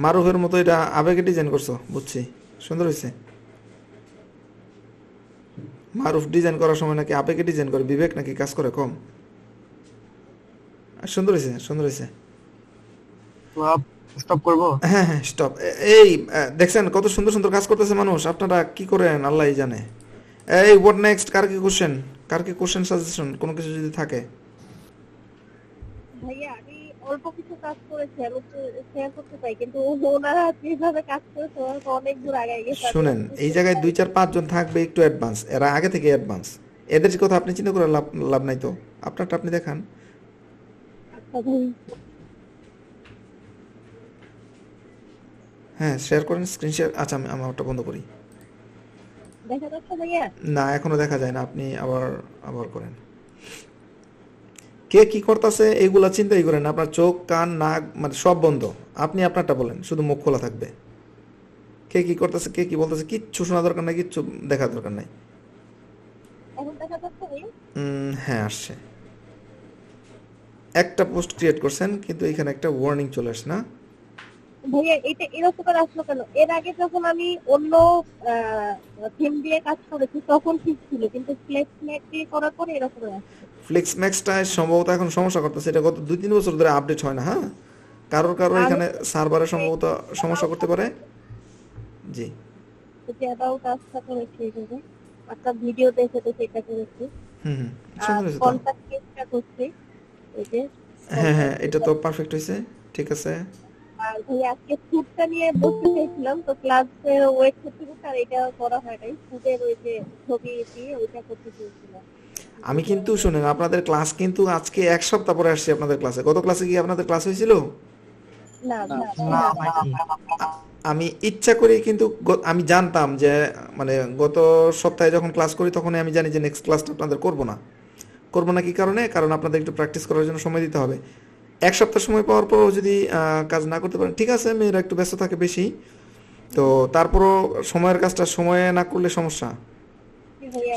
মারুফের মতো এটা আবেগে ডিজাইন করছো, বুঝছি, সুন্দর হয়েছে। মারুফ ডিজাইন করার সময় নাকি আবেগে ডিজাইন করে, বিবেক নাকি কাজ করে কম। সুন্দর হয়েছে, সুন্দর হয়েছে। স্টপ করব? হ্যাঁ হ্যাঁ, স্টপ। এই দেখছেন কত সুন্দর সুন্দর কাজ করতেছে মানুষ, আপনারা কি করেন আল্লাহই জানে। এই হোয়াট নেক্সট, কার কি কোশ্চেন, কার কি কোশ্চেন সাজেশন কোনো কিছু যদি থাকে? ভাইয়া আমি অল্প কিছু কাজ করেছি, আমি একটু শেয়ার করতে চাই, কিন্তু ওনারা যেভাবে কাজ করেছে ওরা তো অনেক দূর আগে গেছে। শুনেন, এই জায়গায় 2 4 5 জন থাকবে একটু অ্যাডভান্স, এরা আগে থেকে অ্যাডভান্স। এদের কথা আপনি চিন্তা করে লাভ লাভ নাই তো, আপনারটা আপনি দেখান। আচ্ছা ভাই, হ্যাঁ শেয়ার করেন, স্ক্রিন শেয়ার। আচ্ছা আমি আমারটা বন্ধ করি। দেখা যাচ্ছে ভাইয়া? না এখনো দেখা যায় না, আপনি আবার আবার করেন। কে কি করতেছে এইগুলা চিন্তাই করেন না, আপনার চোখ কান নাক মানে সব বন্ধ, আপনি আপনারটা বলেন, শুধু মুখ খোলা থাকবে। কে কি করতেছে, কে কি বলতেছে, কিচ্ছু শোনা দরকার নাই, কিচ্ছু দেখা দরকার নাই। এখন দেখা যাচ্ছে ভাইয়া? হ্যাঁ আসছে। একটা পোস্ট ক্রিয়েট করছেন কিন্তু এখানে একটা ওয়ার্নিং চলে আসছে না? ভাইয়া এটা এরকম করে আসলো কেন? এর আগে যখন আমি অন্য থিম দিয়ে কাজ করেছি তখন ঠিক ছিল, কিন্তু ফ্লেক্স ম্যাট দিয়ে করার পরে এরকম আসছে। ফ্লেক্স ম্যাক্সটায় সম্ভবত এখন সমস্যা করতেছে, এটা গত 2 3 বছর ধরে আপডেট হয় না। হ্যাঁ কারোর আমি এখানে সার্ভারে সম্ভবত সমস্যা করতে পারে। জি যে অ্যাবাউট আসটা করেছি এখানে, একটা ভিডিও দেখে তো সেটা করেছি। হুম হুম, আর সুন্দর হয়েছে তো। কন্টাক্ট কেসটা করছি এই যে। হ্যাঁ হ্যাঁ, এটা তো পারফেক্ট হয়েছে, ঠিক আছে। আর ভাইয়া আজকে ফুডটা নিয়ে বলতে চাইছিলাম, তো ক্লাসে ওয়েট করতে করতে আর এটা করা হয় নাই, ফুডের ওই যে ছবি দিয়ে ওইটা করতে চেয়েছিলাম। আমি কিন্তু শুনেন, আপনাদের ক্লাস কিন্তু আজকে 1 সপ্তাহ পরে আসছি আপনাদের ক্লাসে। গত ক্লাসে কি আপনাদের ক্লাস হয়েছিল? না না, না, আমি ইচ্ছা করি কিন্তু আমি জানতাম যে মানে গত সপ্তাহে যখন ক্লাস করি তখনই আমি জানি যে নেক্সট ক্লাসটা আপনাদের করব না। করবো না কি কারণে? কারণ আপনাদের একটু প্র্যাকটিস করার জন্য সময় দিতে হবে। 1 সপ্তাহ সময় পাওয়ার পরও যদি কাজ না করতে পারেন, ঠিক আছে, মেয়েরা একটু ব্যস্ত থাকে বেশি, তো তারপরও সময়ের কাজটা সময়ে না করলে সমস্যা।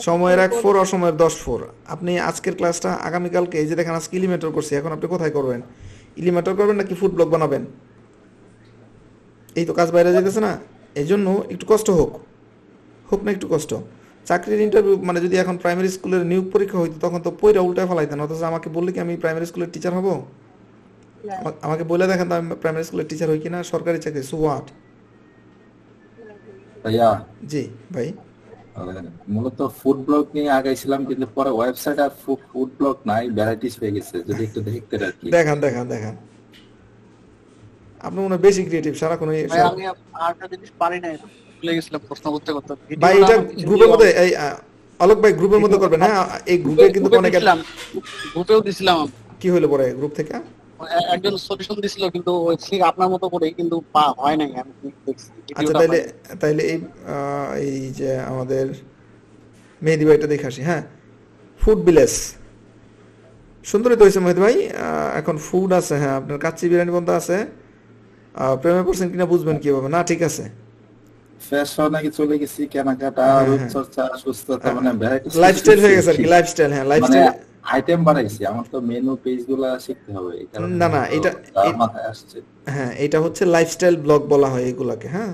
সময়ের 1 4 অসময়ের 10 4। আপনি আজকের ক্লাসটা আগামীকালকে, এই যে দেখেন আজকে ইলিমেটর করছি, এখন আপনি কোথায় করবেন? ইলিমেটর করবেন নাকি ফুড ব্লগ বানাবেন? এই তো কাজ বাইরে যাইতেছে না, এই জন্য একটু কষ্ট হোক, হোক না একটু কষ্ট। চাকরির ইন্টারভিউ মানে যদি এখন প্রাইমারি স্কুলের নিয়োগ পরীক্ষা হইতো তখন তো পইরা উল্টায় ফেলাইতেন, অথচ আমাকে বললে কি আমি প্রাইমারি স্কুলের টিচার হব? আমাকে বলে দেখেন তো আমি প্রাইমারি স্কুলের টিচার হই কিনা, সরকারি চাকরি সুয়াট। ভাইয়া জি ভাই। মূলত ফুড ব্লগ নিয়ে আগাইছিলাম, কিন্তু পরে ওয়েবসাইট আর ফুড ব্লগ নাই, ভ্যারাইটিস হয়ে গেছে। যদি একটু দেখতে আর কি। দেখান দেখান দেখান, আপনি মনে হয় বেশি ক্রিয়েটিভ সারাক্ষণ ওই ভাই আমি আরেকটা জিনিস পারি না, ভুলে গেছিলাম প্রশ্ন করতে করতে। ভাই এটা গ্রুপের মধ্যে এই অলোক ভাই গ্রুপের মধ্যে করবেন। হ্যাঁ এই গ্রুপে কিন্তু অনেক গ্রুপেও দিছিলাম। কি হলো পরে গ্রুপ থেকে? একজন সলিউশন দিছিল, কিন্তু ওই ঠিক আপনার মতো করেই, কিন্তু হয় নাই। আমি দেখছি আচ্ছা ভিডিওটা। তাইলে তাইলে এই যে আমাদের মেহেদি ভাইটা দেখে আসি। হ্যাঁ ফুড ভিলেজ সুন্দরই তো হয়েছে মেহেদি ভাই। এখন ফুড আছে, হ্যাঁ আপনার কাচ্চি বিরিয়ানি বন্ধ আছে। প্রেমে পড়ছেন কিনা বুঝবেন কিভাবে না, ঠিক আছে। ফ্যাশন নাকি চলে গেছি, কেনাকাটা, রূপচর্চা, সুস্থতা, মানে ভ্যারাইটিস লাইফস্টাইল হয়ে গেছে আর কি, লাইফস্টাইল। হ্যাঁ লাইফস্টাইল আইটেম বাড়াইছি। আমার তো মেনু পেজ গুলা শিখতে হবে, এই কারণে না না, এটা মাথায় আসছে। হ্যাঁ এটা হচ্ছে লাইফস্টাইল ব্লগ বলা হয় এগুলাকে। হ্যাঁ